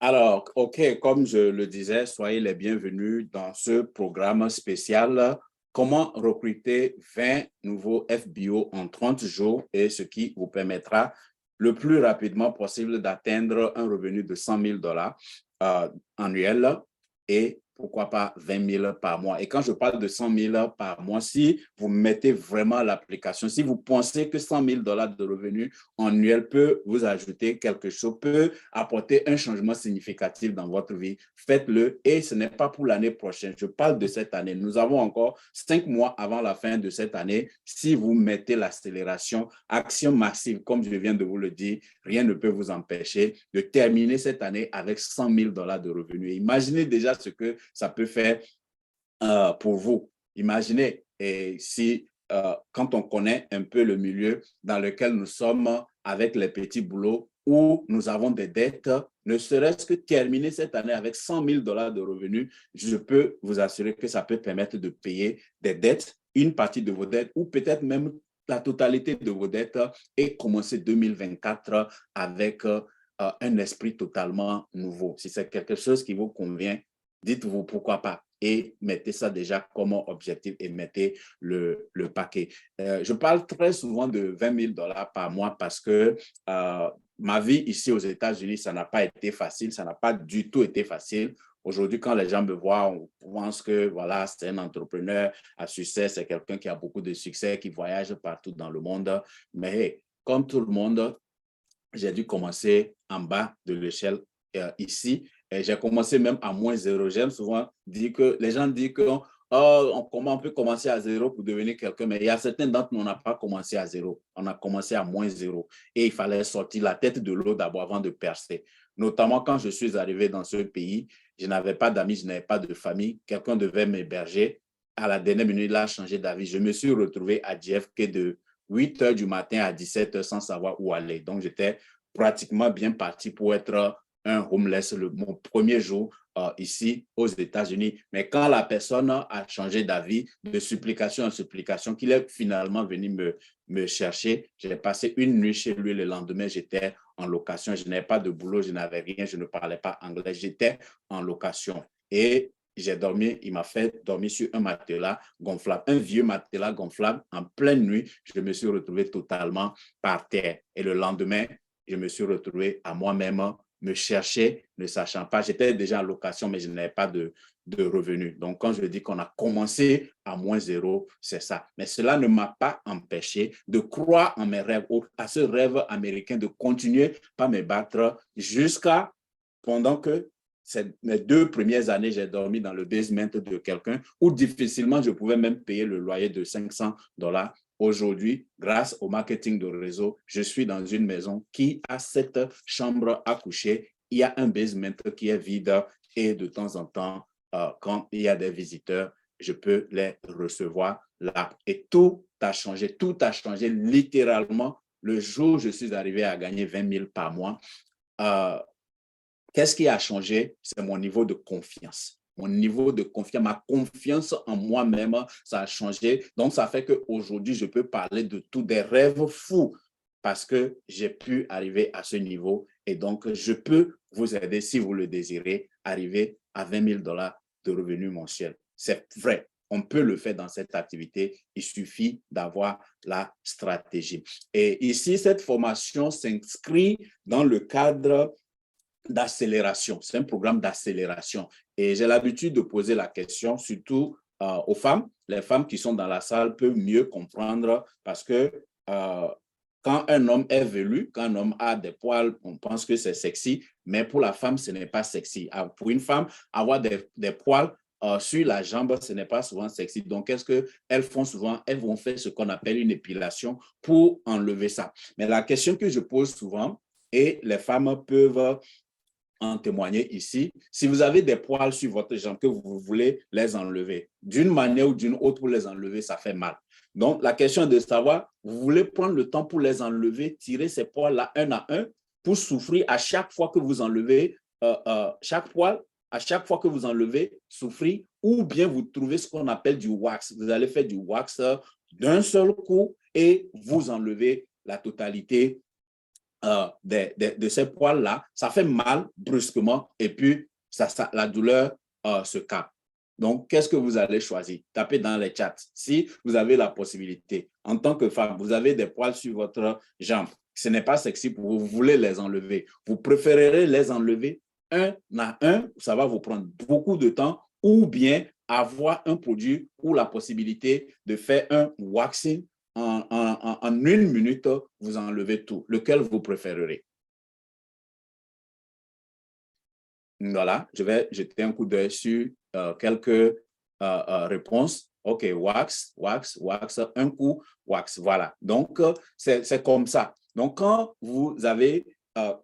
Alors, OK, comme je le disais, soyez les bienvenus dans ce programme spécial. Comment recruter 20 nouveaux FBO en 30 jours et ce qui vous permettra le plus rapidement possible d'atteindre un revenu de 100 000 dollars annuel et pourquoi pas 20 000 par mois. Et quand je parle de 100 000 par mois, si vous mettez vraiment l'application, si vous pensez que 100 000 dollars de revenus annuels peut vous ajouter quelque chose, peut apporter un changement significatif dans votre vie, faites-le et ce n'est pas pour l'année prochaine. Je parle de cette année. Nous avons encore 5 mois avant la fin de cette année. Si vous mettez l'accélération, action massive, comme je viens de vous le dire, rien ne peut vous empêcher de terminer cette année avec 100 000 dollars de revenus. Imaginez déjà ce que ça peut faire pour vous. Imaginez si quand on connaît un peu le milieu dans lequel nous sommes avec les petits boulots où nous avons des dettes, ne serait-ce que terminer cette année avec 100 000 dollars de revenus, je peux vous assurer que ça peut permettre de payer des dettes, une partie de vos dettes ou peut-être même la totalité de vos dettes et commencer 2024 avec un esprit totalement nouveau. Si c'est quelque chose qui vous convient, dites-vous pourquoi pas et mettez ça déjà comme objectif et mettez le paquet. Je parle très souvent de 20 000 dollars par mois parce que ma vie ici aux États-Unis, ça n'a pas été facile, ça n'a pas du tout été facile. Aujourd'hui, quand les gens me voient, on pense que voilà, c'est un entrepreneur à succès, c'est quelqu'un qui a beaucoup de succès, qui voyage partout dans le monde. Mais hey, comme tout le monde, j'ai dû commencer en bas de l'échelle ici. Et j'ai commencé même à moins zéro. J'aime souvent dire que les gens disent que comment on peut commencer à zéro pour devenir quelqu'un, mais il y a certains d'entre nous, on n'a pas commencé à zéro. On a commencé à moins zéro. Et il fallait sortir la tête de l'eau d'abord avant de percer. Notamment quand je suis arrivé dans ce pays, je n'avais pas d'amis, je n'avais pas de famille. Quelqu'un devait m'héberger. À la dernière minute, il a changé d'avis. Je me suis retrouvé à JFK de 8 heures du matin à 17 heures sans savoir où aller. Donc, j'étais pratiquement bien parti pour être un homeless mon premier jour ici aux États-Unis. Mais quand la personne a changé d'avis, de supplication en supplication, qu'il est finalement venu me chercher, j'ai passé une nuit chez lui. Le lendemain, j'étais en location. Je n'avais pas de boulot, je n'avais rien, je ne parlais pas anglais. J'étais en location. Et j'ai dormi, il m'a fait dormir sur un matelas gonflable, un vieux matelas gonflable en pleine nuit. Je me suis retrouvé totalement par terre. Et le lendemain, je me suis retrouvé à moi-même me chercher, ne sachant pas. J'étais déjà en location, mais je n'avais pas de revenus. Donc, quand je dis qu'on a commencé à moins zéro, c'est ça. Mais cela ne m'a pas empêché de croire en mes rêves, à ce rêve américain, de continuer par me battre jusqu'à pendant que mes 2 premières années, j'ai dormi dans le basement de quelqu'un où difficilement je pouvais même payer le loyer de 500 dollars. Aujourd'hui, grâce au marketing de réseau, je suis dans une maison qui a 7 chambres à coucher. Il y a un basement qui est vide et de temps en temps, quand il y a des visiteurs, je peux les recevoir là. Et tout a changé littéralement le jour où je suis arrivé à gagner 20 000 par mois. Qu'est-ce qui a changé? C'est mon niveau de confiance. Mon niveau de confiance, ma confiance en moi-même, ça a changé. Donc, ça fait qu'aujourd'hui, je peux parler de tous des rêves fous parce que j'ai pu arriver à ce niveau. Et donc, je peux vous aider, si vous le désirez, arriver à 20 000 dollars de revenus mensuels. C'est vrai. On peut le faire dans cette activité. Il suffit d'avoir la stratégie. Et ici, cette formation s'inscrit dans le cadre d'accélération. C'est un programme d'accélération. Et j'ai l'habitude de poser la question, surtout aux femmes. Les femmes qui sont dans la salle peuvent mieux comprendre parce que quand un homme est velu, quand un homme a des poils, on pense que c'est sexy, mais pour la femme, ce n'est pas sexy. Pour une femme, avoir des poils sur la jambe, ce n'est pas souvent sexy. Donc, qu'est-ce qu'elles font souvent? Elles vont faire ce qu'on appelle une épilation pour enlever ça. Mais la question que je pose souvent, et les femmes peuvent en témoigner ici. Si vous avez des poils sur votre jambe que vous voulez les enlever, d'une manière ou d'une autre pour les enlever, ça fait mal. Donc, la question est de savoir, vous voulez prendre le temps pour les enlever, tirer ces poils-là un à un pour souffrir à chaque fois que vous enlevez chaque poil, à chaque fois que vous enlevez, souffrir, ou bien vous trouvez ce qu'on appelle du wax. Vous allez faire du wax d'un seul coup et vous enlevez la totalité de ces poils-là, ça fait mal brusquement et puis la douleur se calme. Donc, qu'est-ce que vous allez choisir? Tapez dans les chats. Si vous avez la possibilité, en tant que femme, vous avez des poils sur votre jambe, ce n'est pas sexy pour vous, vous voulez les enlever. Vous préférerez les enlever un à un, ça va vous prendre beaucoup de temps, ou bien avoir un produit ou la possibilité de faire un waxing en 1 minute, vous enlevez tout. Lequel vous préférerez? Voilà, je vais jeter un coup d'œil sur quelques réponses. OK, wax, wax, wax, un coup, wax. Voilà. Donc, c'est comme ça. Donc, quand vous avez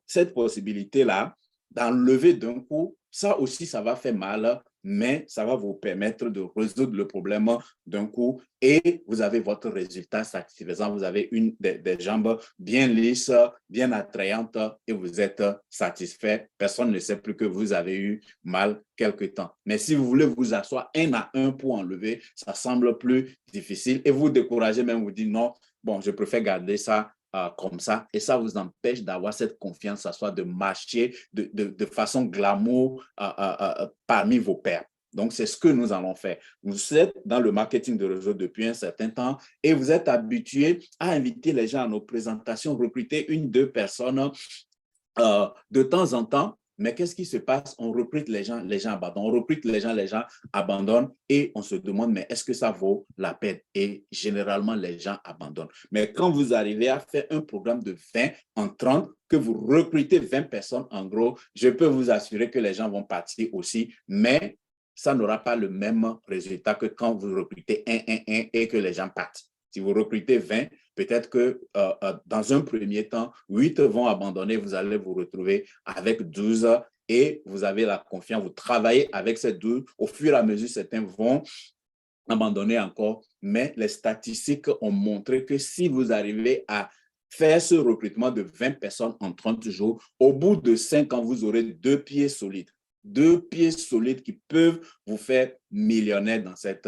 cette possibilité-là d'enlever d'un coup, ça aussi, ça va faire mal, mais ça va vous permettre de résoudre le problème d'un coup et vous avez votre résultat satisfaisant. Vous avez des jambes bien lisses, bien attrayantes et vous êtes satisfait. Personne ne sait plus que vous avez eu mal quelque temps. Mais si vous voulez vous asseoir un à un pour enlever, ça semble plus difficile et vous découragez même, vous dites non, bon, je préfère garder ça comme ça, et ça vous empêche d'avoir cette confiance, ça soit de marcher de façon glamour parmi vos pairs. Donc, c'est ce que nous allons faire. Vous êtes dans le marketing de réseau depuis un certain temps et vous êtes habitué à inviter les gens à nos présentations, recruter 1, 2 personnes de temps en temps. Mais qu'est-ce qui se passe? On recrute les gens abandonnent. On recrute les gens abandonnent et on se demande, mais est-ce que ça vaut la peine? Et généralement, les gens abandonnent. Mais quand vous arrivez à faire un programme de 20 en 30, que vous recrutez 20 personnes en gros, je peux vous assurer que les gens vont partir aussi, mais ça n'aura pas le même résultat que quand vous recrutez un et que les gens partent. Si vous recrutez 20, peut-être que dans un premier temps, 8 vont abandonner, vous allez vous retrouver avec 12 et vous avez la confiance, vous travaillez avec ces 12. Au fur et à mesure, certains vont abandonner encore, mais les statistiques ont montré que si vous arrivez à faire ce recrutement de 20 personnes en 30 jours, au bout de 5 ans, vous aurez 2 pieds solides. 2 pieds solides qui peuvent vous faire millionnaire dans cette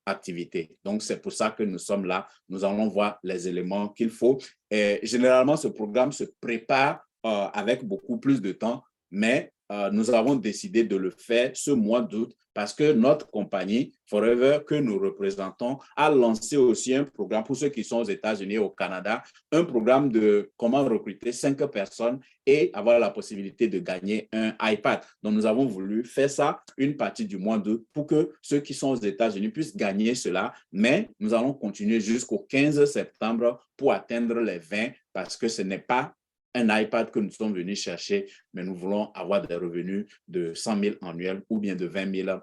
activité. Donc, c'est pour ça que nous sommes là. Nous allons voir les éléments qu'il faut. Et généralement, ce programme se prépare avec beaucoup plus de temps, mais nous avons décidé de le faire ce mois d'août parce que notre compagnie, Forever, que nous représentons, a lancé aussi un programme pour ceux qui sont aux États-Unis et au Canada, un programme de comment recruter 5 personnes et avoir la possibilité de gagner un iPad. Donc, nous avons voulu faire ça une partie du mois d'août pour que ceux qui sont aux États-Unis puissent gagner cela, mais nous allons continuer jusqu'au 15 septembre pour atteindre les 20 parce que ce n'est pas un iPad que nous sommes venus chercher, mais nous voulons avoir des revenus de 100 000 annuels ou bien de 20 000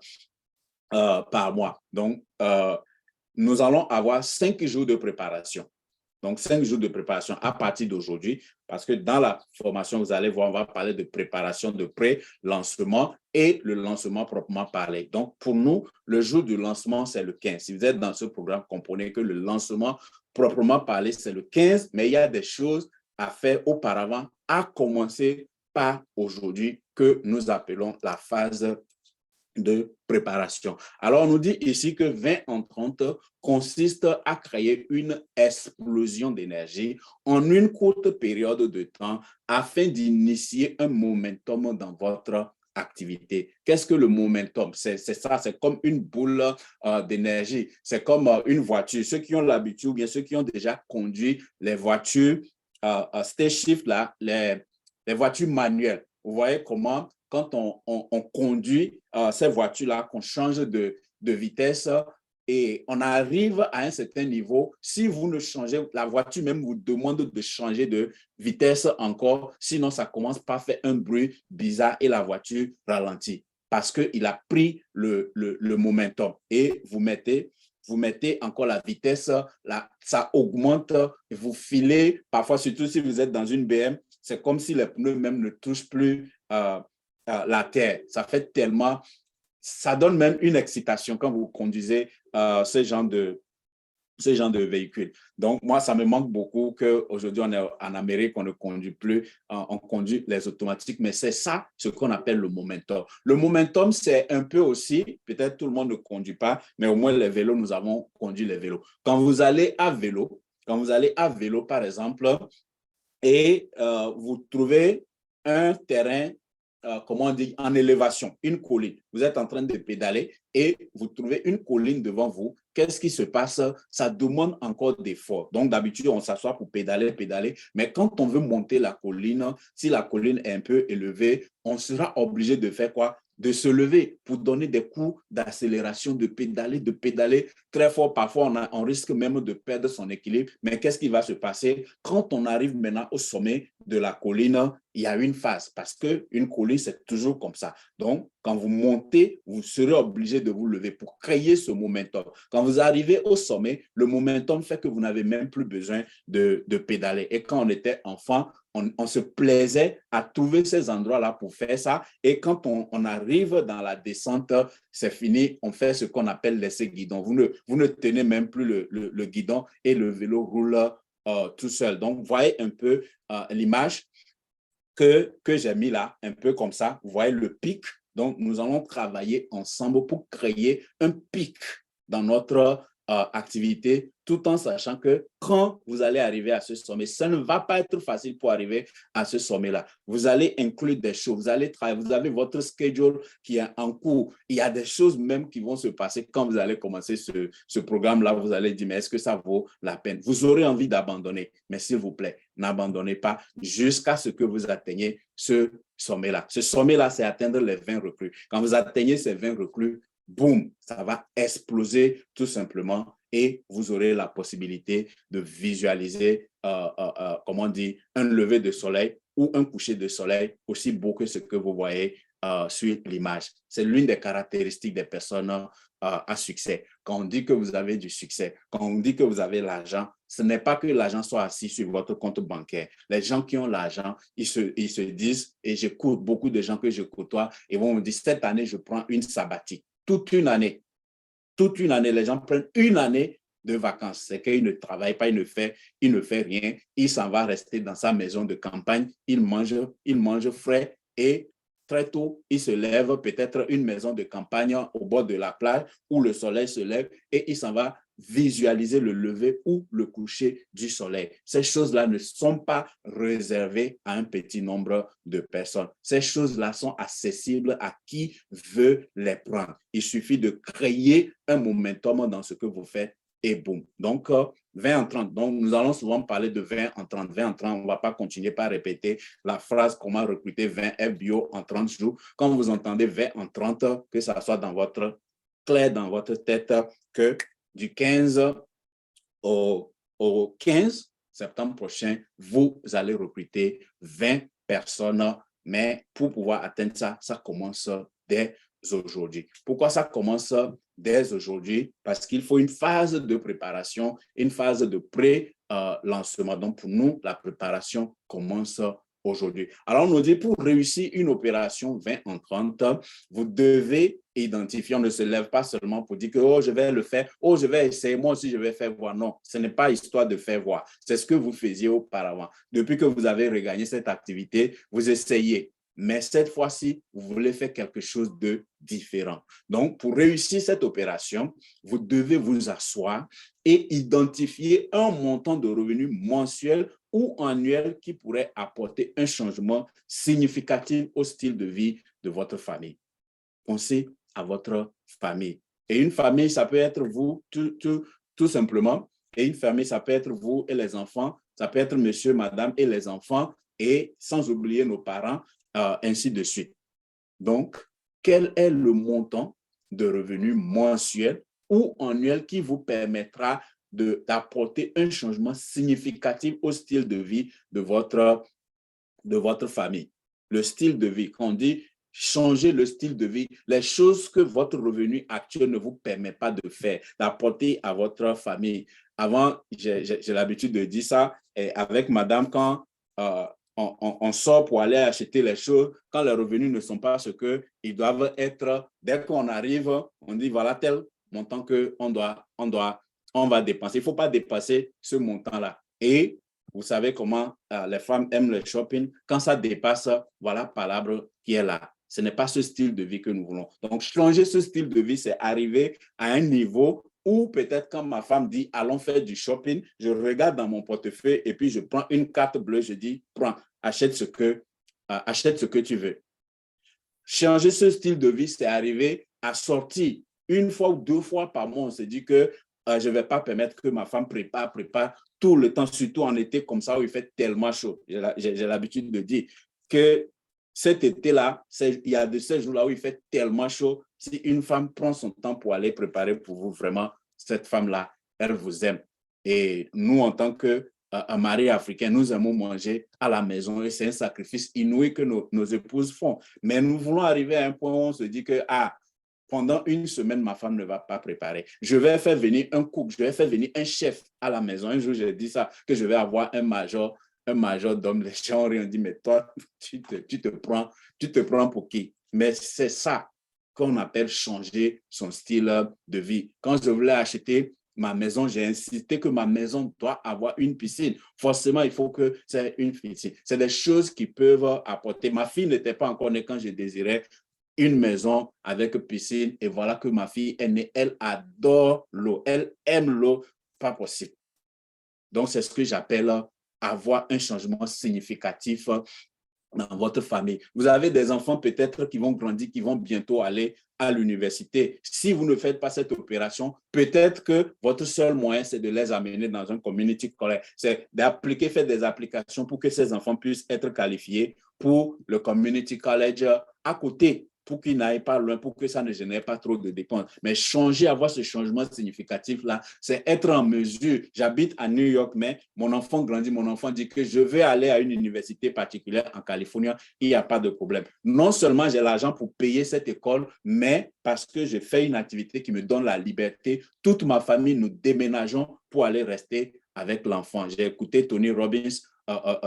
par mois. Donc, nous allons avoir 5 jours de préparation. Donc, 5 jours de préparation à partir d'aujourd'hui, parce que dans la formation, vous allez voir, on va parler de préparation de pré-lancement et le lancement proprement parlé. Donc, pour nous, le jour du lancement, c'est le 15. Si vous êtes dans ce programme, comprenez que le lancement proprement parlé, c'est le 15, mais il y a des choses à faire auparavant, à commencer par aujourd'hui, que nous appelons la phase de préparation. Alors, on nous dit ici que 20 en 30 consiste à créer une explosion d'énergie en une courte période de temps afin d'initier un momentum dans votre activité. Qu'est-ce que le momentum? C'est ça, c'est comme une boule d'énergie. C'est comme une voiture. Ceux qui ont l'habitude ou bien ceux qui ont déjà conduit les voitures stage shift, là, les voitures manuelles. Vous voyez comment quand on conduit ces voitures-là, qu'on change de vitesse et on arrive à un certain niveau, si vous ne changez, la voiture même vous demande de changer de vitesse encore, sinon ça commence par faire un bruit bizarre et la voiture ralentit parce qu'il a pris le momentum et vous mettez encore la vitesse, ça augmente, et vous filez, parfois surtout si vous êtes dans une BM, c'est comme si les pneus même ne touchent plus la terre. Ça fait tellement, ça donne même une excitation quand vous conduisez ce genre de véhicule. Donc, moi, ça me manque beaucoup qu'aujourd'hui, on est en Amérique, on ne conduit plus, on conduit les automatiques, mais c'est ça ce qu'on appelle le momentum. Le momentum, c'est un peu aussi, peut-être tout le monde ne conduit pas, mais au moins les vélos, nous avons conduit les vélos. Quand vous allez à vélo, par exemple, et vous trouvez un terrain, comment on dit, en élévation, une colline. Vous êtes en train de pédaler et vous trouvez une colline devant vous. Qu'est-ce qui se passe? Ça demande encore d'efforts. Donc, d'habitude, on s'assoit pour pédaler, pédaler. Mais quand on veut monter la colline, si la colline est un peu élevée, on sera obligé de faire quoi? De se lever pour donner des coups d'accélération, de pédaler très fort. Parfois, on risque même de perdre son équilibre. Mais qu'est-ce qui va se passer? Quand on arrive maintenant au sommet de la colline, il y a une phase parce qu'une colline, c'est toujours comme ça. Donc, quand vous montez, vous serez obligé de vous lever pour créer ce momentum. Quand vous arrivez au sommet, le momentum fait que vous n'avez même plus besoin de pédaler. Et quand on était enfant, on se plaisait à trouver ces endroits-là pour faire ça. Et quand on arrive dans la descente, c'est fini, on fait ce qu'on appelle l'essai guidon. Vous ne tenez même plus le guidon et le vélo roule tout seul. Donc, voyez un peu l'image que j'ai mis là, un peu comme ça. Vous voyez le pic. Donc, nous allons travailler ensemble pour créer un pic dans notre activité, tout en sachant que quand vous allez arriver à ce sommet, ça ne va pas être facile pour arriver à ce sommet-là. Vous allez inclure des choses, vous allez travailler, vous avez votre schedule qui est en cours. Il y a des choses même qui vont se passer quand vous allez commencer ce programme-là. Vous allez dire, mais est-ce que ça vaut la peine? Vous aurez envie d'abandonner, mais s'il vous plaît, n'abandonnez pas jusqu'à ce que vous atteigniez ce sommet-là. Ce sommet-là, c'est atteindre les 20 recrues. Quand vous atteignez ces 20 recrues, boum, ça va exploser tout simplement et vous aurez la possibilité de visualiser, comment on dit, un lever de soleil ou un coucher de soleil aussi beau que ce que vous voyez sur l'image. C'est l'une des caractéristiques des personnes à succès. Quand on dit que vous avez du succès, quand on dit que vous avez l'argent, ce n'est pas que l'argent soit assis sur votre compte bancaire. Les gens qui ont l'argent, ils se disent, et j'écoute beaucoup de gens que je côtoie, et vont me dire, cette année, je prends une sabbatique. Toute une année, les gens prennent une année de vacances. C'est qu'il ne travaille pas, il ne fait rien. Il s'en va rester dans sa maison de campagne. Il mange frais et très tôt, il se lève, peut-être une maison de campagne au bord de la plage où le soleil se lève et il s'en va visualiser le lever ou le coucher du soleil. Ces choses-là ne sont pas réservées à un petit nombre de personnes. Ces choses-là sont accessibles à qui veut les prendre. Il suffit de créer un momentum dans ce que vous faites et boum. Donc, 20 en 30. Donc, nous allons souvent parler de 20 en 30. 20 en 30, on ne va pas continuer par répéter la phrase comment recruter 20 FBO en 30 jours. Quand vous entendez 20 en 30, que ça soit dans votre clair dans votre tête que du 15 au 15 septembre prochain, vous allez recruter 20 personnes. Mais pour pouvoir atteindre ça, ça commence dès aujourd'hui. Pourquoi ça commence dès aujourd'hui? Parce qu'il faut une phase de préparation, une phase de pré-lancement. Donc, pour nous, la préparation commence aujourd'hui. Alors, on nous dit, pour réussir une opération 20 en 30, vous devez identifier, on ne se lève pas seulement pour dire que oh, je vais le faire, oh, je vais essayer, moi aussi je vais faire voir. Non, ce n'est pas histoire de faire voir. C'est ce que vous faisiez auparavant. Depuis que vous avez regagné cette activité, vous essayez. Mais cette fois-ci, vous voulez faire quelque chose de différent. Donc, pour réussir cette opération, vous devez vous asseoir et identifier un montant de revenus mensuel ou annuel qui pourrait apporter un changement significatif au style de vie de votre famille. Pensez à votre famille. Et une famille, ça peut être vous tout simplement. Et une famille, ça peut être vous et les enfants. Ça peut être monsieur, madame et les enfants. Et sans oublier nos parents, ainsi de suite. Donc, quel est le montant de revenus mensuel ou annuel qui vous permettra d'apporter un changement significatif au style de vie de votre famille? Le style de vie, quand on dit changer le style de vie, les choses que votre revenu actuel ne vous permet pas de faire, d'apporter à votre famille. Avant, j'ai l'habitude de dire ça, et avec madame, quand on sort pour aller acheter les choses, quand les revenus ne sont pas ce qu'ils doivent être, dès qu'on arrive, on dit voilà tel montant qu'on on va dépenser. Il ne faut pas dépasser ce montant-là. Et vous savez comment les femmes aiment le shopping. Quand ça dépasse, voilà la palabre qui est là. Ce n'est pas ce style de vie que nous voulons. Donc, changer ce style de vie, c'est arriver à un niveau Ou peut-être quand ma femme dit, allons faire du shopping, je regarde dans mon portefeuille et puis je prends une carte bleue, je dis, prends, achète achète ce que tu veux. Changer ce style de vie, c'est arriver à sortir une fois ou deux fois par mois. On se dit que je ne vais pas permettre que ma femme prépare tout le temps, surtout en été comme ça où il fait tellement chaud. J'ai l'habitude de dire que cet été-là, il y a de ces jours-là où il fait tellement chaud. Si une femme prend son temps pour aller préparer pour vous, vraiment, cette femme-là, elle vous aime. Et nous, en tant que un mari africain, nous aimons manger à la maison et c'est un sacrifice inouï que nos épouses font. Mais nous voulons arriver à un point où on se dit que, pendant une semaine, ma femme ne va pas préparer. Je vais faire venir un cook, je vais faire venir un chef à la maison. Un jour, j'ai dit ça, que je vais avoir un major d'homme. Les gens ont dit, mais toi, tu te prends pour qui? Mais c'est ça qu'on appelle changer son style de vie. Quand je voulais acheter ma maison, j'ai insisté que ma maison doit avoir une piscine. Forcément, il faut que c'est une piscine. C'est des choses qui peuvent apporter. Ma fille n'était pas encore née quand je désirais une maison avec piscine. Et voilà que ma fille est née. Elle adore l'eau. Elle aime l'eau. Pas possible. Donc, c'est ce que j'appelle avoir un changement significatif dans votre famille. Vous avez des enfants peut-être qui vont grandir, qui vont bientôt aller à l'université. Si vous ne faites pas cette opération, peut-être que votre seul moyen, c'est de les amener dans un community college. C'est d'appliquer, faire des applications pour que ces enfants puissent être qualifiés pour le community college à côté, pour qu'ils n'aillent pas loin, pour que ça ne génère pas trop de dépenses. Mais changer, avoir ce changement significatif-là, c'est être en mesure. J'habite à New York, mais mon enfant grandit, mon enfant dit que je vais aller à une université particulière en Californie, il n'y a pas de problème. Non seulement j'ai l'argent pour payer cette école, mais parce que je fais une activité qui me donne la liberté, toute ma famille, nous déménageons pour aller rester avec l'enfant. J'ai écouté Tony Robbins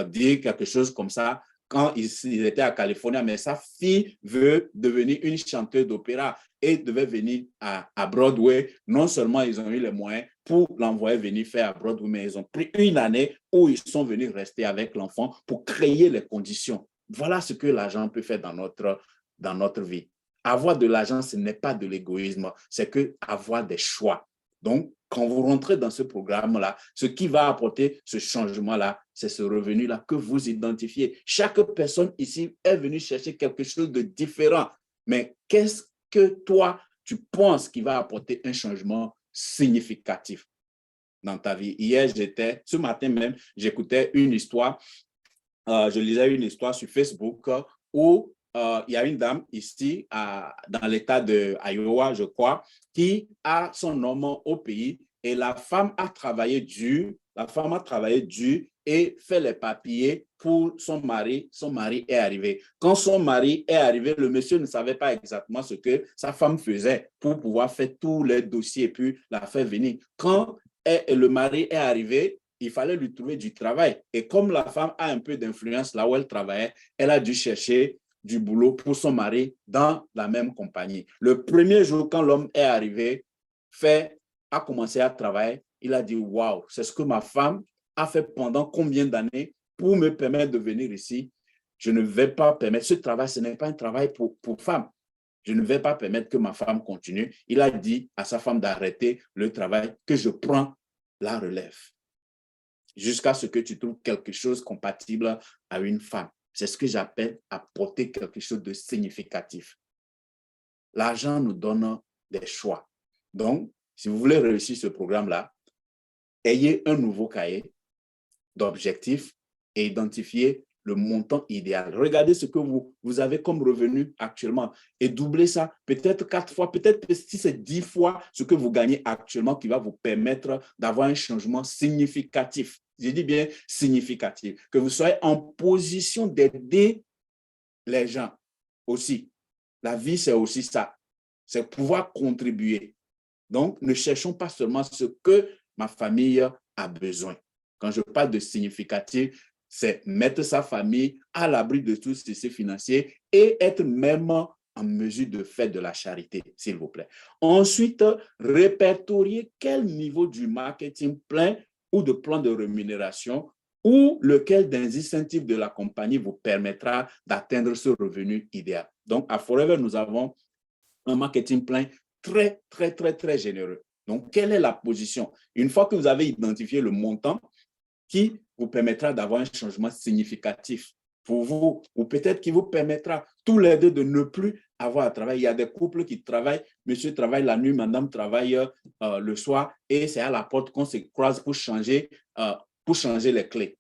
dire quelque chose comme ça quand il était à Californie, mais sa fille veut devenir une chanteuse d'opéra et devait venir à Broadway. Non seulement ils ont eu les moyens pour l'envoyer venir faire à Broadway, mais ils ont pris une année où ils sont venus rester avec l'enfant pour créer les conditions. Voilà ce que l'argent peut faire dans notre vie. Avoir de l'argent, ce n'est pas de l'égoïsme, c'est que avoir des choix. Donc, quand vous rentrez dans ce programme-là, ce qui va apporter ce changement-là, c'est ce revenu-là que vous identifiez. Chaque personne ici est venue chercher quelque chose de différent. Mais qu'est-ce que toi, tu penses qui va apporter un changement significatif dans ta vie? Ce matin même, j'écoutais une histoire, je lisais une histoire sur Facebook où il y a une dame ici dans l'État de Iowa, je crois, qui a son homme au pays et la femme a travaillé dur et fait les papiers pour son mari. Son mari est arrivé. Quand son mari est arrivé, le monsieur ne savait pas exactement ce que sa femme faisait pour pouvoir faire tous les dossiers et puis la faire venir. Quand le mari est arrivé, il fallait lui trouver du travail. Et comme la femme a un peu d'influence là où elle travaillait, elle a dû chercher du boulot pour son mari dans la même compagnie. Le premier jour, quand l'homme est arrivé, a commencé à travailler, il a dit, waouh, c'est ce que ma femme a fait pendant combien d'années pour me permettre de venir ici. Je ne vais pas permettre, ce travail, ce n'est pas un travail pour femmes. Je ne vais pas permettre que ma femme continue. Il a dit à sa femme d'arrêter le travail, que je prends la relève jusqu'à ce que tu trouves quelque chose compatible à une femme. C'est ce que j'appelle apporter quelque chose de significatif. L'argent nous donne des choix. Donc, si vous voulez réussir ce programme-là, ayez un nouveau cahier d'objectifs et identifiez le montant idéal. Regardez ce que vous avez comme revenu actuellement et doublez ça peut-être 4 fois, peut-être si c'est 10 fois ce que vous gagnez actuellement qui va vous permettre d'avoir un changement significatif. Je dis bien significatif. Que vous soyez en position d'aider les gens aussi. La vie, c'est aussi ça. C'est pouvoir contribuer. Donc, ne cherchons pas seulement ce que ma famille a besoin. Quand je parle de significatif, c'est mettre sa famille à l'abri de tout ceci financier et être même en mesure de faire de la charité, s'il vous plaît. Ensuite, répertorier quel niveau du marketing plein ou de plan de rémunération ou lequel des incentives de la compagnie vous permettra d'atteindre ce revenu idéal. Donc, à Forever, nous avons un marketing plein très, très, très, très généreux. Donc, quelle est la position? Une fois que vous avez identifié le montant qui vous permettra d'avoir un changement significatif pour vous, ou peut-être qui vous permettra tous les deux de ne plus avoir à travailler. Il y a des couples qui travaillent, monsieur travaille la nuit, madame travaille le soir, et c'est à la porte qu'on se croise pour changer les clés.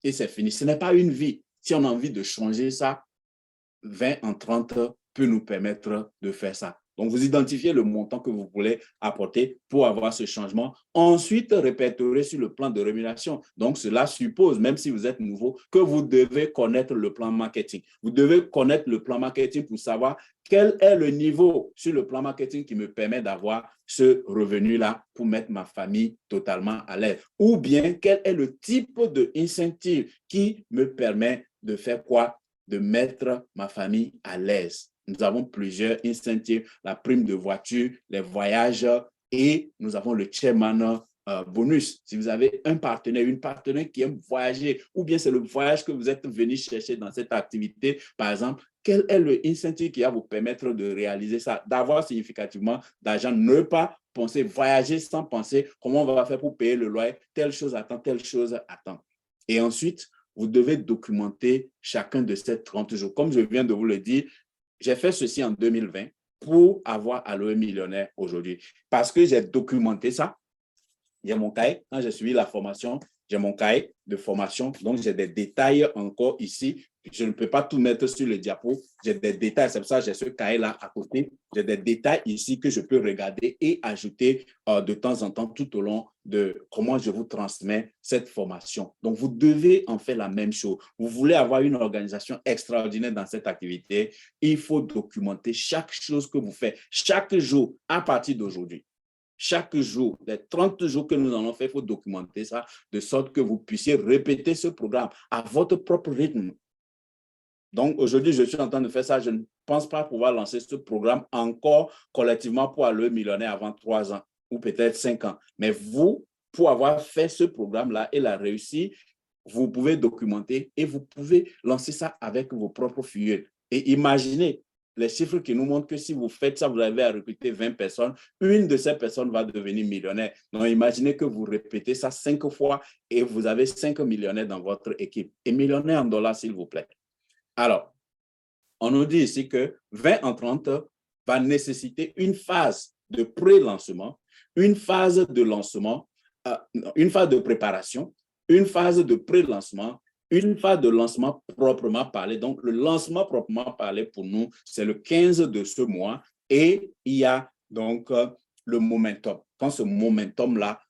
Et c'est fini. Ce n'est pas une vie. Si on a envie de changer ça, 20 en 30 peut nous permettre de faire ça. Donc, vous identifiez le montant que vous voulez apporter pour avoir ce changement. Ensuite, répertorier sur le plan de rémunération. Donc, cela suppose, même si vous êtes nouveau, que vous devez connaître le plan marketing. Vous devez connaître le plan marketing pour savoir quel est le niveau sur le plan marketing qui me permet d'avoir ce revenu-là pour mettre ma famille totalement à l'aise. Ou bien, quel est le type de incentive qui me permet de faire quoi? De mettre ma famille à l'aise. Nous avons plusieurs incentives, la prime de voiture, les voyages et nous avons le chairman bonus. Si vous avez un partenaire, une partenaire qui aime voyager ou bien c'est le voyage que vous êtes venu chercher dans cette activité, par exemple, quel est le incentive qui va vous permettre de réaliser ça, d'avoir significativement d'argent, ne pas penser voyager sans penser comment on va faire pour payer le loyer, telle chose attend, telle chose attend. Et ensuite, vous devez documenter chacun de ces 30 jours. Comme je viens de vous le dire, j'ai fait ceci en 2020 pour avoir Aloe Millionnaire aujourd'hui. Parce que j'ai documenté ça. J'ai mon cahier. Quand j'ai suivi la formation, j'ai mon cahier de formation. Donc, j'ai des détails encore ici. Je ne peux pas tout mettre sur le diapo. J'ai des détails. C'est pour ça que j'ai ce cahier-là à côté. J'ai des détails ici que je peux regarder et ajouter de temps en temps tout au long de comment je vous transmets cette formation. Donc, vous devez en faire la même chose. Vous voulez avoir une organisation extraordinaire dans cette activité. Il faut documenter chaque chose que vous faites, chaque jour à partir d'aujourd'hui. Chaque jour, les 30 jours que nous allons faire, il faut documenter ça de sorte que vous puissiez répéter ce programme à votre propre rythme. Donc, aujourd'hui, je suis en train de faire ça. Je ne pense pas pouvoir lancer ce programme encore collectivement pour Aloe Millionnaire avant 3 ans ou peut-être 5 ans. Mais vous, pour avoir fait ce programme-là et la réussir, vous pouvez documenter et vous pouvez lancer ça avec vos propres filles. Et imaginez les chiffres qui nous montrent que si vous faites ça, vous avez à recruter 20 personnes, une de ces personnes va devenir millionnaire. Donc, imaginez que vous répétez ça 5 fois et vous avez 5 millionnaires dans votre équipe. Et millionnaire en dollars, s'il vous plaît. Alors, on nous dit ici que 20 en 30 va nécessiter une phase de pré-lancement, une phase de lancement, une phase de préparation, une phase de pré-lancement, une phase de lancement proprement parlé. Donc, le lancement proprement parlé pour nous, c'est le 15 de ce mois et il y a donc le momentum. Quand ce momentum-là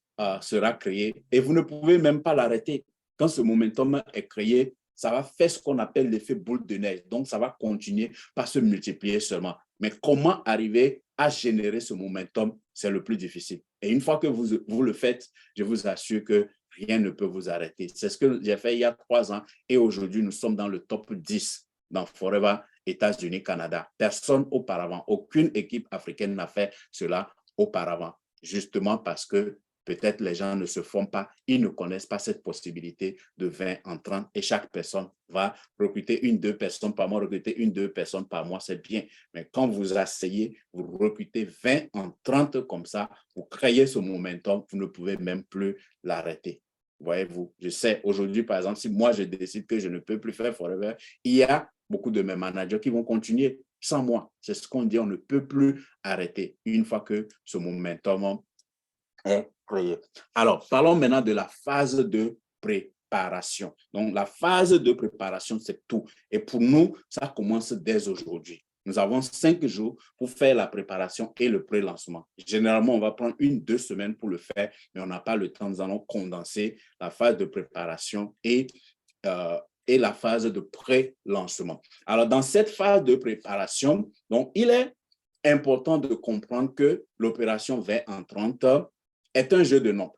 sera créé et vous ne pouvez même pas l'arrêter. Quand ce momentum est créé, ça va faire ce qu'on appelle l'effet boule de neige. Donc, ça va continuer par se multiplier seulement. Mais comment arriver à générer ce momentum, c'est le plus difficile. Et une fois que vous le faites, je vous assure que rien ne peut vous arrêter. C'est ce que j'ai fait il y a 3 ans et aujourd'hui, nous sommes dans le top 10 dans Forever États-Unis, Canada. Personne auparavant, aucune équipe africaine n'a fait cela auparavant, justement parce que peut-être les gens ne se forment pas, ils ne connaissent pas cette possibilité de 20 en 30 et chaque personne va recruter 1-2 personnes par mois, recruter 1-2 personnes par mois, c'est bien. Mais quand vous asseyez, vous recrutez 20 en 30 comme ça, vous créez ce momentum, vous ne pouvez même plus l'arrêter. Voyez-vous, je sais, aujourd'hui, par exemple, si moi je décide que je ne peux plus faire Forever, il y a beaucoup de mes managers qui vont continuer sans moi. C'est ce qu'on dit, on ne peut plus arrêter une fois que ce momentum est créé. Alors, parlons maintenant de la phase de préparation. Donc, la phase de préparation, c'est tout. Et pour nous, ça commence dès aujourd'hui. Nous avons 5 jours pour faire la préparation et le pré-lancement. Généralement, on va prendre 1-2 semaines pour le faire, mais on n'a pas le temps. Nous allons condenser la phase de préparation et la phase de pré-lancement. Alors, dans cette phase de préparation, donc, il est important de comprendre que l'opération 20 en 30 est un jeu de nombres.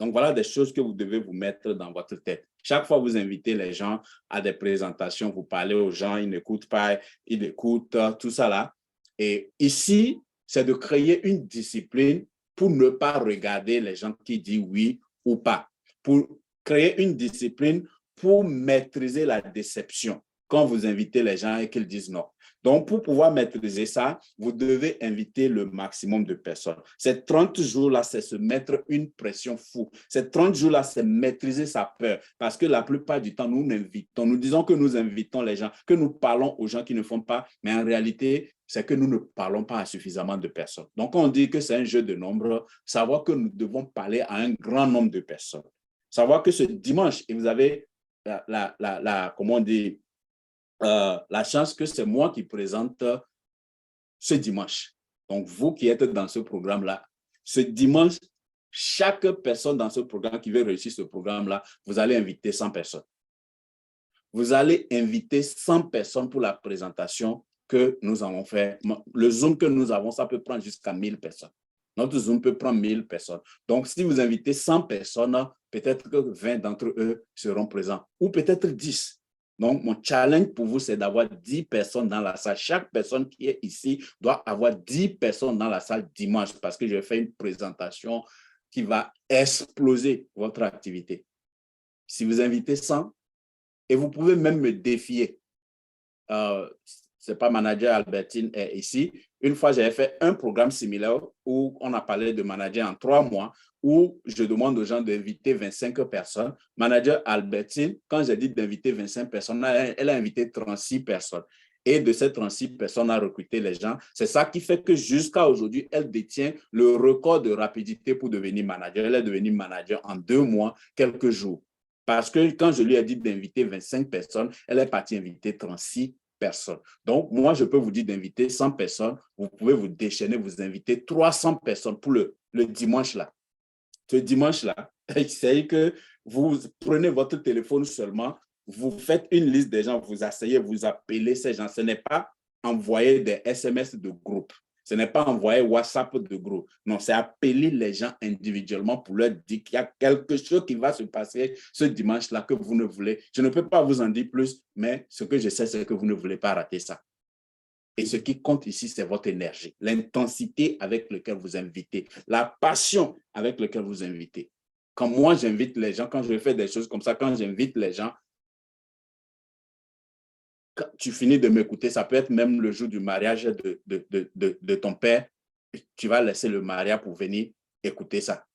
Donc, voilà des choses que vous devez vous mettre dans votre tête. Chaque fois que vous invitez les gens à des présentations, vous parlez aux gens, ils n'écoutent pas, ils écoutent, tout ça là. Et ici, c'est de créer une discipline pour ne pas regarder les gens qui disent oui ou pas. Pour créer une discipline pour maîtriser la déception. quand vous invitez les gens et qu'ils disent non. Donc, pour pouvoir maîtriser ça, vous devez inviter le maximum de personnes. Ces 30 jours-là, c'est se mettre une pression fou. Ces 30 jours-là, c'est maîtriser sa peur. Parce que la plupart du temps, nous disons que nous invitons les gens, que nous parlons aux gens qui ne font pas, mais en réalité, c'est que nous ne parlons pas à suffisamment de personnes. Donc, on dit que c'est un jeu de nombres, savoir que nous devons parler à un grand nombre de personnes. Savoir que ce dimanche, et vous avez comment on dit, la chance que c'est moi qui présente ce dimanche. Donc, vous qui êtes dans ce programme-là, ce dimanche, chaque personne dans ce programme qui veut réussir ce programme-là, vous allez inviter 100 personnes. Vous allez inviter 100 personnes pour la présentation que nous allons faire. Le Zoom que nous avons, ça peut prendre jusqu'à 1000 personnes. Notre Zoom peut prendre 1000 personnes. Donc, si vous invitez 100 personnes, peut-être que 20 d'entre eux seront présents, ou peut-être 10. Donc, mon challenge pour vous, c'est d'avoir 10 personnes dans la salle. Chaque personne qui est ici doit avoir 10 personnes dans la salle dimanche parce que je vais faire une présentation qui va exploser votre activité. Si vous invitez 100, et vous pouvez même me défier. C'est pas Manager Albertine est ici. Une fois, j'avais fait un programme similaire où on a parlé de manager en 3 mois, où je demande aux gens d'inviter 25 personnes. Manager Albertine, quand j'ai dit d'inviter 25 personnes, elle a invité 36 personnes. Et de ces 36 personnes, a recruté les gens. C'est ça qui fait que jusqu'à aujourd'hui, elle détient le record de rapidité pour devenir manager. Elle est devenue manager en 2 mois, quelques jours. Parce que quand je lui ai dit d'inviter 25 personnes, elle est partie inviter 36 personnes. Donc, moi, je peux vous dire d'inviter 100 personnes. Vous pouvez vous déchaîner, vous inviter 300 personnes pour le dimanche-là. Ce dimanche-là, c'est que vous prenez votre téléphone seulement, vous faites une liste des gens, vous asseyez, vous appelez ces gens. Ce n'est pas envoyer des SMS de groupe. Ce n'est pas envoyer WhatsApp de groupe. Non, c'est appeler les gens individuellement pour leur dire qu'il y a quelque chose qui va se passer ce dimanche-là que vous ne voulez. Je ne peux pas vous en dire plus, mais ce que je sais, c'est que vous ne voulez pas rater ça. Et ce qui compte ici, c'est votre énergie, l'intensité avec laquelle vous invitez, la passion avec laquelle vous invitez. Quand moi, j'invite les gens, quand je fais des choses comme ça, quand j'invite les gens, quand tu finis de m'écouter, ça peut être même le jour du mariage de ton père, tu vas laisser le mariage pour venir écouter ça.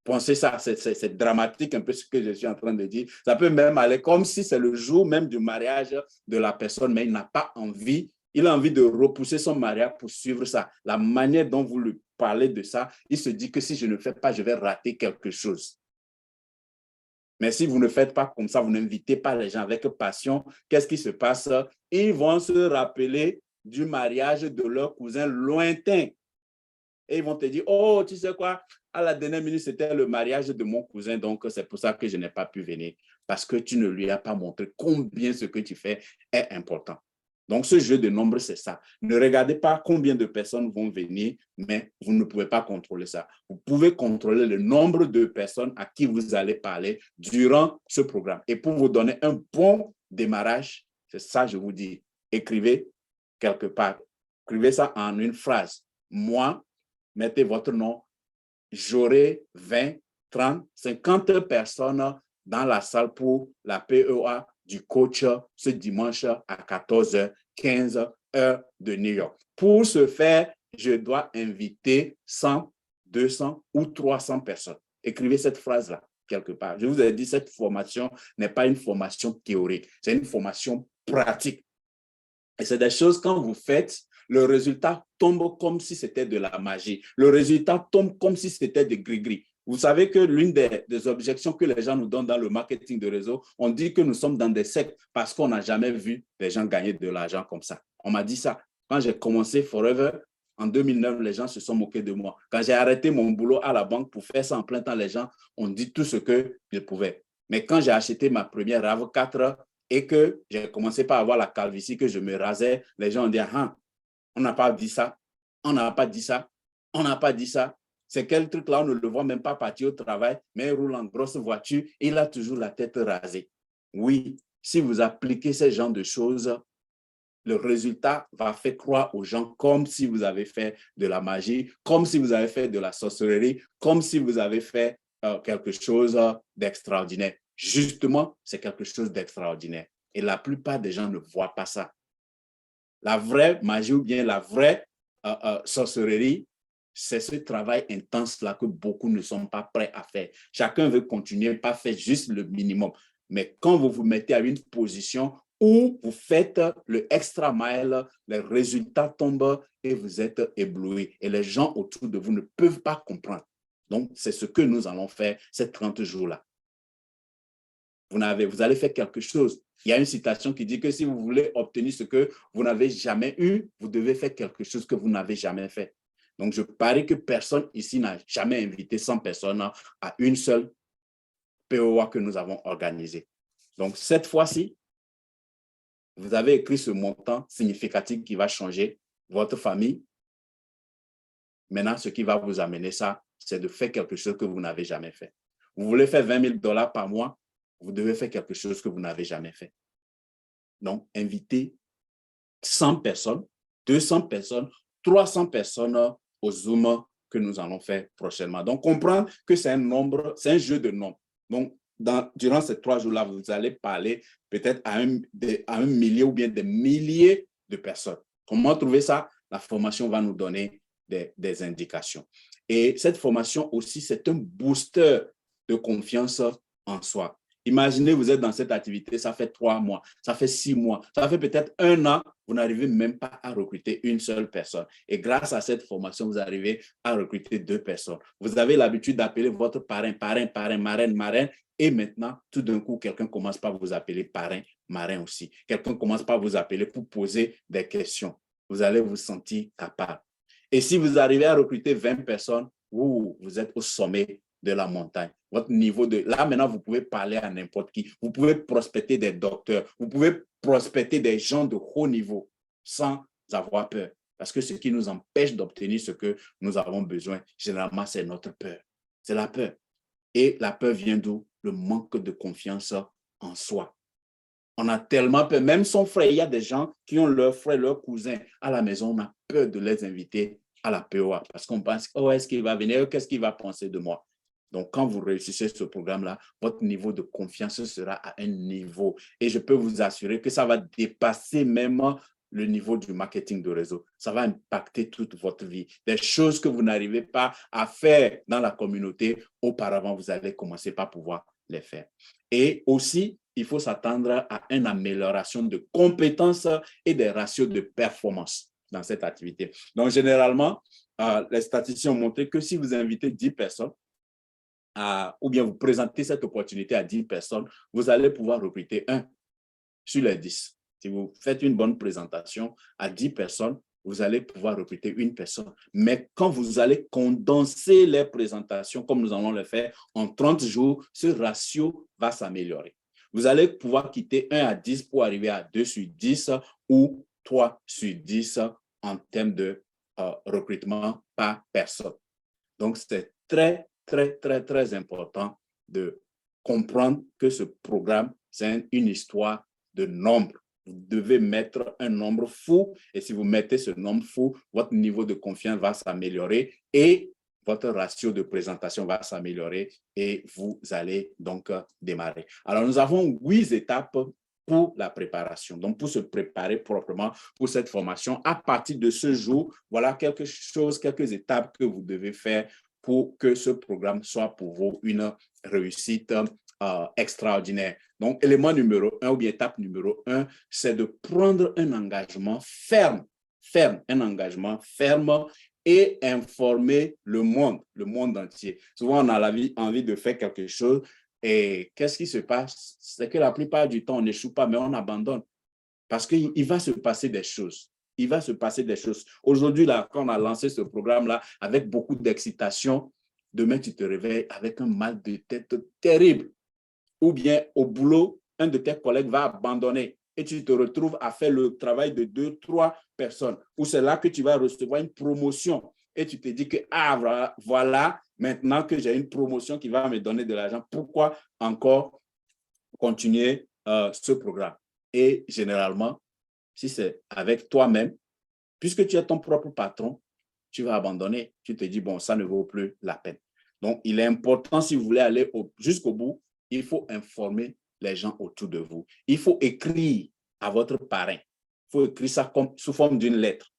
Pensez ça, c'est dramatique un peu ce que je suis en train de dire. Ça peut même aller comme si c'est le jour même du mariage de la personne, mais il n'a pas envie, il a envie de repousser son mariage pour suivre ça. La manière dont vous lui parlez de ça, il se dit que si je ne fais pas, je vais rater quelque chose. Mais si vous ne faites pas comme ça, vous n'invitez pas les gens avec passion, qu'est-ce qui se passe? Ils vont se rappeler du mariage de leur cousin lointain. Et ils vont te dire, oh, tu sais quoi, à la dernière minute, c'était le mariage de mon cousin, donc c'est pour ça que je n'ai pas pu venir. Parce que tu ne lui as pas montré combien ce que tu fais est important. Donc, ce jeu de nombres, c'est ça. Ne regardez pas combien de personnes vont venir, mais vous ne pouvez pas contrôler ça. Vous pouvez contrôler le nombre de personnes à qui vous allez parler durant ce programme. Et pour vous donner un bon démarrage, c'est ça, je vous dis, écrivez quelque part. Écrivez ça en une phrase. Moi, mettez votre nom, j'aurai 20, 30, 50 personnes dans la salle pour la PEA du coach ce dimanche à 14h, 15 heures de New York. Pour ce faire, je dois inviter 100, 200 ou 300 personnes. Écrivez cette phrase-là quelque part. Je vous ai dit, cette formation n'est pas une formation théorique, c'est une formation pratique. Et c'est des choses, quand vous faites, le résultat tombe comme si c'était de la magie. Le résultat tombe comme si c'était de gris-gris. Vous savez que l'une des objections que les gens nous donnent dans le marketing de réseau, on dit que nous sommes dans des sectes parce qu'on n'a jamais vu des gens gagner de l'argent comme ça. On m'a dit ça. Quand j'ai commencé Forever, en 2009, les gens se sont moqués de moi. Quand j'ai arrêté mon boulot à la banque pour faire ça en plein temps, les gens ont dit tout ce qu'ils pouvaient. Mais quand j'ai acheté ma première RAV4 et que j'ai commencé par avoir la calvitie, que je me rasais, les gens ont dit, ah, on n'a pas dit ça, on n'a pas dit ça, on n'a pas dit ça. C'est quel truc-là, on ne le voit même pas partir au travail, mais il roule en grosse voiture et il a toujours la tête rasée. Oui, si vous appliquez ce genre de choses, le résultat va faire croire aux gens comme si vous avez fait de la magie, comme si vous avez fait de la sorcellerie, comme si vous avez fait quelque chose d'extraordinaire. Justement, c'est quelque chose d'extraordinaire. Et la plupart des gens ne voient pas ça. La vraie magie ou bien la vraie sorcellerie, c'est ce travail intense-là que beaucoup ne sont pas prêts à faire. Chacun veut continuer, pas faire juste le minimum. Mais quand vous vous mettez à une position où vous faites le extra mile, les résultats tombent et vous êtes ébloui. Et les gens autour de vous ne peuvent pas comprendre. Donc, c'est ce que nous allons faire ces 30 jours-là. Vous allez faire quelque chose. Il y a une citation qui dit que si vous voulez obtenir ce que vous n'avez jamais eu, vous devez faire quelque chose que vous n'avez jamais fait. Donc, je parie que personne ici n'a jamais invité 100 personnes à une seule POA que nous avons organisée. Donc, cette fois-ci, vous avez écrit ce montant significatif qui va changer votre famille. Maintenant, ce qui va vous amener ça, c'est de faire quelque chose que vous n'avez jamais fait. Vous voulez faire 20 000 $ par mois, vous devez faire quelque chose que vous n'avez jamais fait. Donc, invitez 100 personnes, 200 personnes, 300 personnes au Zoom que nous allons faire prochainement. Donc, comprendre que c'est un nombre, c'est un jeu de nombres. Donc, durant ces 3 jours-là, vous allez parler peut-être à un millier ou bien des milliers de personnes. Comment trouver ça? La formation va nous donner des indications. Et cette formation aussi, c'est un booster de confiance en soi. Imaginez, vous êtes dans cette activité, ça fait 3 mois, ça fait 6 mois, ça fait peut-être 1 an, vous n'arrivez même pas à recruter une seule personne. Et grâce à cette formation, vous arrivez à recruter 2 personnes. Vous avez l'habitude d'appeler votre parrain, marraine, marraine. Et maintenant, tout d'un coup, quelqu'un commence par vous appeler parrain, marin aussi. Quelqu'un commence par vous appeler pour poser des questions. Vous allez vous sentir capable. Et si vous arrivez à recruter 20 personnes, vous êtes au sommet de la montagne. Votre niveau de... Là, maintenant, vous pouvez parler à n'importe qui. Vous pouvez prospecter des docteurs. Vous pouvez prospecter des gens de haut niveau sans avoir peur. Parce que ce qui nous empêche d'obtenir ce que nous avons besoin, généralement, c'est notre peur. C'est la peur. Et la peur vient d'où? Le manque de confiance en soi. On a tellement peur. Même son frère, il y a des gens qui ont leur frère, leur cousin à la maison. On a peur de les inviter à la POA parce qu'on pense, oh, est-ce qu'il va venir? Qu'est-ce qu'il va penser de moi? Donc, quand vous réussissez ce programme-là, votre niveau de confiance sera à un niveau. Et je peux vous assurer que ça va dépasser même le niveau du marketing de réseau. Ça va impacter toute votre vie. Des choses que vous n'arrivez pas à faire dans la communauté, auparavant, vous allez commencer par pouvoir les faire. Et aussi, il faut s'attendre à une amélioration de compétences et des ratios de performance dans cette activité. Donc, généralement, les statistiques ont montré que si vous invitez 10 personnes, ou bien vous présentez cette opportunité à 10 personnes, vous allez pouvoir recruter 1 sur les 10. Si vous faites une bonne présentation à 10 personnes, vous allez pouvoir recruter 1 personne. Mais quand vous allez condenser les présentations, comme nous allons le faire, en 30 jours, ce ratio va s'améliorer. Vous allez pouvoir quitter 1 à 10 pour arriver à 2 sur 10 ou 3 sur 10 en termes de recrutement par personne. Donc, c'est très, très, très, très important de comprendre que ce programme, c'est une histoire de nombres. Vous devez mettre un nombre fou et si vous mettez ce nombre fou, votre niveau de confiance va s'améliorer et votre ratio de présentation va s'améliorer et vous allez donc démarrer. Alors, nous avons 8 étapes pour la préparation. Donc, pour se préparer proprement pour cette formation, à partir de ce jour, voilà quelques étapes que vous devez faire pour que ce programme soit pour vous une réussite extraordinaire. Donc, élément numéro 1 ou bien étape numéro 1, c'est de prendre un engagement ferme, un engagement ferme et informer le monde entier. Souvent, on a envie de faire quelque chose et qu'est-ce qui se passe? C'est que la plupart du temps, on n'échoue pas, mais on abandonne parce qu'il va se passer des choses. Il va se passer des choses. Aujourd'hui, là, quand on a lancé ce programme-là avec beaucoup d'excitation, demain, tu te réveilles avec un mal de tête terrible. Ou bien au boulot, un de tes collègues va abandonner et tu te retrouves à faire le travail de 2, 3 personnes. Ou c'est là que tu vas recevoir une promotion et tu te dis que, ah, voilà, maintenant que j'ai une promotion qui va me donner de l'argent, pourquoi encore continuer ce programme? Et généralement, si c'est avec toi-même, puisque tu es ton propre patron, tu vas abandonner. Tu te dis, bon, ça ne vaut plus la peine. Donc, il est important, si vous voulez aller jusqu'au bout, il faut informer les gens autour de vous. Il faut écrire à votre parrain. Il faut écrire ça sous forme d'une lettre.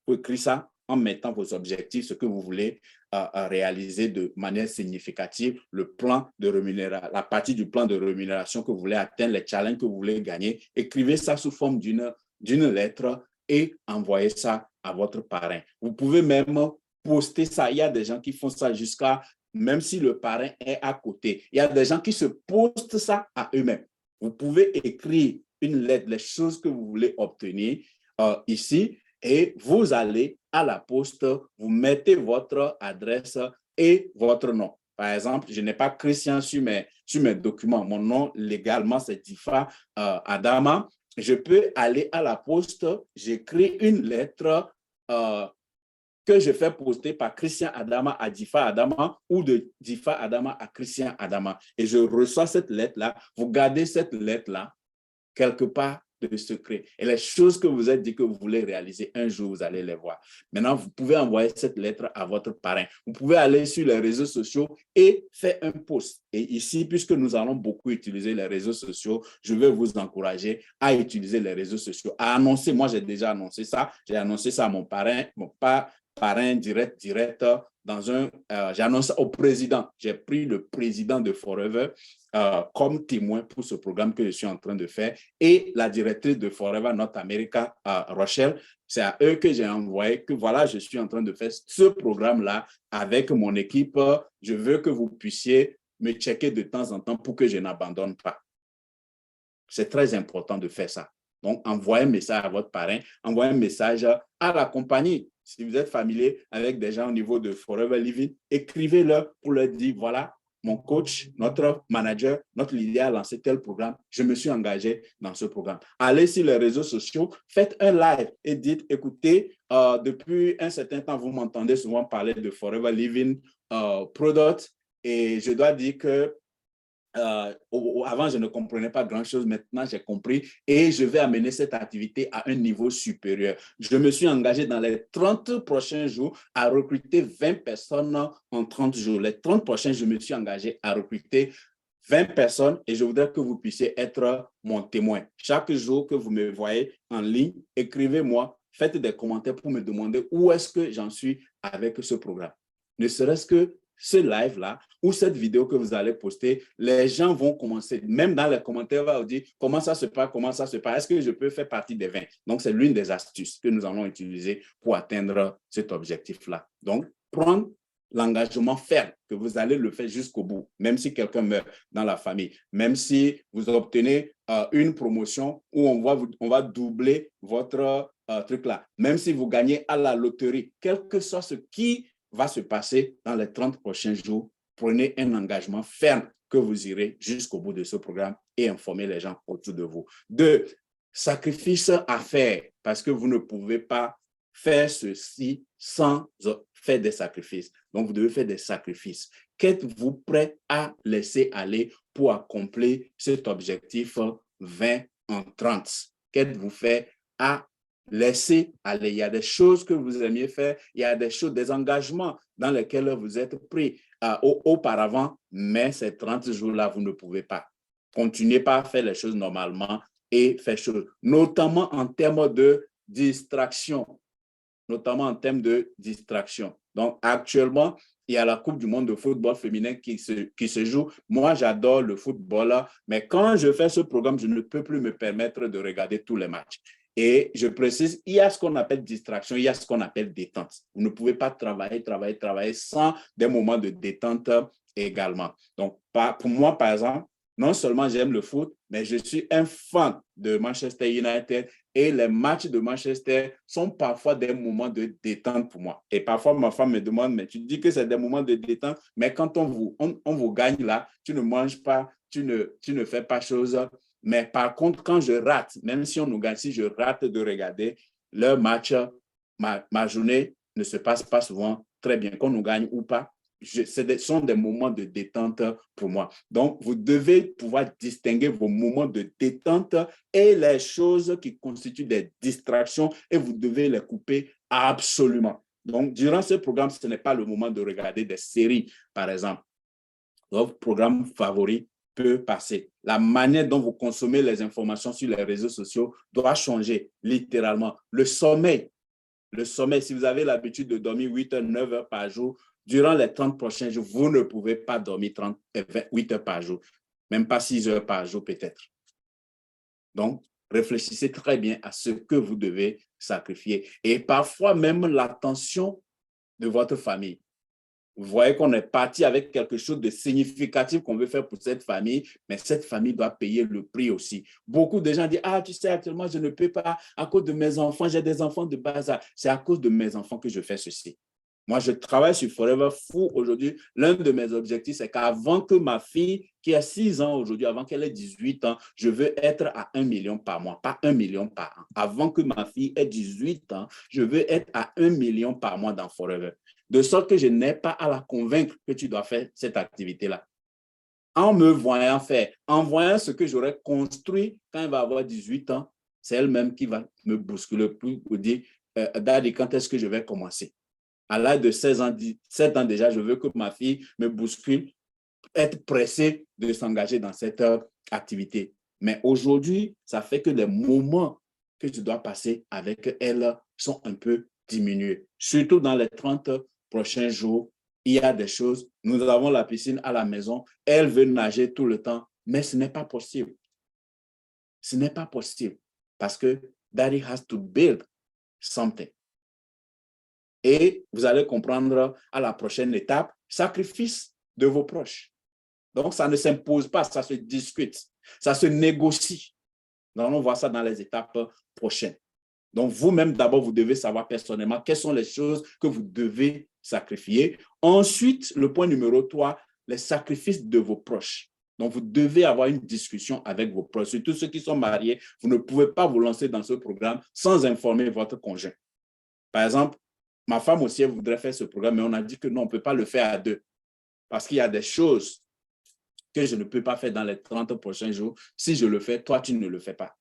Il faut écrire ça en mettant vos objectifs, ce que vous voulez réaliser de manière significative, le plan de rémunération, la partie du plan de rémunération que vous voulez atteindre, les challenges que vous voulez gagner. Écrivez ça sous forme d'une lettre et envoyez ça à votre parrain. Vous pouvez même poster ça. Il y a des gens qui font ça jusqu'à, même si le parrain est à côté, il y a des gens qui se postent ça à eux-mêmes. Vous pouvez écrire une lettre, les choses que vous voulez obtenir ici, et vous allez à la poste, vous mettez votre adresse et votre nom. Par exemple, je n'ai pas Christian sur mes documents. Mon nom légalement, c'est Difa Adama. Je peux aller à la poste, j'écris une lettre que je fais poster par Christian Adama à Difa Adama ou de Difa Adama à Christian Adama. Et je reçois cette lettre-là. Vous gardez cette lettre-là quelque part de secret. Et les choses que vous êtes dit que vous voulez réaliser, un jour, vous allez les voir. Maintenant, vous pouvez envoyer cette lettre à votre parrain. Vous pouvez aller sur les réseaux sociaux et faire un post. Et ici, puisque nous allons beaucoup utiliser les réseaux sociaux, je vais vous encourager à utiliser les réseaux sociaux, à annoncer. Moi, j'ai déjà annoncé ça. J'ai annoncé ça à mon parrain, parrain direct, j'ai annoncé au président. J'ai pris le président de Forever comme témoin pour ce programme que je suis en train de faire et la directrice de Forever North America, Rochelle. C'est à eux que j'ai envoyé que voilà, je suis en train de faire ce programme-là avec mon équipe. Je veux que vous puissiez me checker de temps en temps pour que je n'abandonne pas. C'est très important de faire ça. Donc, envoyez un message à votre parrain, envoyez un message à la compagnie. Si vous êtes familier avec des gens au niveau de Forever Living, écrivez-leur pour leur dire, voilà, mon coach, notre manager, notre leader a lancé tel programme. Je me suis engagé dans ce programme. Allez sur les réseaux sociaux, faites un live et dites, écoutez, depuis un certain temps, vous m'entendez souvent parler de Forever Living Product et je dois dire que avant, je ne comprenais pas grand-chose. Maintenant, j'ai compris et je vais amener cette activité à un niveau supérieur. Je me suis engagé dans les 30 prochains jours à recruter 20 personnes en 30 jours. Les 30 prochains, je me suis engagé à recruter 20 personnes et je voudrais que vous puissiez être mon témoin. Chaque jour que vous me voyez en ligne, écrivez-moi, faites des commentaires pour me demander où est-ce que j'en suis avec ce programme. Ne serait-ce que ce live-là ou cette vidéo que vous allez poster, les gens vont commencer, même dans les commentaires, on va vous dire comment ça se passe, est-ce que je peux faire partie des 20? Donc, c'est l'une des astuces que nous allons utiliser pour atteindre cet objectif-là. Donc, prendre l'engagement ferme que vous allez le faire jusqu'au bout, même si quelqu'un meurt dans la famille, même si vous obtenez une promotion où on va doubler votre truc là, même si vous gagnez à la loterie, quel que soit ce qui va se passer dans les 30 prochains jours, prenez un engagement ferme que vous irez jusqu'au bout de ce programme et informez les gens autour de vous. 2, sacrifice à faire parce que vous ne pouvez pas faire ceci sans faire des sacrifices. Donc, vous devez faire des sacrifices. Qu'êtes-vous prêt à laisser aller pour accomplir cet objectif 20 en 30? Qu'êtes-vous fait à laissez aller. Il y a des choses que vous aimiez faire, il y a des choses, des engagements dans lesquels vous êtes pris auparavant, mais ces 30 jours-là, vous ne pouvez pas. Continuez pas à faire les choses normalement et faire choses, notamment en termes de distraction. Donc, actuellement, il y a la Coupe du monde de football féminin qui se joue. Moi, j'adore le football, mais quand je fais ce programme, je ne peux plus me permettre de regarder tous les matchs. Et je précise, il y a ce qu'on appelle distraction, il y a ce qu'on appelle détente. Vous ne pouvez pas travailler sans des moments de détente également. Donc, pour moi, par exemple, non seulement j'aime le foot, mais je suis un fan de Manchester United et les matchs de Manchester sont parfois des moments de détente pour moi. Et parfois, ma femme me demande, mais tu dis que c'est des moments de détente, mais quand on vous gagne là, tu ne manges pas, tu ne fais pas chose. Mais par contre, quand je rate, même si on nous gagne, si je rate de regarder leur match, ma journée ne se passe pas souvent très bien, qu'on nous gagne ou pas. Ce sont des moments de détente pour moi. Donc, vous devez pouvoir distinguer vos moments de détente et les choses qui constituent des distractions et vous devez les couper absolument. Donc, durant ce programme, ce n'est pas le moment de regarder des séries, par exemple. Votre programme favori, peut passer. La manière dont vous consommez les informations sur les réseaux sociaux doit changer littéralement. Le sommeil, si vous avez l'habitude de dormir 8 heures, 9 heures par jour, durant les 30 prochains jours, vous ne pouvez pas dormir 8 heures par jour, même pas 6 heures par jour peut-être. Donc, réfléchissez très bien à ce que vous devez sacrifier. Et parfois même l'attention de votre famille. Vous voyez qu'on est parti avec quelque chose de significatif qu'on veut faire pour cette famille, mais cette famille doit payer le prix aussi. Beaucoup de gens disent, ah, tu sais, actuellement, je ne peux pas à cause de mes enfants, j'ai des enfants de bas âge. C'est à cause de mes enfants que je fais ceci. Moi, je travaille sur Forever Full aujourd'hui. L'un de mes objectifs, c'est qu'avant que ma fille, qui a 6 ans aujourd'hui, avant qu'elle ait 18 ans, je veux être à 1 million par mois, pas 1 million par an. Avant que ma fille ait 18 ans, je veux être à 1 million par mois dans Forever. De sorte que je n'ai pas à la convaincre que tu dois faire cette activité-là. En me voyant faire, en voyant ce que j'aurais construit quand elle va avoir 18 ans, c'est elle-même qui va me bousculer pour dire, Daddy, quand est-ce que je vais commencer? À l'âge de 16 ans, 17 ans déjà, je veux que ma fille me bouscule, être pressée de s'engager dans cette activité. Mais aujourd'hui, ça fait que les moments que je dois passer avec elle sont un peu diminués. Surtout dans les 30 prochains jours, il y a des choses. Nous avons la piscine à la maison. Elle veut nager tout le temps, mais ce n'est pas possible. Ce n'est pas possible parce que Daddy has to build something. Et vous allez comprendre à la prochaine étape, sacrifice de vos proches. Donc, ça ne s'impose pas, ça se discute, ça se négocie. Donc, on voit ça dans les étapes prochaines. Donc, vous-même, d'abord, vous devez savoir personnellement quelles sont les choses que vous devez sacrifier. Ensuite, le point numéro 3, les sacrifices de vos proches. Donc, vous devez avoir une discussion avec vos proches. Surtout ceux qui sont mariés, vous ne pouvez pas vous lancer dans ce programme sans informer votre conjoint. Par exemple, ma femme aussi, elle voudrait faire ce programme, mais on a dit que non, on ne peut pas le faire à deux. Parce qu'il y a des choses que je ne peux pas faire dans les 30 prochains jours. Si je le fais, toi, tu ne le fais pas.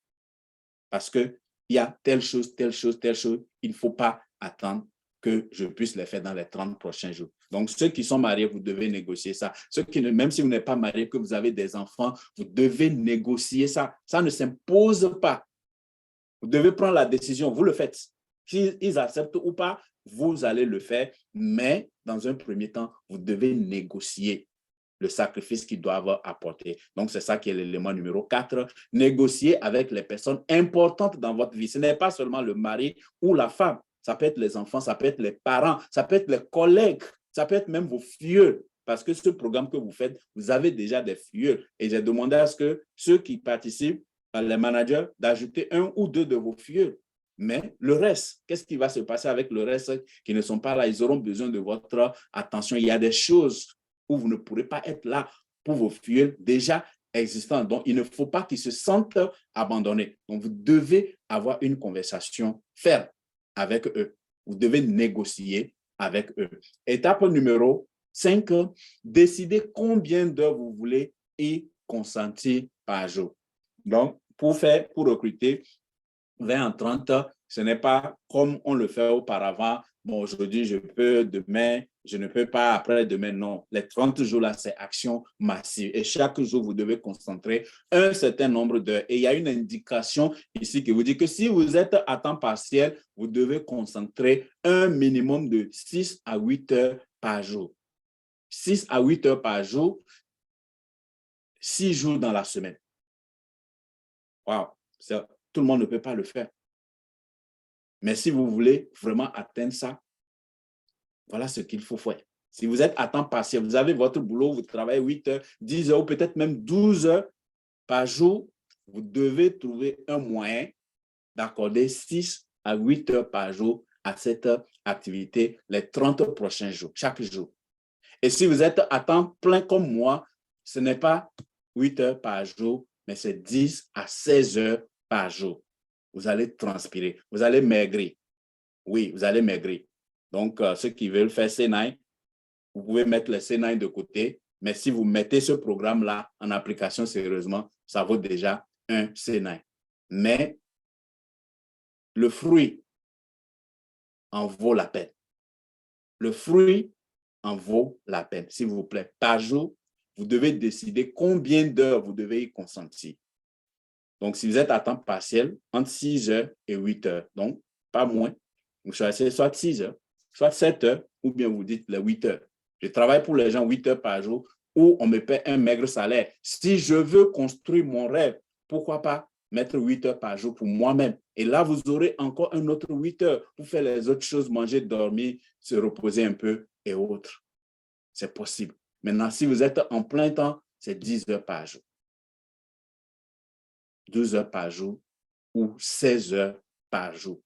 Parce qu'il y a telle chose, telle chose, telle chose. Il ne faut pas attendre que je puisse les faire dans les 30 prochains jours. Donc, ceux qui sont mariés, vous devez négocier ça. Ceux qui ne, même si vous n'êtes pas marié, que vous avez des enfants, vous devez négocier ça. Ça ne s'impose pas. Vous devez prendre la décision, vous le faites. S'ils acceptent ou pas, vous allez le faire, mais dans un premier temps, vous devez négocier le sacrifice qu'ils doivent apporter. Donc, c'est ça qui est l'élément numéro 4. Négocier avec les personnes importantes dans votre vie. Ce n'est pas seulement le mari ou la femme. Ça peut être les enfants, ça peut être les parents, ça peut être les collègues, ça peut être même vos filleuls. Parce que ce programme que vous faites, vous avez déjà des filleuls. Et j'ai demandé à ce que ceux qui participent, les managers, d'ajouter 1 ou 2 de vos filleuls. Mais le reste, qu'est-ce qui va se passer avec le reste qui ne sont pas là? Ils auront besoin de votre attention. Il y a des choses où vous ne pourrez pas être là pour vos filleuls déjà existants. Donc, il ne faut pas qu'ils se sentent abandonnés. Donc, vous devez avoir une conversation ferme avec eux. Vous devez négocier avec eux. Étape numéro 5, décidez combien d'heures vous voulez y consentir par jour. Donc, pour recruter 20 en 30, ce n'est pas comme on le fait auparavant. Bon, aujourd'hui, je peux, demain, je ne peux pas, après-demain, non. Les 30 jours-là, c'est action massive. Et chaque jour, vous devez concentrer un certain nombre d'heures. Et il y a une indication ici qui vous dit que si vous êtes à temps partiel, vous devez concentrer un minimum de 6 à 8 heures par jour. 6 à 8 heures par jour, 6 jours dans la semaine. Wow, tout le monde ne peut pas le faire. Mais si vous voulez vraiment atteindre ça, voilà ce qu'il faut faire. Si vous êtes à temps partiel, vous avez votre boulot, vous travaillez 8 heures, 10 heures ou peut-être même 12 heures par jour, vous devez trouver un moyen d'accorder 6 à 8 heures par jour à cette activité les 30 prochains jours, chaque jour. Et si vous êtes à temps plein comme moi, ce n'est pas 8 heures par jour, mais c'est 10 à 16 heures par jour. Vous allez transpirer, vous allez maigrir. Oui, vous allez maigrir. Donc, ceux qui veulent faire C9, vous pouvez mettre le C9 de côté, mais si vous mettez ce programme-là en application sérieusement, ça vaut déjà un C9. Mais le fruit en vaut la peine. Le fruit en vaut la peine, s'il vous plaît. Par jour, vous devez décider combien d'heures vous devez y consentir. Donc, si vous êtes à temps partiel, entre 6 heures et 8 heures, donc pas moins, vous choisissez soit 6 heures, soit 7 heures, ou bien vous dites les 8 heures. Je travaille pour les gens 8 heures par jour où on me paie un maigre salaire. Si je veux construire mon rêve, pourquoi pas mettre 8 heures par jour pour moi-même? Et là, vous aurez encore un autre 8 heures pour faire les autres choses, manger, dormir, se reposer un peu et autres. C'est possible. Maintenant, si vous êtes en plein temps, c'est 10 heures par jour, 12 heures par jour ou 16 heures par jour,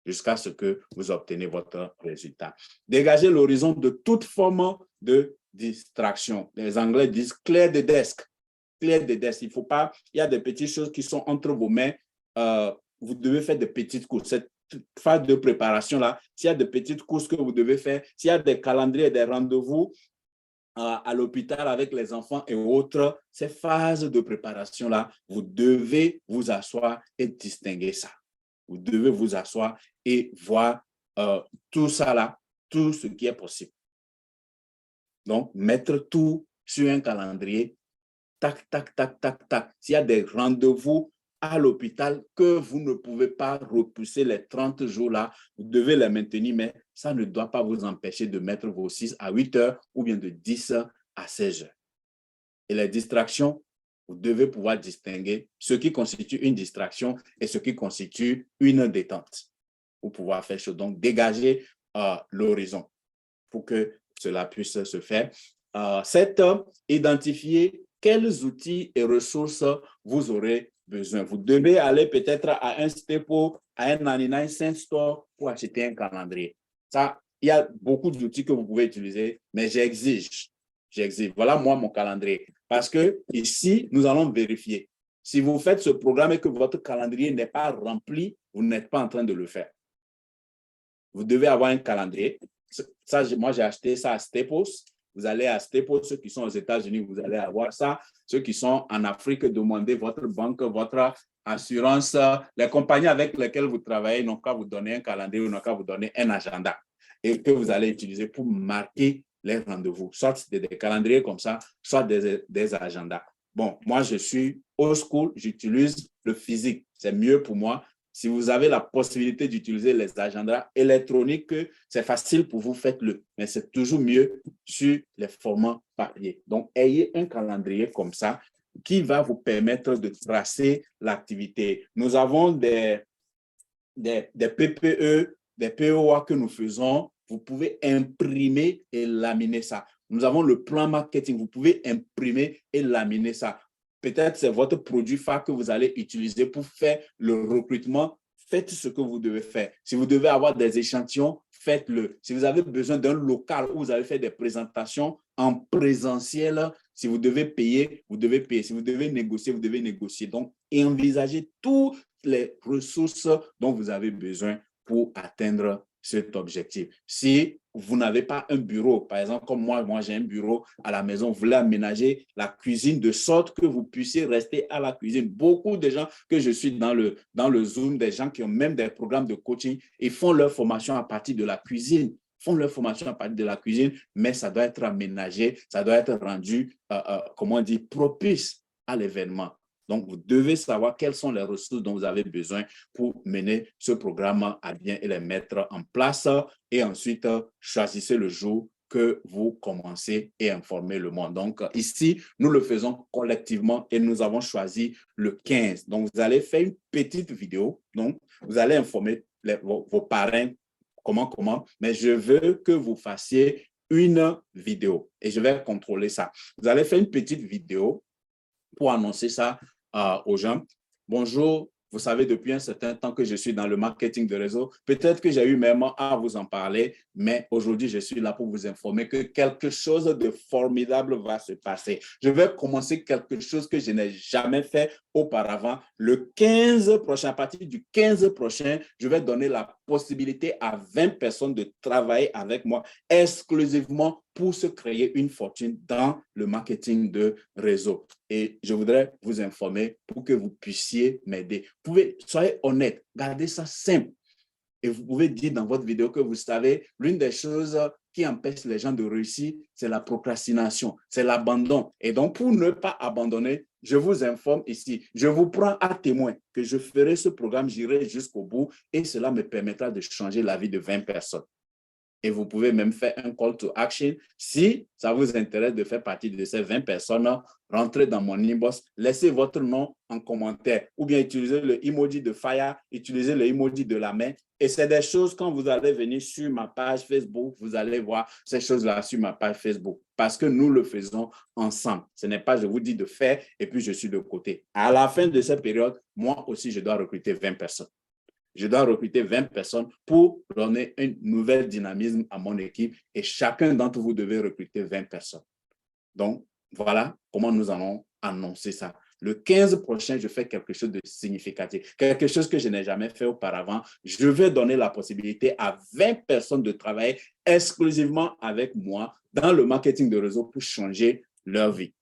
jusqu'à ce que vous obtenez votre résultat. Dégagez l'horizon de toute forme de distraction. Les Anglais disent clear the desk. Clear the desk. Il faut pas, il y a des petites choses qui sont entre vos mains. Vous devez faire des petites courses. Cette phase de préparation-là, s'il y a des petites courses que vous devez faire, s'il y a des calendriers, des rendez-vous à l'hôpital avec les enfants et autres, ces phases de préparation-là, vous devez vous asseoir et distinguer ça. Vous devez vous asseoir et voir tout ça là, tout ce qui est possible. Donc, mettre tout sur un calendrier, tac, tac, tac, tac, tac. S'il y a des rendez-vous à l'hôpital que vous ne pouvez pas repousser les 30 jours là, vous devez les maintenir, mais ça ne doit pas vous empêcher de mettre vos 6 à 8 heures ou bien de 10 à 16 heures. Et les distractions, vous devez pouvoir distinguer ce qui constitue une distraction et ce qui constitue une détente pour pouvoir faire chose. Donc, dégager l'horizon pour que cela puisse se faire. Identifier quels outils et ressources vous aurez besoin. Vous devez aller peut-être à un Stepo, à un 99 Cent Store pour acheter un calendrier. Ça, il y a beaucoup d'outils que vous pouvez utiliser, mais j'exige. Voilà, moi, mon calendrier. Parce que ici, nous allons vérifier. Si vous faites ce programme et que votre calendrier n'est pas rempli, vous n'êtes pas en train de le faire. Vous devez avoir un calendrier. Ça, moi, j'ai acheté ça à Staples. Vous allez à Staples, ceux qui sont aux États-Unis, vous allez avoir ça. Ceux qui sont en Afrique, demandez votre banque, votre assurance. Les compagnies avec lesquelles vous travaillez n'ont qu'à vous donner un calendrier ou n'ont qu'à vous donner un agenda et que vous allez utiliser pour marquer les rendez-vous. Soit des calendriers comme ça, soit des agendas. Bon, moi, je suis old school, j'utilise le physique. C'est mieux pour moi. Si vous avez la possibilité d'utiliser les agendas électroniques, c'est facile pour vous, faites-le. Mais c'est toujours mieux sur les formats papier. Donc, ayez un calendrier comme ça qui va vous permettre de tracer l'activité. Nous avons des PPE, des POA que nous faisons. Vous pouvez imprimer et laminer ça. Nous avons le plan marketing. Vous pouvez imprimer et laminer ça. Peut-être c'est votre produit phare que vous allez utiliser pour faire le recrutement. Faites ce que vous devez faire. Si vous devez avoir des échantillons, faites-le. Si vous avez besoin d'un local où vous allez faire des présentations en présentiel, si vous devez payer, vous devez payer. Si vous devez négocier, vous devez négocier. Donc, envisagez toutes les ressources dont vous avez besoin pour atteindre cet objectif. Si vous n'avez pas un bureau, par exemple, comme moi j'ai un bureau à la maison, vous voulez aménager la cuisine de sorte que vous puissiez rester à la cuisine. Beaucoup de gens que je suis dans le Zoom, des gens qui ont même des programmes de coaching, ils font leur formation à partir de la cuisine, mais ça doit être aménagé, ça doit être rendu, comment on dit, propice à l'événement. Donc, vous devez savoir quelles sont les ressources dont vous avez besoin pour mener ce programme à bien et les mettre en place. Et ensuite, choisissez le jour que vous commencez et informez le monde. Donc, ici, nous le faisons collectivement et nous avons choisi le 15. Donc, vous allez faire une petite vidéo. Donc, vous allez informer vos parrains comment, mais je veux que vous fassiez une vidéo et je vais contrôler ça. Vous allez faire une petite vidéo pour annoncer ça aux gens. Bonjour, vous savez, depuis un certain temps que je suis dans le marketing de réseau. Peut-être que j'ai eu même à vous en parler, mais aujourd'hui, je suis là pour vous informer que quelque chose de formidable va se passer. Je vais commencer quelque chose que je n'ai jamais fait auparavant. Le 15 prochain, à partir du 15 prochain, je vais donner la possibilité à 20 personnes de travailler avec moi exclusivement pour se créer une fortune dans le marketing de réseau. Et je voudrais vous informer pour que vous puissiez m'aider. Soyez honnête, gardez ça simple. Et vous pouvez dire dans votre vidéo que vous savez, l'une des choses qui empêche les gens de réussir, c'est la procrastination, c'est l'abandon. Et donc, pour ne pas abandonner, je vous informe ici, je vous prends à témoin que je ferai ce programme, j'irai jusqu'au bout et cela me permettra de changer la vie de 20 personnes. Et vous pouvez même faire un call to action. Si ça vous intéresse de faire partie de ces 20 personnes, rentrez dans mon inbox, laissez votre nom en commentaire ou bien utilisez le emoji de fire, utilisez le emoji de la main. Et c'est des choses, quand vous allez venir sur ma page Facebook, vous allez voir ces choses-là sur ma page Facebook parce que nous le faisons ensemble. Ce n'est pas je vous dis de faire et puis je suis de côté. À la fin de cette période, moi aussi, je dois recruter 20 personnes. Je dois recruter 20 personnes pour donner un nouvel dynamisme à mon équipe et chacun d'entre vous devez recruter 20 personnes. Donc, voilà comment nous allons annoncer ça. Le 15 prochain, je fais quelque chose de significatif, quelque chose que je n'ai jamais fait auparavant. Je vais donner la possibilité à 20 personnes de travailler exclusivement avec moi dans le marketing de réseau pour changer leur vie.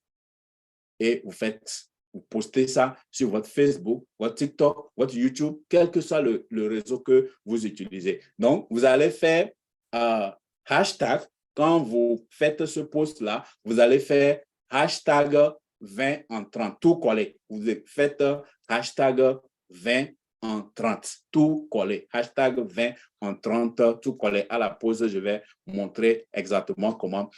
Et vous postez ça sur votre Facebook, votre TikTok, votre YouTube, quel que soit le réseau que vous utilisez. Donc, vous allez faire hashtag, quand vous faites ce post-là, vous allez faire hashtag 20 en 30, tout collé. Vous faites hashtag 20 en 30, tout collé. Hashtag 20 en 30, tout collé. À la pause, je vais montrer exactement comment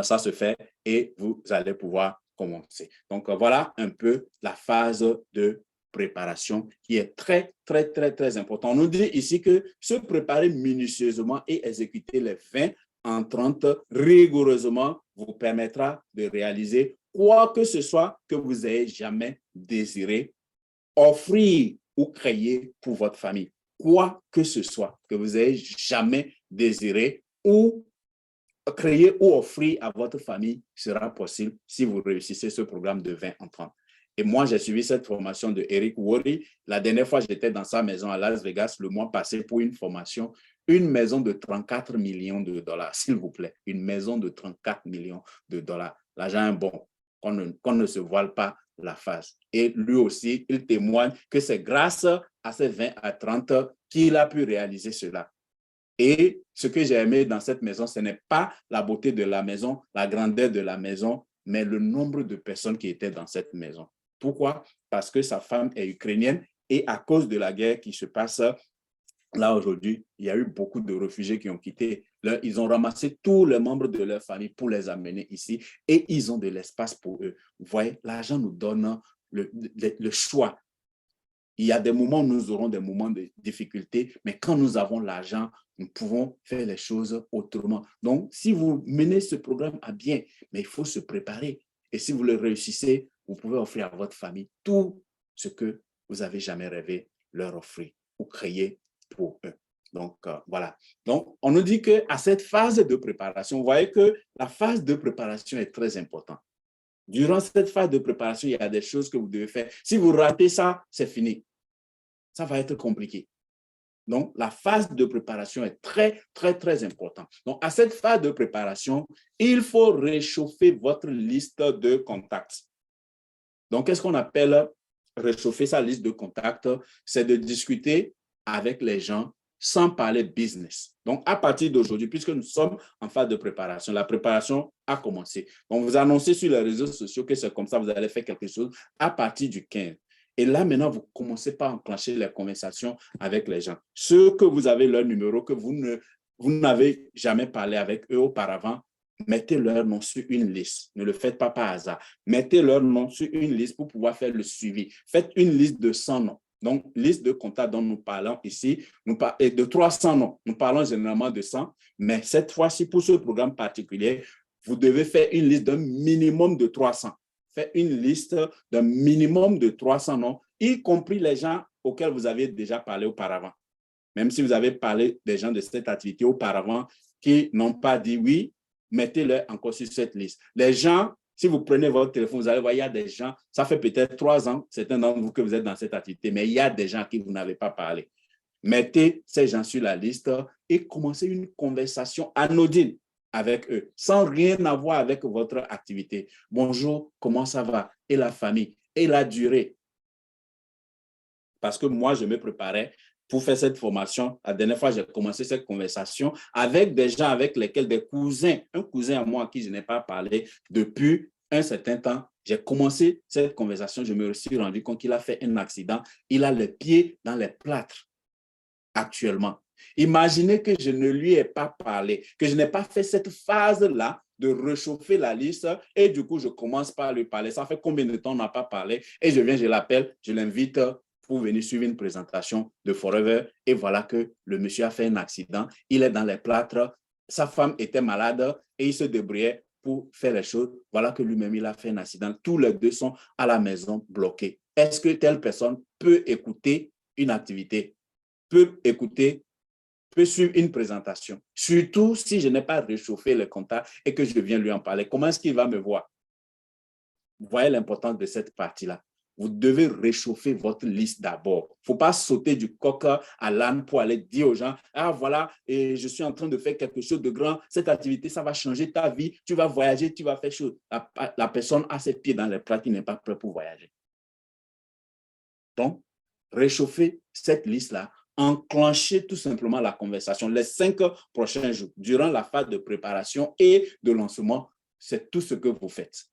ça se fait et vous allez pouvoir commencer. Donc, voilà un peu la phase de préparation qui est très, très, très, très important. On nous dit ici que se préparer minutieusement et exécuter les 20 en 30 rigoureusement vous permettra de réaliser quoi que ce soit que vous ayez jamais désiré offrir ou créer pour votre famille. Quoi que ce soit que vous ayez jamais désiré ou créer ou offrir à votre famille sera possible si vous réussissez ce programme de 20 en 30. Et moi, j'ai suivi cette formation de Eric Worre. La dernière fois, j'étais dans sa maison à Las Vegas le mois passé pour une formation, une maison de 34 millions de dollars, s'il vous plaît. Une maison de 34 millions de dollars. L'argent est bon, qu'on ne se voile pas la face. Et lui aussi, il témoigne que c'est grâce à ces 20 à 30 qu'il a pu réaliser cela. Et ce que j'ai aimé dans cette maison, ce n'est pas la beauté de la maison, la grandeur de la maison, mais le nombre de personnes qui étaient dans cette maison. Pourquoi? Parce que sa femme est ukrainienne et à cause de la guerre qui se passe là aujourd'hui, il y a eu beaucoup de réfugiés qui ont quitté. Ils ont ramassé tous les membres de leur famille pour les amener ici et ils ont de l'espace pour eux. Vous voyez, l'argent nous donne le choix. Il y a des moments où nous aurons des moments de difficulté, mais quand nous avons l'argent, nous pouvons faire les choses autrement. Donc, si vous menez ce programme à bien, mais il faut se préparer. Et si vous le réussissez, vous pouvez offrir à votre famille tout ce que vous avez jamais rêvé leur offrir ou créer pour eux. Donc, voilà. Donc, on nous dit qu'à cette phase de préparation, vous voyez que la phase de préparation est très importante. Durant cette phase de préparation, il y a des choses que vous devez faire. Si vous ratez ça, c'est fini. Ça va être compliqué. Donc, la phase de préparation est très, très, très importante. Donc, à cette phase de préparation, il faut réchauffer votre liste de contacts. Donc, qu'est-ce qu'on appelle réchauffer sa liste de contacts? C'est de discuter avec les gens sans parler business. Donc, à partir d'aujourd'hui, puisque nous sommes en phase de préparation, la préparation a commencé. Donc, vous annoncez sur les réseaux sociaux que c'est comme ça, vous allez faire quelque chose à partir du 15. Et là, maintenant, vous commencez par enclencher les conversations avec les gens. Ceux que vous avez leur numéro, que vous n'avez jamais parlé avec eux auparavant, mettez leur nom sur une liste. Ne le faites pas par hasard. Mettez leur nom sur une liste pour pouvoir faire le suivi. Faites une liste de 100 noms. Donc, liste de contacts dont nous parlons ici, et de 300 noms. Nous parlons généralement de 100, mais cette fois-ci, pour ce programme particulier, vous devez faire une liste d'un minimum de 300. Faites une liste d'un minimum de 300 noms, y compris les gens auxquels vous avez déjà parlé auparavant. Même si vous avez parlé des gens de cette activité auparavant qui n'ont pas dit oui, mettez-les encore sur cette liste. Les gens, si vous prenez votre téléphone, vous allez voir, il y a des gens, ça fait peut-être 3 ans, certains d'entre vous que vous êtes dans cette activité, mais il y a des gens à qui vous n'avez pas parlé. Mettez ces gens sur la liste et commencez une conversation anodine avec eux, sans rien avoir avec votre activité. Bonjour, comment ça va? Et la famille? Et la durée? Parce que moi, je me préparais pour faire cette formation. La dernière fois, j'ai commencé cette conversation avec des gens avec lesquels, des cousins, un cousin à moi à qui je n'ai pas parlé depuis un certain temps. J'ai commencé cette conversation, je me suis rendu compte qu'il a fait un accident. Il a les pieds dans les plâtres actuellement. Imaginez que je ne lui ai pas parlé, que je n'ai pas fait cette phase-là de réchauffer la liste et du coup, je commence par lui parler. Ça fait combien de temps on n'a pas parlé? Et je viens, je l'appelle, je l'invite pour venir suivre une présentation de Forever. Et voilà que le monsieur a fait un accident. Il est dans les plâtres. Sa femme était malade et il se débrouillait pour faire les choses. Voilà que lui-même, il a fait un accident. Tous les deux sont à la maison bloqués. Est-ce que telle personne peut écouter une activité, peut écouter, peut suivre une présentation, surtout si je n'ai pas réchauffé le contact et que je viens lui en parler? Comment est-ce qu'il va me voir? Vous voyez l'importance de cette partie-là. Vous devez réchauffer votre liste d'abord. Il ne faut pas sauter du coq à l'âne pour aller dire aux gens, ah voilà, et je suis en train de faire quelque chose de grand, cette activité, ça va changer ta vie, tu vas voyager, tu vas faire chose. La personne a ses pieds dans les plats, qui n'est pas prêt pour voyager. Donc, réchauffer cette liste-là, enclencher tout simplement la conversation les 5 prochains jours, durant la phase de préparation et de lancement, c'est tout ce que vous faites.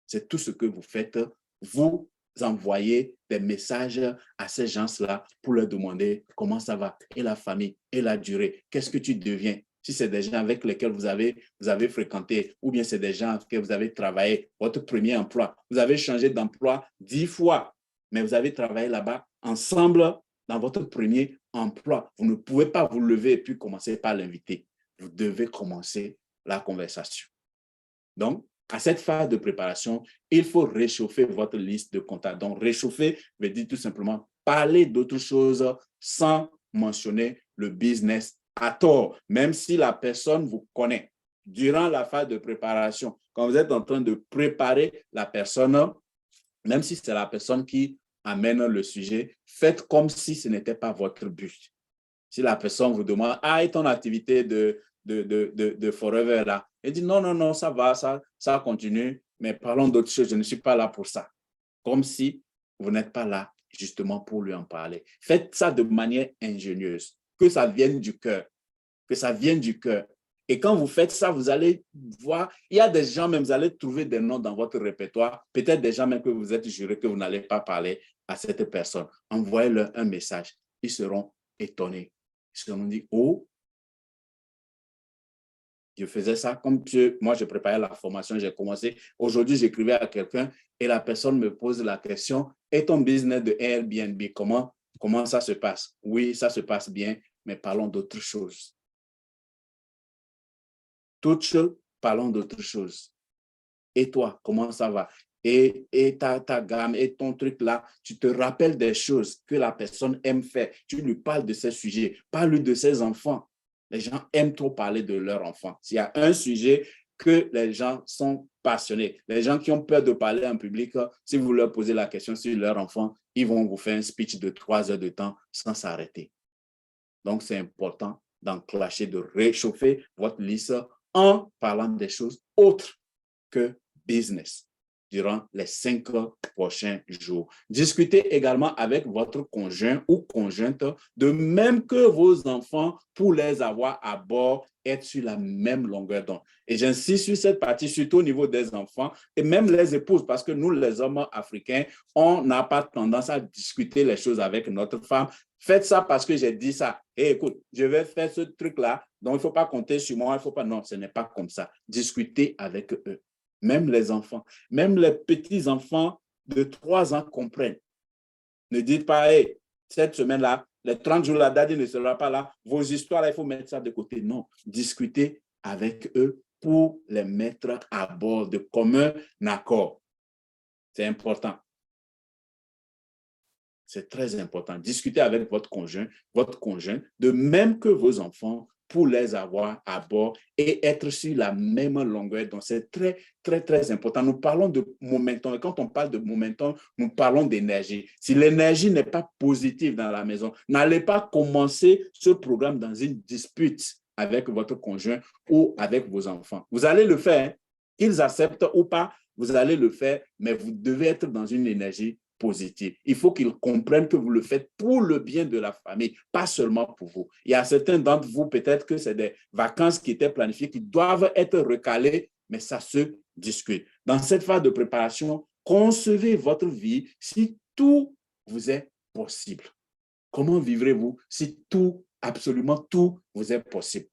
C'est tout ce que vous faites. Vous envoyez des messages à ces gens-là pour leur demander comment ça va, et la famille, et la durée, qu'est-ce que tu deviens? Si c'est des gens avec lesquels vous avez fréquenté, ou bien c'est des gens avec lesquels vous avez travaillé, votre premier emploi, vous avez changé d'emploi 10 fois, mais vous avez travaillé là-bas ensemble dans votre premier emploi. Vous ne pouvez pas vous lever et puis commencer par l'inviter. Vous devez commencer la conversation. Donc, à cette phase de préparation, il faut réchauffer votre liste de contacts. Donc, réchauffer veut dire tout simplement parler d'autres choses sans mentionner le business à tort, même si la personne vous connaît. Durant la phase de préparation, quand vous êtes en train de préparer la personne, même si c'est la personne qui amène le sujet, faites comme si ce n'était pas votre but. Si la personne vous demande, ah, et ton activité de Forever là, elle dit, non, non, non, ça va, ça continue, mais parlons d'autre chose, je ne suis pas là pour ça. Comme si vous n'êtes pas là justement pour lui en parler. Faites ça de manière ingénieuse, que ça vienne du cœur, que ça vienne du cœur. Et quand vous faites ça, vous allez voir, il y a des gens même, vous allez trouver des noms dans votre répertoire, peut-être des gens même que vous êtes juré que vous n'allez pas parler à cette personne. Envoyez-leur un message. Ils seront étonnés. Ils seront dit, oh, je faisais ça comme moi, je préparais la formation, j'ai commencé. Aujourd'hui, j'écrivais à quelqu'un et la personne me pose la question, et ton business de Airbnb, comment ça se passe? Oui, ça se passe bien, mais parlons d'autre chose. Toutes choses, parlons d'autre chose. Et toi, comment ça va? Et ta gamme et ton truc là, tu te rappelles des choses que la personne aime faire. Tu lui parles de ces sujets, parle-lui de ses enfants. Les gens aiment trop parler de leurs enfants. S'il y a un sujet que les gens sont passionnés, les gens qui ont peur de parler en public, si vous leur posez la question sur leur enfant, ils vont vous faire un speech de 3 heures de temps sans s'arrêter. Donc, c'est important d'enclencher, de réchauffer votre liste en parlant des choses autres que business durant les 5 prochains jours. Discutez également avec votre conjoint ou conjointe, de même que vos enfants, pour les avoir à bord, être sur la même longueur d'onde. Et j'insiste sur cette partie, surtout au niveau des enfants et même les épouses, parce que nous, les hommes africains, on n'a pas tendance à discuter les choses avec notre femme. Faites ça parce que j'ai dit ça. Et écoute, je vais faire ce truc-là, donc il ne faut pas compter sur moi, il faut pas. Non, ce n'est pas comme ça. Discutez avec eux. Même les enfants, même les petits-enfants de 3 ans comprennent. Ne dites pas, hey, cette semaine-là, les 30 jours, la daddy ne sera pas là. Vos histoires, là, il faut mettre ça de côté. Non, discutez avec eux pour les mettre à bord de commun accord. C'est important. C'est très important. Discutez avec votre conjoint, de même que vos enfants, pour les avoir à bord et être sur la même longueur. Donc, c'est très, très, très important. Nous parlons de momentum. Et quand on parle de momentum, nous parlons d'énergie. Si l'énergie n'est pas positive dans la maison, n'allez pas commencer ce programme dans une dispute avec votre conjoint ou avec vos enfants. Vous allez le faire, qu'ils acceptent ou pas, vous allez le faire, mais vous devez être dans une énergie positive. Il faut qu'ils comprennent que vous le faites pour le bien de la famille, pas seulement pour vous. Il y a certains d'entre vous, peut-être que c'est des vacances qui étaient planifiées, qui doivent être recalées, mais ça se discute. Dans cette phase de préparation, concevez votre vie si tout vous est possible. Comment vivrez-vous si tout, absolument tout, vous est possible?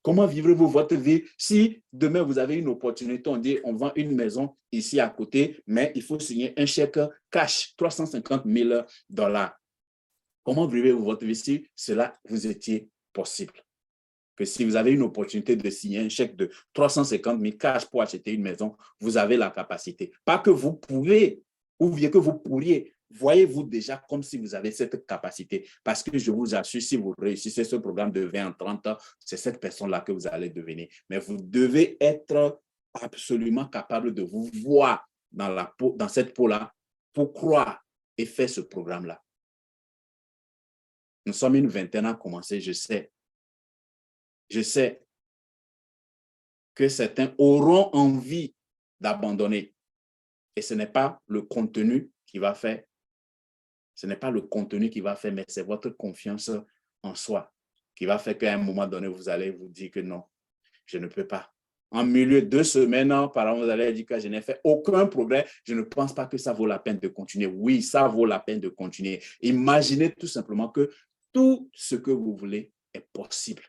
Comment vivrez-vous votre vie si demain vous avez une opportunité, on dit on vend une maison ici à côté, mais il faut signer un chèque cash, 350 000 $. Comment vivez-vous votre vie si cela vous était possible? Que si vous avez une opportunité de signer un chèque de 350 000 cash pour acheter une maison, vous avez la capacité. Pas que vous pouvez, ou bien que vous pourriez. Voyez-vous déjà comme si vous avez cette capacité. Parce que je vous assure, si vous réussissez ce programme de 20 en 30 ans, c'est cette personne-là que vous allez devenir. Mais vous devez être absolument capable de vous voir dans cette peau-là pour croire et faire ce programme-là. Nous sommes une vingtaine à commencer, je sais. Je sais que certains auront envie d'abandonner. Et ce n'est pas le contenu qui va faire. Ce n'est pas le contenu qui va faire, mais c'est votre confiance en soi qui va faire qu'à un moment donné, vous allez vous dire que non, je ne peux pas. En milieu de 2 semaines, par exemple, vous allez dire que je n'ai fait aucun progrès. Je ne pense pas que ça vaut la peine de continuer. Oui, ça vaut la peine de continuer. Imaginez tout simplement que tout ce que vous voulez est possible.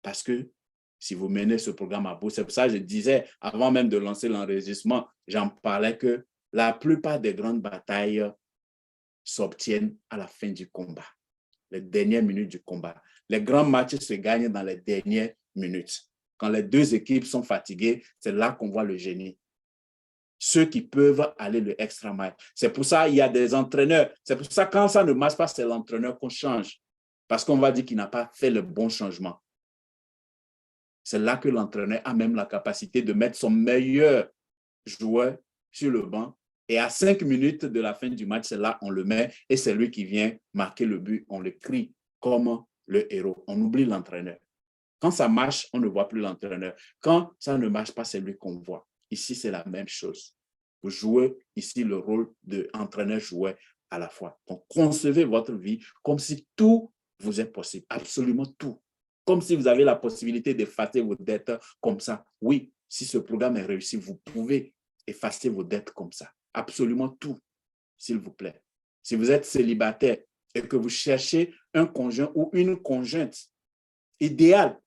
Parce que si vous menez ce programme à bout, c'est pour ça que je disais, avant même de lancer l'enregistrement, j'en parlais que la plupart des grandes batailles s'obtiennent à la fin du combat, les dernières minutes du combat. Les grands matchs se gagnent dans les dernières minutes. Quand les deux équipes sont fatiguées, c'est là qu'on voit le génie. Ceux qui peuvent aller le extra mile. C'est pour ça qu'il y a des entraîneurs. C'est pour ça que quand ça ne marche pas, c'est l'entraîneur qu'on change. Parce qu'on va dire qu'il n'a pas fait le bon changement. C'est là que l'entraîneur a même la capacité de mettre son meilleur joueur sur le banc. Et à 5 minutes de la fin du match, c'est là on le met et c'est lui qui vient marquer le but. On le crie comme le héros. On oublie l'entraîneur. Quand ça marche, on ne voit plus l'entraîneur. Quand ça ne marche pas, c'est lui qu'on voit. Ici, c'est la même chose. Vous jouez ici le rôle d'entraîneur-joueur à la fois. Donc, concevez votre vie comme si tout vous est possible, absolument tout. Comme si vous avez la possibilité d'effacer vos dettes comme ça. Oui, si ce programme est réussi, vous pouvez effacer vos dettes comme ça. Absolument tout, s'il vous plaît. Si vous êtes célibataire et que vous cherchez un conjoint ou une conjointe idéale,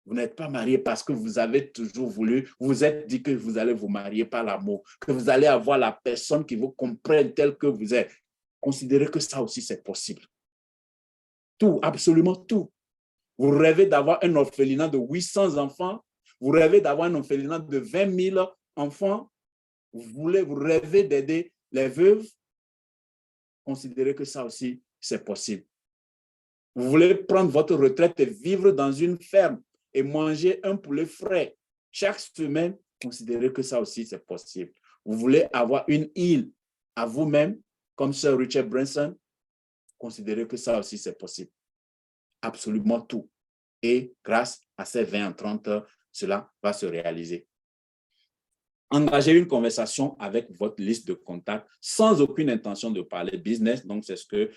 vous n'êtes pas marié parce que vous avez toujours voulu, vous vous êtes dit que vous allez vous marier par l'amour, que vous allez avoir la personne qui vous comprenne tel que vous êtes. Considérez que ça aussi, c'est possible. Tout, absolument tout. Vous rêvez d'avoir un orphelinat de 800 enfants, vous rêvez d'avoir un orphelinat de 20 000 enfants, vous rêvez d'aider les veuves, considérez que ça aussi, c'est possible. Vous voulez prendre votre retraite et vivre dans une ferme et manger un poulet frais chaque semaine, considérez que ça aussi, c'est possible. Vous voulez avoir une île à vous-même, comme Sir Richard Branson, considérez que ça aussi, c'est possible. Absolument tout. Et grâce à ces 20 en 30 heures, cela va se réaliser. Engagez une conversation avec votre liste de contacts sans aucune intention de parler business. Donc, c'est ce que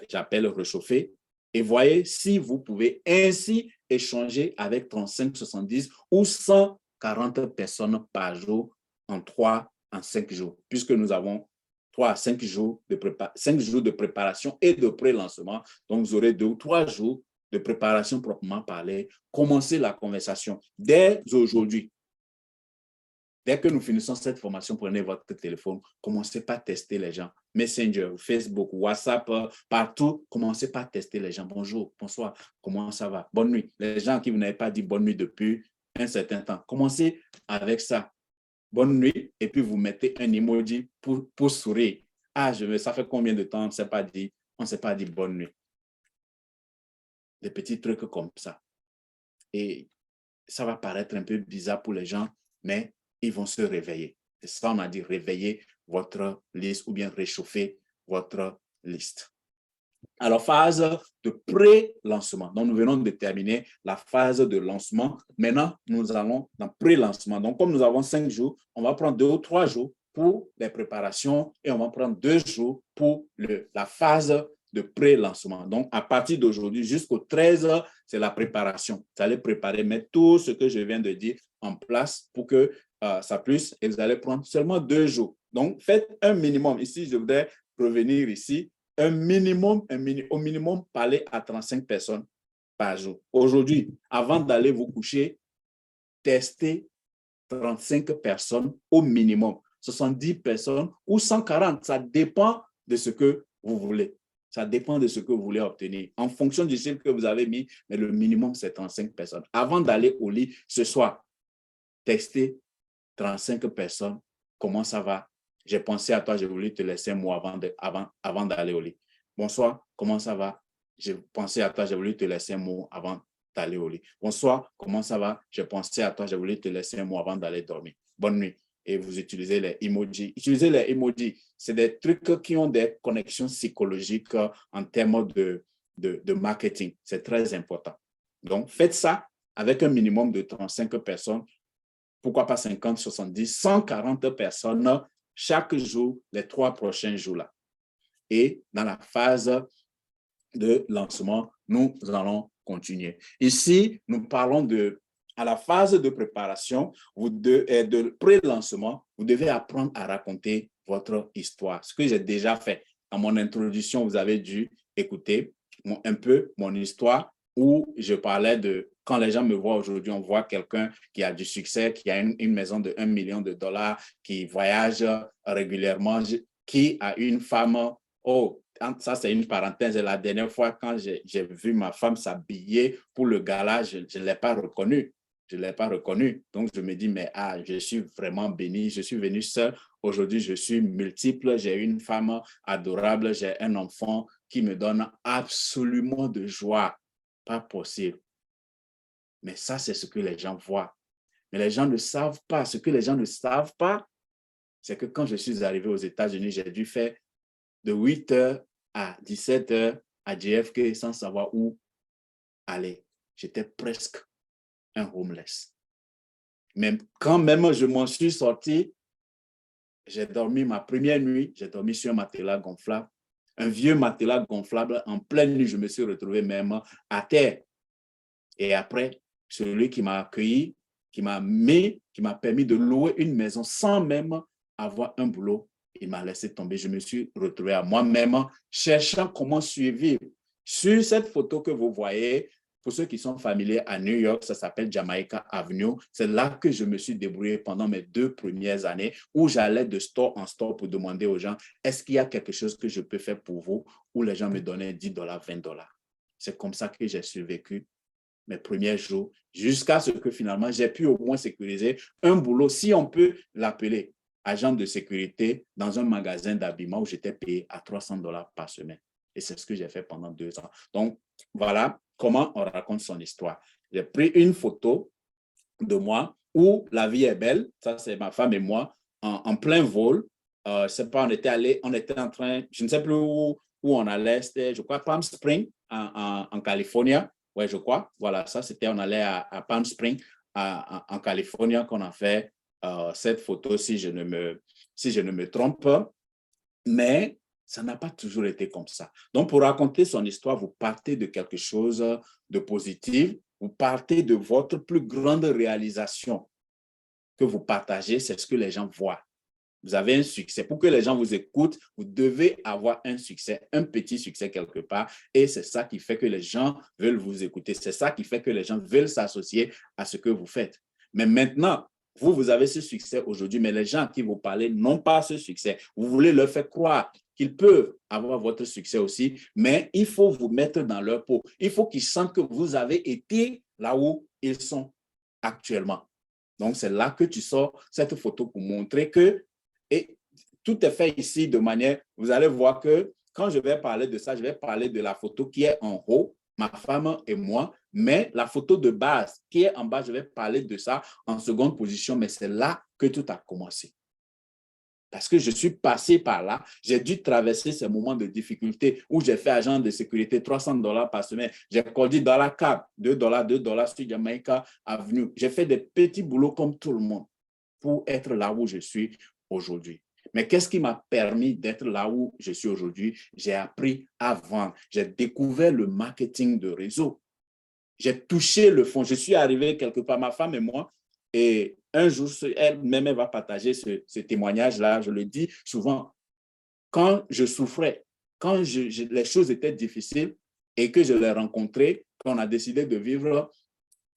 j'appelle réchauffer. Et voyez si vous pouvez ainsi échanger avec 35, 70 ou 140 personnes par jour en 5 jours, puisque nous avons 3 à 5 jours de préparation et de pré-lancement. Donc, vous aurez 2 ou 3 jours de préparation proprement parlée. Commencez la conversation dès aujourd'hui. Dès que nous finissons cette formation, prenez votre téléphone, commencez par tester les gens. Messenger, Facebook, WhatsApp, partout, commencez par tester les gens. Bonjour, bonsoir, comment ça va? Bonne nuit. Les gens qui vous n'avez pas dit bonne nuit depuis un certain temps, commencez avec ça. Bonne nuit, et puis vous mettez un emoji pour sourire. Ah, ça fait combien de temps on ne s'est pas dit bonne nuit. Des petits trucs comme ça. Et ça va paraître un peu bizarre pour les gens, mais ils vont se réveiller. C'est ça, on a dit réveiller votre liste ou bien réchauffer votre liste. Alors, phase de pré-lancement. Donc, nous venons de terminer la phase de lancement. Maintenant, nous allons dans pré-lancement. Donc, comme nous avons 5 jours, on va prendre 2 ou 3 jours pour les préparations et on va prendre 2 jours pour la phase de pré-lancement. Donc, à partir d'aujourd'hui jusqu'au 13, c'est la préparation. Vous allez préparer, mettre tout ce que je viens de dire en place pour que ça puisse, et vous allez prendre seulement 2 jours. Donc, faites un minimum. Ici, je voudrais revenir ici. Au minimum, parler à 35 personnes par jour. Aujourd'hui, avant d'aller vous coucher, testez 35 personnes au minimum, 70 personnes ou 140. Ça dépend de ce que vous voulez. Ça dépend de ce que vous voulez obtenir. En fonction du chiffre que vous avez mis, mais le minimum, c'est 35 personnes. Avant d'aller au lit ce soir, testez 35 personnes. Comment ça va? J'ai pensé à toi, j'ai voulu te laisser un mot avant d'aller au lit. Bonsoir, comment ça va? J'ai pensé à toi, j'ai voulu te laisser un mot avant d'aller au lit. Bonsoir, comment ça va? J'ai pensé à toi, j'ai voulu te laisser un mot avant d'aller dormir. Bonne nuit. Et vous utilisez les emojis. Utilisez les emojis. C'est des trucs qui ont des connexions psychologiques en termes de marketing. C'est très important. Donc, faites ça avec un minimum de 35 personnes. Pourquoi pas 50, 70, 140 personnes chaque jour, les 3 prochains jours-là. Et dans la phase de lancement, nous allons continuer. Ici, nous parlons à la phase de préparation de pré-lancement, vous devez apprendre à raconter votre histoire. Ce que j'ai déjà fait. Dans mon introduction, vous avez dû écouter un peu mon histoire où je parlais de quand les gens me voient aujourd'hui, on voit quelqu'un qui a du succès, qui a une maison de 1 million de dollars, qui voyage régulièrement, qui a une femme. Oh, ça, c'est une parenthèse. La dernière fois, quand j'ai vu ma femme s'habiller pour le gala, je ne l'ai pas reconnue. Je ne l'ai pas reconnue. Donc, je me dis, mais je suis vraiment béni. Je suis venu seul. Aujourd'hui, je suis multiple. J'ai une femme adorable. J'ai un enfant qui me donne absolument de joie. Pas possible. Mais ça, c'est ce que les gens voient. Mais les gens ne savent pas. Ce que les gens ne savent pas, c'est que quand je suis arrivé aux États-Unis, j'ai dû faire de 8 h à 17 h à JFK sans savoir où aller. J'étais presque un homeless. Même quand même je m'en suis sorti, j'ai dormi ma première nuit, j'ai dormi sur un matelas gonflable. Un vieux matelas gonflable. En pleine nuit, je me suis retrouvé même à terre. Et après, celui qui m'a accueilli, qui m'a permis de louer une maison sans même avoir un boulot, il m'a laissé tomber. Je me suis retrouvé à moi-même cherchant comment survivre. Sur cette photo que vous voyez, pour ceux qui sont familiers à New York, ça s'appelle Jamaica Avenue. C'est là que je me suis débrouillé pendant mes 2 premières années où j'allais de store en store pour demander aux gens, est-ce qu'il y a quelque chose que je peux faire pour vous? Où les gens me donnaient 10 $, 20 $. C'est comme ça que j'ai survécu mes premiers jours, jusqu'à ce que finalement, j'ai pu au moins sécuriser un boulot, si on peut l'appeler, agent de sécurité dans un magasin d'habillement où j'étais payé à 300 $ par semaine. Et c'est ce que j'ai fait pendant 2 ans. Donc, voilà comment on raconte son histoire. J'ai pris une photo de moi où la vie est belle. Ça, c'est ma femme et moi en plein vol. Je sais pas, on était en train, je ne sais plus où on allait, c'était, je crois, Palm Springs en Californie. Oui, je crois. Voilà, ça, c'était, on allait à Palm Springs en Californie qu'on a fait cette photo, si je ne me trompe pas. Mais ça n'a pas toujours été comme ça. Donc, pour raconter son histoire, vous partez de quelque chose de positif, vous partez de votre plus grande réalisation que vous partagez, c'est ce que les gens voient. Vous avez un succès. Pour que les gens vous écoutent, vous devez avoir un succès, un petit succès quelque part. Et c'est ça qui fait que les gens veulent vous écouter. C'est ça qui fait que les gens veulent s'associer à ce que vous faites. Mais maintenant, vous avez ce succès aujourd'hui, mais les gens à qui vous parlez n'ont pas ce succès. Vous voulez leur faire croire qu'ils peuvent avoir votre succès aussi, mais il faut vous mettre dans leur peau. Il faut qu'ils sentent que vous avez été là où ils sont actuellement. Donc, c'est là que tu sors cette photo pour montrer que et tout est fait ici de manière, vous allez voir que quand je vais parler de ça, je vais parler de la photo qui est en haut, ma femme et moi, mais la photo de base qui est en bas, je vais parler de ça en seconde position, mais c'est là que tout a commencé. Parce que je suis passé par là, j'ai dû traverser ces moments de difficulté où j'ai fait agent de sécurité 300 $ par semaine. J'ai conduit dans la cab, 2 $, 2 $ sur Jamaica Avenue. J'ai fait des petits boulots comme tout le monde pour être là où je suis aujourd'hui. Mais qu'est-ce qui m'a permis d'être là où je suis aujourd'hui? J'ai appris à vendre. J'ai découvert le marketing de réseau. J'ai touché le fond. Je suis arrivé quelque part, ma femme et moi, et un jour, elle-même, elle va partager ce témoignage-là. Je le dis souvent, quand je souffrais, quand les choses étaient difficiles et que je l'ai rencontré, qu'on a décidé de vivre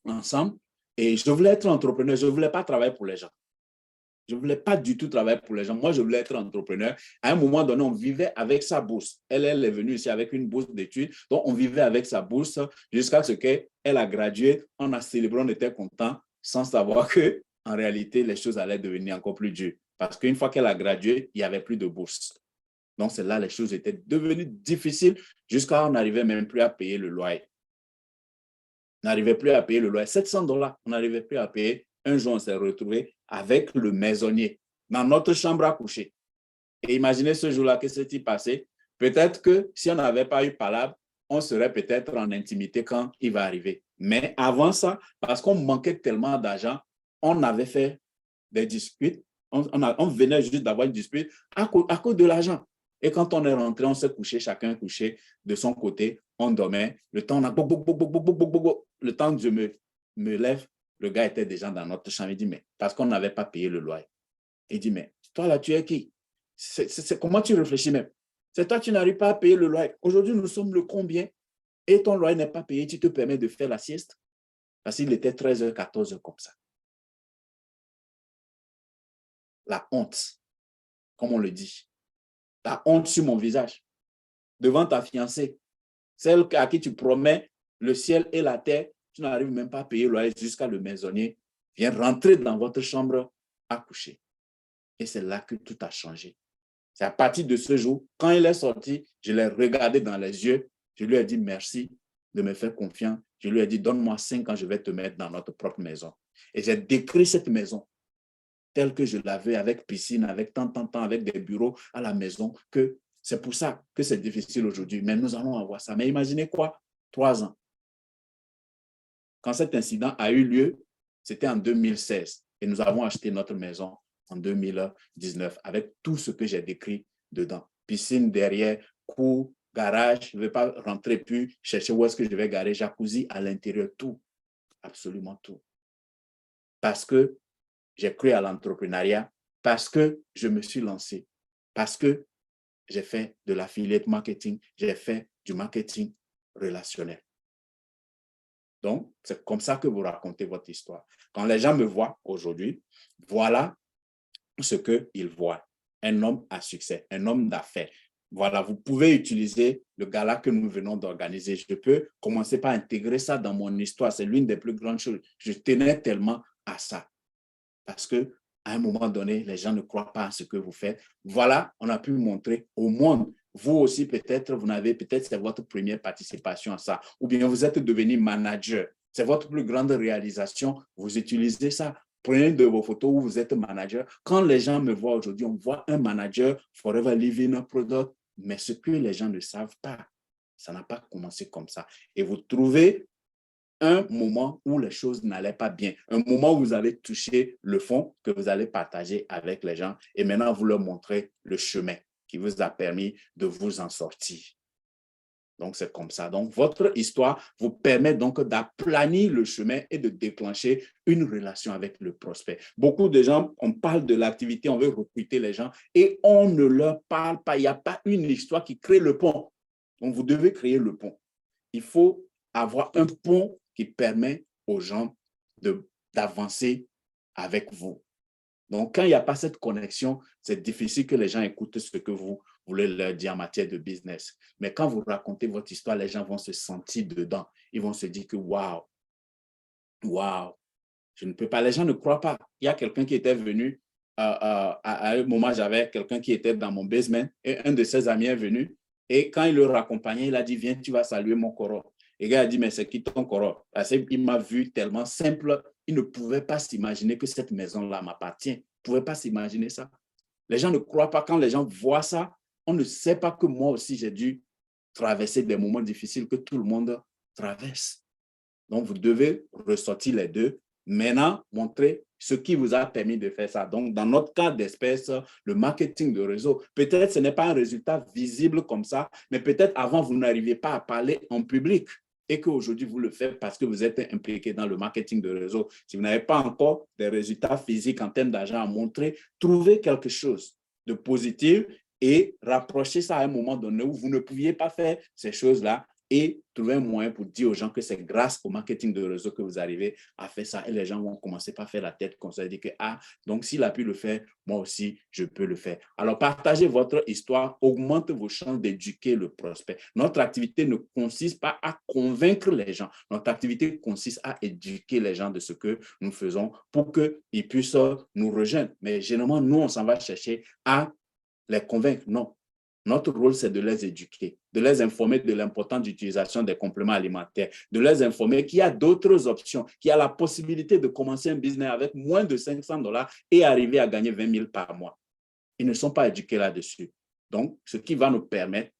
ensemble, et je voulais être entrepreneur, je ne voulais pas travailler pour les gens. Je ne voulais pas du tout travailler pour les gens. Moi, je voulais être entrepreneur. À un moment donné, on vivait avec sa bourse. Elle est venue ici avec une bourse d'études. Donc, on vivait avec sa bourse jusqu'à ce qu'elle a gradué. On a célébré, on était content, sans savoir que, en réalité, les choses allaient devenir encore plus dures. Parce qu'une fois qu'elle a gradué, il n'y avait plus de bourse. Donc, c'est là les choses étaient devenues difficiles jusqu'à on n'arrivait même plus à payer le loyer. On n'arrivait plus à payer le loyer. 700 $, on n'arrivait plus à payer. Un jour, on s'est retrouvé avec le maisonnier dans notre chambre à coucher. Et imaginez ce jour-là, qu'est-ce qui s'est passé? Peut-être que si on n'avait pas eu palabre, on serait peut-être en intimité quand il va arriver. Mais avant ça, parce qu'on manquait tellement d'argent, on avait fait des disputes. On venait juste d'avoir une dispute à cause de l'argent. Et quand on est rentré, on s'est couché, chacun couché de son côté, on dormait. Le temps, le temps que je me lève, le gars était déjà dans notre chambre. Il dit, mais parce qu'on n'avait pas payé le loyer. Il dit, mais toi là, tu es qui? Comment tu réfléchis même? C'est toi, tu n'arrives pas à payer le loyer. Aujourd'hui, nous sommes le combien? Et ton loyer n'est pas payé, tu te permets de faire la sieste? Parce qu'il était 13h, 14h comme ça. La honte, comme on le dit. La honte sur mon visage. Devant ta fiancée. Celle à qui tu promets le ciel et la terre, tu n'arrives même pas à payer le loyer jusqu'à le maisonnier vient rentrer dans votre chambre à coucher. Et c'est là que tout a changé. C'est à partir de ce jour, quand il est sorti, je l'ai regardé dans les yeux, je lui ai dit merci de me faire confiance. Je lui ai dit, donne-moi 5 ans, je vais te mettre dans notre propre maison. Et j'ai décrit cette maison telle que je l'avais, avec piscine, avec tant, avec des bureaux à la maison, que c'est pour ça que c'est difficile aujourd'hui. Mais nous allons avoir ça. Mais imaginez quoi? 3 ans. Quand cet incident a eu lieu, c'était en 2016 et nous avons acheté notre maison en 2019 avec tout ce que j'ai décrit dedans. Piscine derrière, cour, garage, je ne vais pas rentrer plus, chercher où est-ce que je vais garer, jacuzzi à l'intérieur, tout, absolument tout. Parce que j'ai cru à l'entrepreneuriat, parce que je me suis lancé, parce que j'ai fait de l'affiliate marketing, j'ai fait du marketing relationnel. Donc, c'est comme ça que vous racontez votre histoire. Quand les gens me voient aujourd'hui, voilà ce qu'ils voient. Un homme à succès, un homme d'affaires. Voilà, vous pouvez utiliser le gala que nous venons d'organiser. Je peux commencer par intégrer ça dans mon histoire. C'est l'une des plus grandes choses. Je tenais tellement à ça. Parce que à un moment donné, les gens ne croient pas à ce que vous faites. Voilà, on a pu montrer au monde. Vous aussi, peut-être, c'est votre première participation à ça. Ou bien vous êtes devenu manager. C'est votre plus grande réalisation. Vous utilisez ça. Prenez de vos photos où vous êtes manager. Quand les gens me voient aujourd'hui, on voit un manager Forever Living Product. Mais ce que les gens ne savent pas, ça n'a pas commencé comme ça. Et vous trouvez un moment où les choses n'allaient pas bien, un moment où vous avez touché le fond que vous allez partager avec les gens et maintenant vous leur montrez le chemin qui vous a permis de vous en sortir. Donc, c'est comme ça. Donc, votre histoire vous permet donc d'aplanir le chemin et de déclencher une relation avec le prospect. Beaucoup de gens, on parle de l'activité, on veut recruter les gens et on ne leur parle pas. Il n'y a pas une histoire qui crée le pont. Donc, vous devez créer le pont. Il faut avoir un pont qui permet aux gens d'avancer avec vous. Donc, quand il n'y a pas cette connexion, c'est difficile que les gens écoutent ce que vous voulez leur dire en matière de business. Mais quand vous racontez votre histoire, les gens vont se sentir dedans. Ils vont se dire que waouh, waouh, je ne peux pas. Les gens ne croient pas. Il y a quelqu'un qui était venu, à un moment, j'avais quelqu'un qui était dans mon basement et un de ses amis est venu. Et quand il le raccompagnait, il a dit, viens, tu vas saluer mon koro. Et le gars a dit, mais c'est qui ton koro? Parce qu'il m'a vu tellement simple, il ne pouvait pas s'imaginer que cette maison-là m'appartient. Il ne pouvait pas s'imaginer ça. Les gens ne croient pas. Quand les gens voient ça, on ne sait pas que moi aussi, j'ai dû traverser des moments difficiles que tout le monde traverse. Donc, vous devez ressortir les deux Maintenant, montrez ce qui vous a permis de faire ça. Donc, dans notre cas d'espèce, le marketing de réseau, peut-être ce n'est pas un résultat visible comme ça, mais peut-être avant, vous n'arriviez pas à parler en public et qu'aujourd'hui, vous le faites parce que vous êtes impliqué dans le marketing de réseau. Si vous n'avez pas encore des résultats physiques en termes d'argent à montrer, trouvez quelque chose de positif et rapprochez ça à un moment donné où vous ne pouviez pas faire ces choses-là et trouver un moyen pour dire aux gens que c'est grâce au marketing de réseau que vous arrivez à faire ça. Et les gens vont commencer par faire la tête comme ça, dire que, ah, donc s'il a pu le faire, moi aussi, je peux le faire. Alors, partagez votre histoire, augmente vos chances d'éduquer le prospect. Notre activité ne consiste pas à convaincre les gens. Notre activité consiste à éduquer les gens de ce que nous faisons pour qu'ils puissent nous rejoindre. Mais généralement, nous, on s'en va chercher à les convaincre. Non. Notre rôle, c'est de les éduquer, de les informer de l'importance d'utilisation des compléments alimentaires, de les informer qu'il y a d'autres options, qu'il y a la possibilité de commencer un business avec moins de $500 et arriver à gagner 20 000 par mois. Ils ne sont pas éduqués là-dessus. Donc, ce qui va nous permettre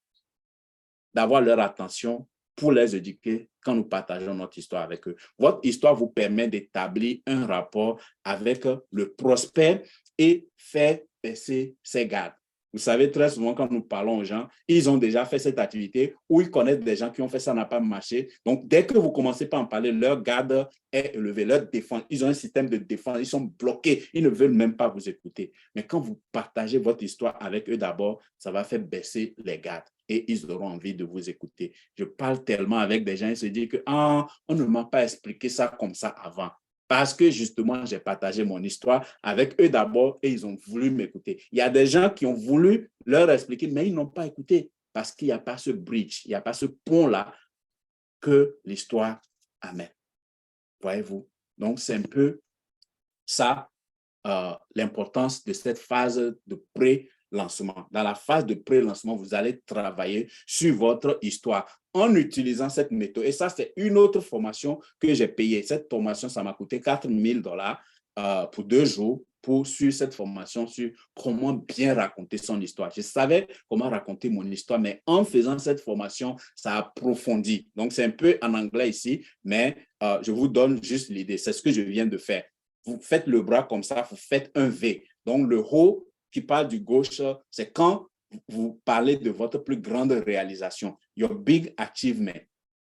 d'avoir leur attention pour les éduquer quand nous partageons notre histoire avec eux. Votre histoire vous permet d'établir un rapport avec le prospect et faire baisser ses gardes. Vous savez, très souvent, quand nous parlons aux gens, ils ont déjà fait cette activité ou ils connaissent des gens qui ont fait ça, n'a pas marché. Donc, dès que vous commencez par en parler, leur garde est élevée, leur défense. Ils ont un système de défense, ils sont bloqués, ils ne veulent même pas vous écouter. Mais quand vous partagez votre histoire avec eux d'abord, ça va faire baisser les gardes et ils auront envie de vous écouter. Je parle tellement avec des gens, ils se disent que ah, on ne m'a pas expliqué ça comme ça avant. Parce que justement, j'ai partagé mon histoire avec eux d'abord et ils ont voulu m'écouter. Il y a des gens qui ont voulu leur expliquer, mais ils n'ont pas écouté parce qu'il n'y a pas ce bridge, il n'y a pas ce pont-là que l'histoire amène. Voyez-vous? Donc, c'est un peu ça, l'importance de cette phase de pré-lancement. Dans la phase de pré-lancement, vous allez travailler sur votre histoire en utilisant cette méthode. Et ça, c'est une autre formation que j'ai payée. Cette formation, ça m'a coûté $4 000 pour 2 jours pour suivre cette formation sur comment bien raconter son histoire. Je savais comment raconter mon histoire, mais en faisant cette formation, ça approfondit. Donc, c'est un peu en anglais ici, mais je vous donne juste l'idée. C'est ce que je viens de faire. Vous faites le bras comme ça, vous faites un V. Donc, le haut qui parle du gauche, c'est quand vous parlez de votre plus grande réalisation, your big achievement,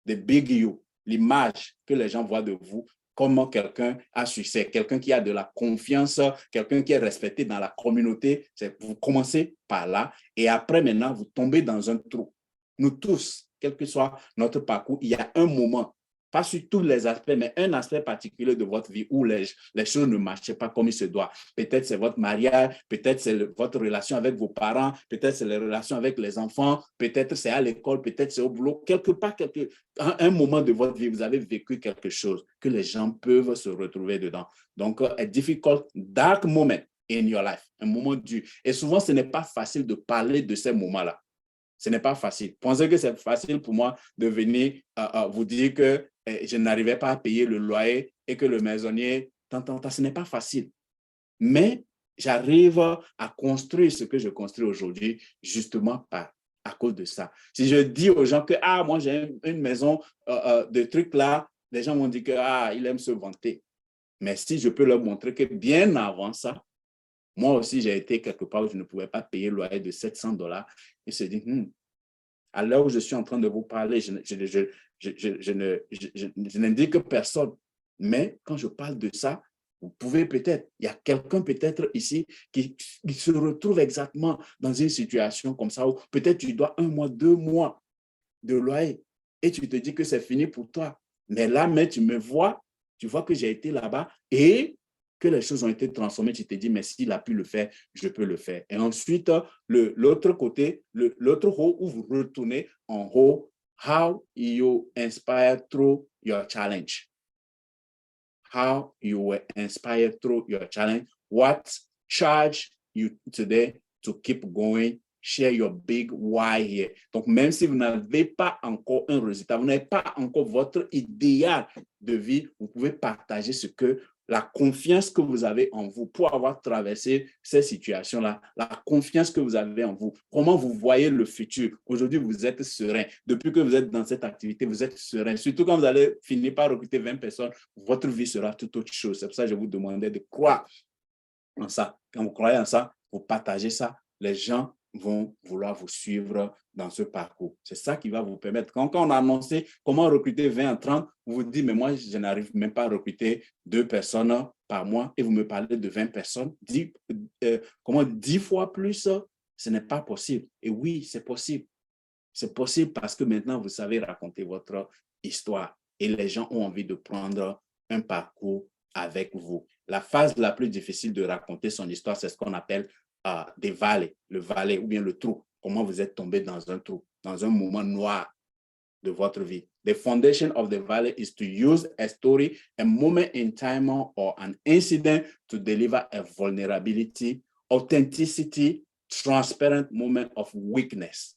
the big you, l'image que les gens voient de vous, comment quelqu'un a succès, quelqu'un qui a de la confiance, quelqu'un qui est respecté dans la communauté. Vous commencez par là et après, maintenant, vous tombez dans un trou. Nous tous, quel que soit notre parcours, il y a un moment, pas sur tous les aspects, mais un aspect particulier de votre vie où les choses ne marchaient pas comme il se doit. Peut-être c'est votre mariage, peut-être c'est votre relation avec vos parents, peut-être c'est les relations avec les enfants, peut-être c'est à l'école, peut-être c'est au boulot. Quelque part, un moment de votre vie, vous avez vécu quelque chose que les gens peuvent se retrouver dedans. Donc, a difficult, dark moment in your life, un moment dur. Et souvent, ce n'est pas facile de parler de ces moments-là. Ce n'est pas facile. Pensez que c'est facile pour moi de venir vous dire que je n'arrivais pas à payer le loyer et que le maisonnier, ce n'est pas facile. Mais j'arrive à construire ce que je construis aujourd'hui justement à cause de ça. Si je dis aux gens que moi j'ai une maison de trucs là, les gens vont dire que il aime se vanter. Mais si je peux leur montrer que bien avant ça, moi aussi j'ai été quelque part où je ne pouvais pas payer le loyer de $700 et se dit à l'heure où je suis en train de vous parler, je n'indique personne. Mais quand je parle de ça, vous pouvez peut-être, il y a quelqu'un peut-être ici qui se retrouve exactement dans une situation comme ça où peut-être tu dois 1 mois, 2 mois de loyer et tu te dis que c'est fini pour toi. Mais là, tu me vois, tu vois que j'ai été là-bas et que les choses ont été transformées, tu te dis, mais s'il a pu le faire, je peux le faire. Et ensuite, l'autre côté, l'autre haut où vous retournez en haut, how you inspire through your challenge. How you were inspired through your challenge. What charged you today to keep going? Share your big why here. Donc, même si vous n'avez pas encore un résultat, vous n'avez pas encore votre idéal de vie, vous pouvez partager ce que la confiance que vous avez en vous pour avoir traversé ces situations-là, la confiance que vous avez en vous, comment vous voyez le futur. Aujourd'hui, vous êtes serein. Depuis que vous êtes dans cette activité, vous êtes serein. Surtout quand vous allez finir par recruter 20 personnes, votre vie sera tout autre chose. C'est pour ça que je vous demandais de croire en ça. Quand vous croyez en ça, vous partagez ça, les gens vont vouloir vous suivre dans ce parcours. C'est ça qui va vous permettre. Quand on a annoncé comment recruter 20 à 30, vous vous dites, mais moi, je n'arrive même pas à recruter 2 personnes par mois et vous me parlez de 20 personnes. 10 fois plus, ce n'est pas possible. Et oui, c'est possible. C'est possible parce que maintenant, vous savez raconter votre histoire et les gens ont envie de prendre un parcours avec vous. La phase la plus difficile de raconter son histoire, c'est ce qu'on appelle des vallées, le valet ou bien le trou. Comment vous êtes tombé dans un trou, dans un moment noir de votre vie. The foundation of the valley is to use a story, a moment in time or an incident to deliver a vulnerability, authenticity, transparent moment of weakness.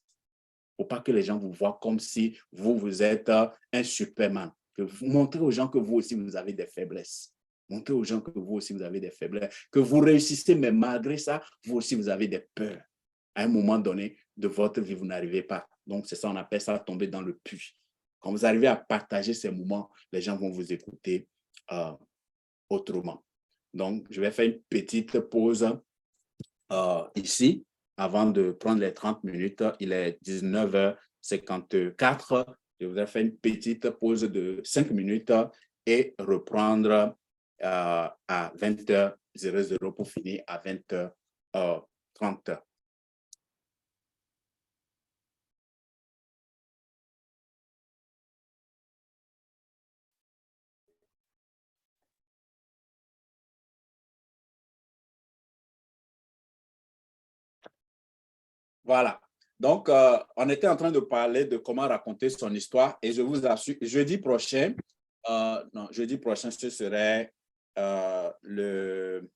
Il ne faut pas que les gens vous voient comme si vous êtes un Superman. Que vous montrez aux gens que vous aussi, vous avez des faiblesses. Montrez aux gens que vous aussi, vous avez des faiblesses. Que vous réussissez, mais malgré ça, vous aussi, vous avez des peurs. À un moment donné de votre vie, vous n'arrivez pas. Donc, c'est ça, on appelle ça tomber dans le puits. Quand vous arrivez à partager ces moments, les gens vont vous écouter autrement. Donc, je vais faire une petite pause ici avant de prendre les 30 minutes. Il est 19h54. Je voudrais faire une petite pause de 5 minutes et reprendre à 20h00 pour finir à 20h30. Voilà. Donc, on était en train de parler de comment raconter son histoire et je vous assure, jeudi prochain, ce serait le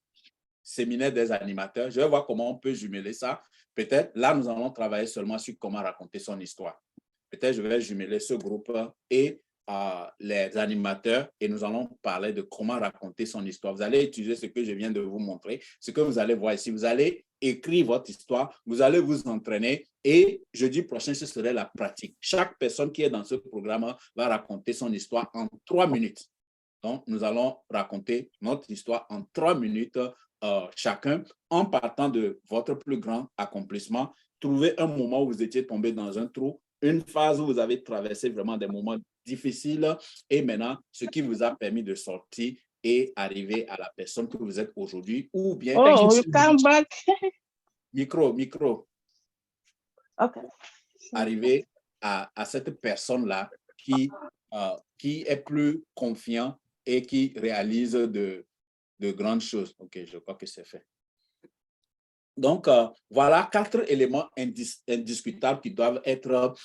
séminaire des animateurs. Je vais voir comment on peut jumeler ça. Peut-être, là, nous allons travailler seulement sur comment raconter son histoire. Peut-être je vais jumeler ce groupe et les animateurs et nous allons parler de comment raconter son histoire. Vous allez utiliser ce que je viens de vous montrer, ce que vous allez voir ici. Vous allez écrire votre histoire, vous allez vous entraîner et jeudi prochain, ce serait la pratique. Chaque personne qui est dans ce programme va raconter son histoire en 3 minutes. Donc, nous allons raconter notre histoire en 3 minutes chacun en partant de votre plus grand accomplissement. Trouvez un moment où vous étiez tombé dans un trou, une phase où vous avez traversé vraiment des moments difficiles et maintenant, ce qui vous a permis de sortir et arriver à la personne que vous êtes aujourd'hui ou bien... Oh, you come back. Micro. OK. Arriver à cette personne-là qui est plus confiant et qui réalise de grandes choses. OK, je crois que c'est fait. Donc, voilà 4 éléments indiscutables qui doivent être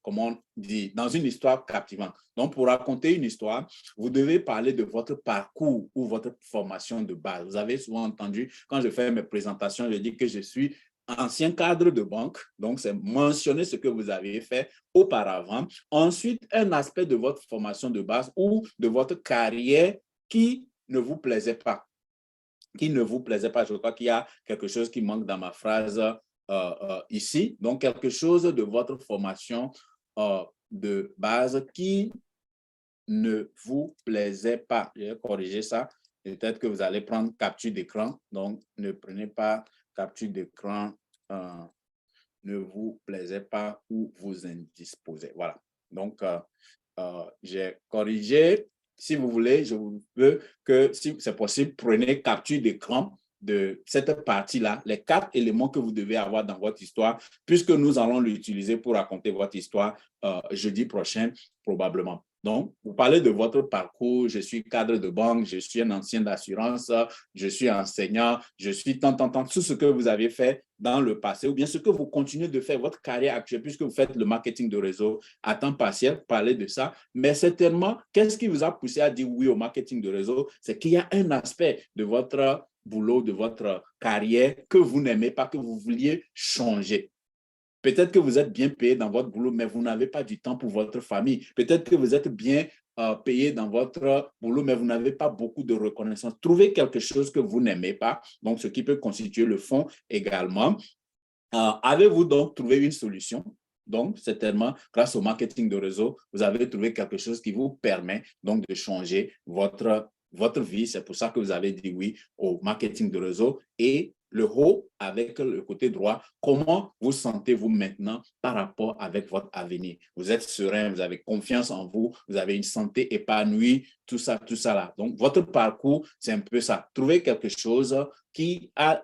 comment on dit, dans une histoire captivante. Donc, pour raconter une histoire, vous devez parler de votre parcours ou votre formation de base. Vous avez souvent entendu, quand je fais mes présentations, je dis que je suis ancien cadre de banque. Donc, c'est mentionner ce que vous avez fait auparavant. Ensuite, un aspect de votre formation de base ou de votre carrière qui ne vous plaisait pas. Je crois qu'il y a quelque chose qui manque dans ma phrase ici. Donc, quelque chose de votre formation de base qui ne vous plaisait pas. Je vais corriger ça. Peut-être que vous allez prendre capture d'écran. Donc, ne prenez pas capture d'écran. Ne vous plaisait pas ou vous indisposez. Voilà. Donc, j'ai corrigé. Si vous voulez, je veux que, si c'est possible, prenez capture d'écran de cette partie-là, les 4 éléments que vous devez avoir dans votre histoire, puisque nous allons l'utiliser pour raconter votre histoire jeudi prochain, probablement. Donc, vous parlez de votre parcours, je suis cadre de banque, je suis un ancien d'assurance, je suis enseignant, je suis tout ce que vous avez fait dans le passé ou bien ce que vous continuez de faire, votre carrière actuelle, puisque vous faites le marketing de réseau à temps partiel, parlez de ça. Mais certainement, qu'est-ce qui vous a poussé à dire oui au marketing de réseau? C'est qu'il y a un aspect de votre boulot, de votre carrière que vous n'aimez pas, que vous vouliez changer. Peut-être que vous êtes bien payé dans votre boulot, mais vous n'avez pas du temps pour votre famille. Peut-être que vous êtes bien payé dans votre boulot, mais vous n'avez pas beaucoup de reconnaissance. Trouvez quelque chose que vous n'aimez pas, donc ce qui peut constituer le fond également. Avez-vous donc trouvé une solution? Donc, certainement, grâce au marketing de réseau, vous avez trouvé quelque chose qui vous permet donc de changer votre vie. C'est pour ça que vous avez dit oui au marketing de réseau. Et le haut avec le côté droit, comment vous sentez-vous maintenant par rapport avec votre avenir? Vous êtes serein, vous avez confiance en vous, vous avez une santé épanouie, tout ça là. Donc, votre parcours, c'est un peu ça. Trouvez quelque chose qui a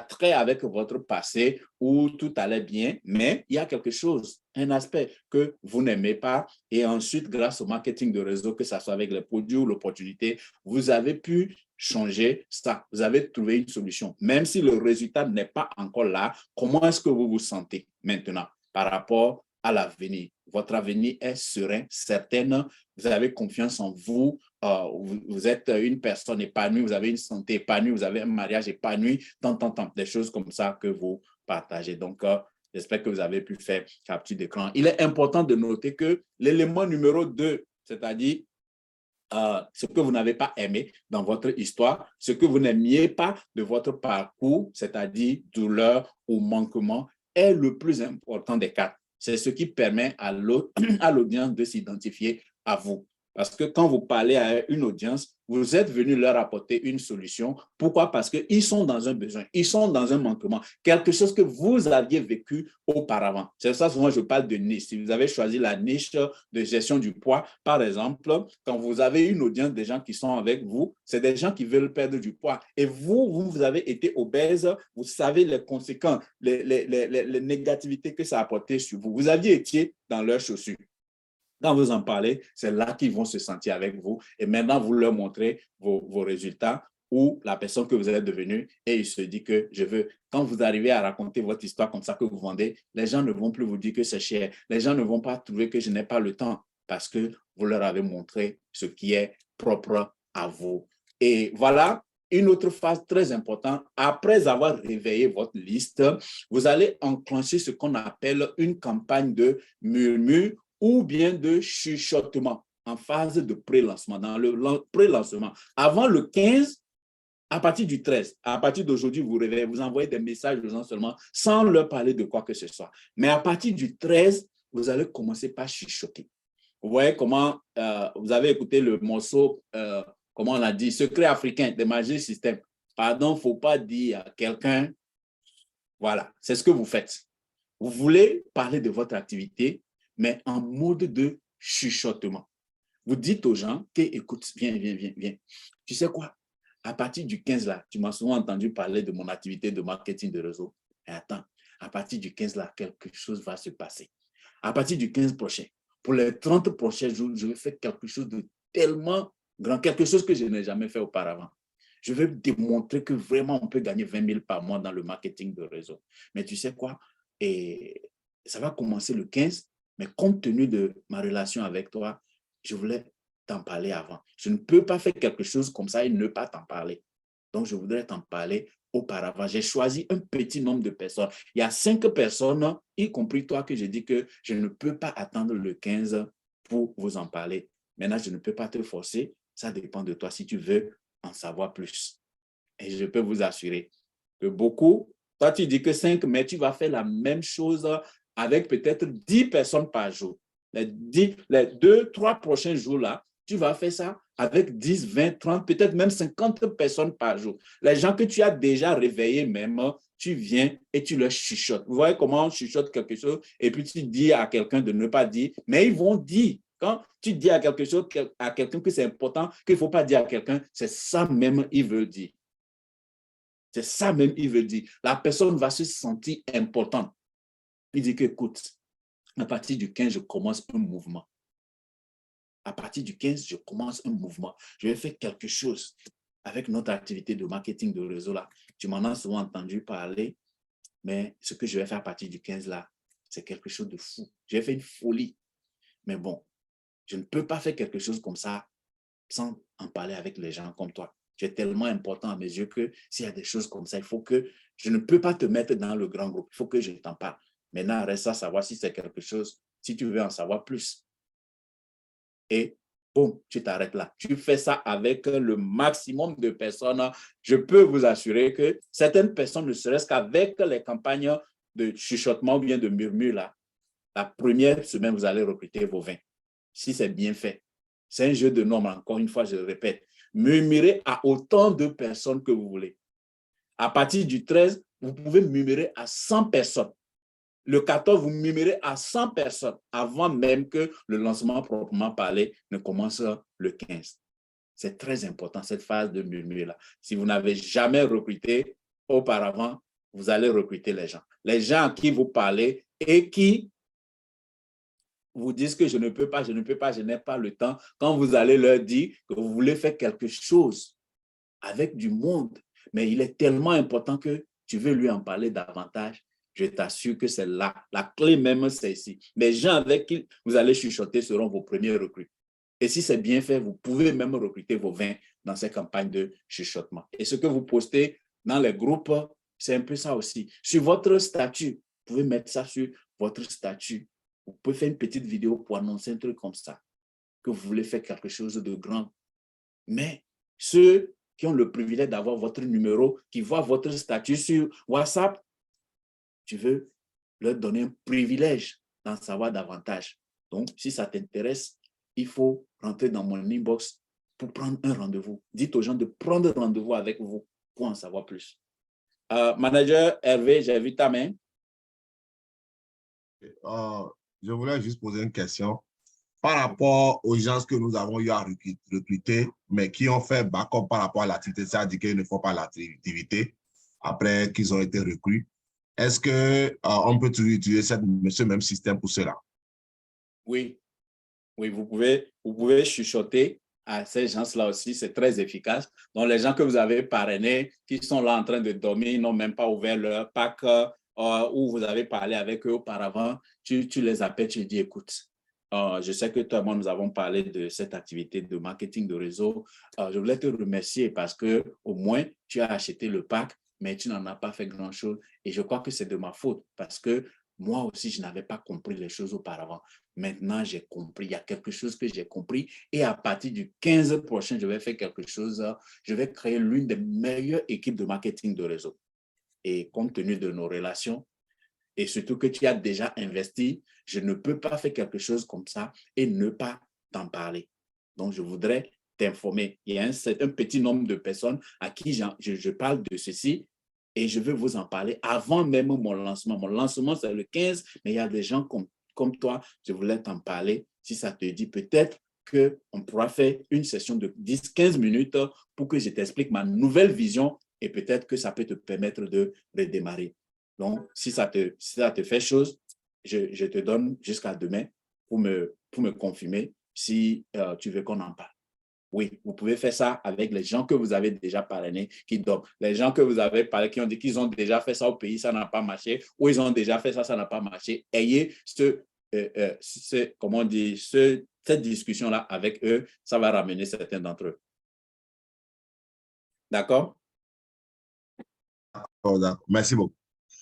trait avec votre passé où tout allait bien, mais il y a quelque chose, un aspect que vous n'aimez pas. Et ensuite, grâce au marketing de réseau, que ce soit avec les produits ou l'opportunité, vous avez pu changer ça. Vous avez trouvé une solution. Même si le résultat n'est pas encore là, comment est-ce que vous vous sentez maintenant par rapport à l'avenir? Votre avenir est serein, certaine, vous avez confiance en vous, vous êtes une personne épanouie, vous avez une santé épanouie, vous avez un mariage épanoui, tant, des choses comme ça que vous partagez. Donc, j'espère que vous avez pu faire capture d'écran. Il est important de noter que l'élément numéro 2, c'est-à-dire ce que vous n'avez pas aimé dans votre histoire, ce que vous n'aimiez pas de votre parcours, c'est-à-dire douleur ou manquement, est le plus important des quatre. C'est ce qui permet à l'audience de s'identifier à vous. Parce que quand vous parlez à une audience, vous êtes venu leur apporter une solution. Pourquoi? Parce qu'ils sont dans un besoin, ils sont dans un manquement, quelque chose que vous aviez vécu auparavant. C'est ça, souvent, je parle de niche. Si vous avez choisi la niche de gestion du poids, par exemple, quand vous avez une audience des gens qui sont avec vous, c'est des gens qui veulent perdre du poids. Et vous avez été obèse, vous savez les conséquences, les négativités que ça a apporté sur vous. Vous aviez été dans leurs chaussures. Quand vous en parlez, c'est là qu'ils vont se sentir avec vous. Et maintenant, vous leur montrez vos résultats ou la personne que vous êtes devenue et il se dit que je veux. Quand vous arrivez à raconter votre histoire comme ça que vous vendez, les gens ne vont plus vous dire que c'est cher. Les gens ne vont pas trouver que je n'ai pas le temps parce que vous leur avez montré ce qui est propre à vous. Et voilà, une autre phase très importante, après avoir réveillé votre liste, vous allez enclencher ce qu'on appelle une campagne de murmure ou bien de chuchotement en phase de pré-lancement, dans le pré-lancement. Avant le 15, à partir du 13, à partir d'aujourd'hui, vous réveillez, vous envoyez des messages aux gens seulement sans leur parler de quoi que ce soit. Mais à partir du 13, vous allez commencer par chuchoter. Vous voyez comment vous avez écouté le morceau, comment on a dit, Secret africain de Magic System. Pardon, il ne faut pas dire à quelqu'un, voilà, c'est ce que vous faites. Vous voulez parler de votre activité, mais en mode de chuchotement. Vous dites aux gens que, écoute, viens. Tu sais quoi? À partir du 15 là, tu m'as souvent entendu parler de mon activité de marketing de réseau. Et attends, à partir du 15 là, quelque chose va se passer. À partir du 15 prochain, pour les 30 prochains jours, je vais faire quelque chose de tellement grand, quelque chose que je n'ai jamais fait auparavant. Je vais démontrer que vraiment on peut gagner 20 000 par mois dans le marketing de réseau. Mais tu sais quoi? Et ça va commencer le 15, mais compte tenu de ma relation avec toi, je voulais t'en parler avant. Je ne peux pas faire quelque chose comme ça et ne pas t'en parler. Donc, je voudrais t'en parler auparavant. J'ai choisi un petit nombre de personnes. Il y a 5 personnes, y compris toi, que je dis que je ne peux pas attendre le 15 pour vous en parler. Maintenant, je ne peux pas te forcer. Ça dépend de toi si tu veux en savoir plus. Et je peux vous assurer que beaucoup, toi, tu dis que 5, mais tu vas faire la même chose avec peut-être 10 personnes par jour. Les 2, 3 prochains jours-là, tu vas faire ça avec 10, 20, 30, peut-être même 50 personnes par jour. Les gens que tu as déjà réveillés même, tu viens et tu leur chuchotes. Vous voyez comment on chuchote quelque chose et puis tu dis à quelqu'un de ne pas dire, mais ils vont dire. Quand tu dis à quelque chose, à quelqu'un que c'est important, qu'il ne faut pas dire à quelqu'un, c'est ça même il veut dire. C'est ça même il veut dire. La personne va se sentir importante. Il dit que, écoute, à partir du 15, je commence un mouvement. À partir du 15, je commence un mouvement. Je vais faire quelque chose avec notre activité de marketing de réseau là. Tu m'en as souvent entendu parler, mais ce que je vais faire à partir du 15 là, c'est quelque chose de fou. Je vais faire une folie. Mais bon, je ne peux pas faire quelque chose comme ça sans en parler avec les gens comme toi. Tu es tellement important à mes yeux que s'il y a des choses comme ça, il faut que je ne peux pas te mettre dans le grand groupe. Il faut que je t'en parle. Maintenant, reste à savoir si c'est quelque chose, si tu veux en savoir plus. Et boum, tu t'arrêtes là. Tu fais ça avec le maximum de personnes. Je peux vous assurer que certaines personnes, ne serait-ce qu'avec les campagnes de chuchotement ou bien de murmure, là, la première semaine, vous allez recruter vos 20. Si c'est bien fait. C'est un jeu de nombres, encore une fois, je le répète. Murmurez à autant de personnes que vous voulez. À partir du 13, vous pouvez murmurer à 100 personnes. Le 14, vous murmurez à 100 personnes avant même que le lancement proprement parlé ne commence le 15. C'est très important, cette phase de murmure-là. Si vous n'avez jamais recruté auparavant, vous allez recruter les gens. Les gens à qui vous parlez et qui vous disent que je ne peux pas, je ne peux pas, je n'ai pas le temps. Quand vous allez leur dire que vous voulez faire quelque chose avec du monde, mais il est tellement important que tu veux lui en parler davantage, je t'assure que c'est là. La clé même, c'est ici. Les gens avec qui vous allez chuchoter seront vos premiers recrues. Et si c'est bien fait, vous pouvez même recruter vos 20 dans ces campagnes de chuchotement. Et ce que vous postez dans les groupes, c'est un peu ça aussi. Sur votre statut, vous pouvez mettre ça sur votre statut. Vous pouvez faire une petite vidéo pour annoncer un truc comme ça, que vous voulez faire quelque chose de grand. Mais ceux qui ont le privilège d'avoir votre numéro, qui voient votre statut sur WhatsApp, tu veux leur donner un privilège d'en savoir davantage. Donc, si ça t'intéresse, il faut rentrer dans mon inbox pour prendre un rendez-vous. Dites aux gens de prendre rendez-vous avec vous pour en savoir plus. Manager Hervé, j'ai vu ta main. Je voulais juste poser une question. Par rapport aux gens que nous avons eu à recruter, mais qui ont fait backup par rapport à l'activité, c'est-à-dire qu'ils ne font pas l'activité après qu'ils ont été recrutés, est-ce qu'on peut utiliser ce même système pour cela? Oui, oui, vous pouvez chuchoter à ces gens-là aussi, c'est très efficace. Donc, les gens que vous avez parrainés, qui sont là en train de dormir, ils n'ont même pas ouvert leur pack où vous avez parlé avec eux auparavant, tu les appelles, tu dis, écoute, je sais que toi et moi, nous avons parlé de cette activité de marketing de réseau. Je voulais te remercier parce que au moins, tu as acheté le pack, mais tu n'en as pas fait grand-chose. Et je crois que c'est de ma faute parce que moi aussi, je n'avais pas compris les choses auparavant. Maintenant, j'ai compris. Il y a quelque chose que j'ai compris. Et à partir du 15 prochain, je vais faire quelque chose. Je vais créer l'une des meilleures équipes de marketing de réseau. Et compte tenu de nos relations, et surtout que tu as déjà investi, je ne peux pas faire quelque chose comme ça et ne pas t'en parler. Donc, je voudrais t'informer. Il y a un petit nombre de personnes à qui je parle de ceci et je veux vous en parler avant même mon lancement. Mon lancement, c'est le 15, mais il y a des gens comme toi, je voulais t'en parler. Si ça te dit, peut-être qu'on pourra faire une session de 10-15 minutes pour que je t'explique ma nouvelle vision et peut-être que ça peut te permettre de redémarrer. Donc, si ça te fait chose, je te donne jusqu'à demain pour me confirmer si tu veux qu'on en parle. Oui, vous pouvez faire ça avec les gens que vous avez déjà parrainés, qui dorment. Les gens que vous avez parlé, qui ont dit qu'ils ont déjà fait ça au pays, ça n'a pas marché, ou ils ont déjà fait ça, ça n'a pas marché. Ayez comment on dit, cette discussion-là avec eux, ça va ramener certains d'entre eux. D'accord? Oh, merci beaucoup.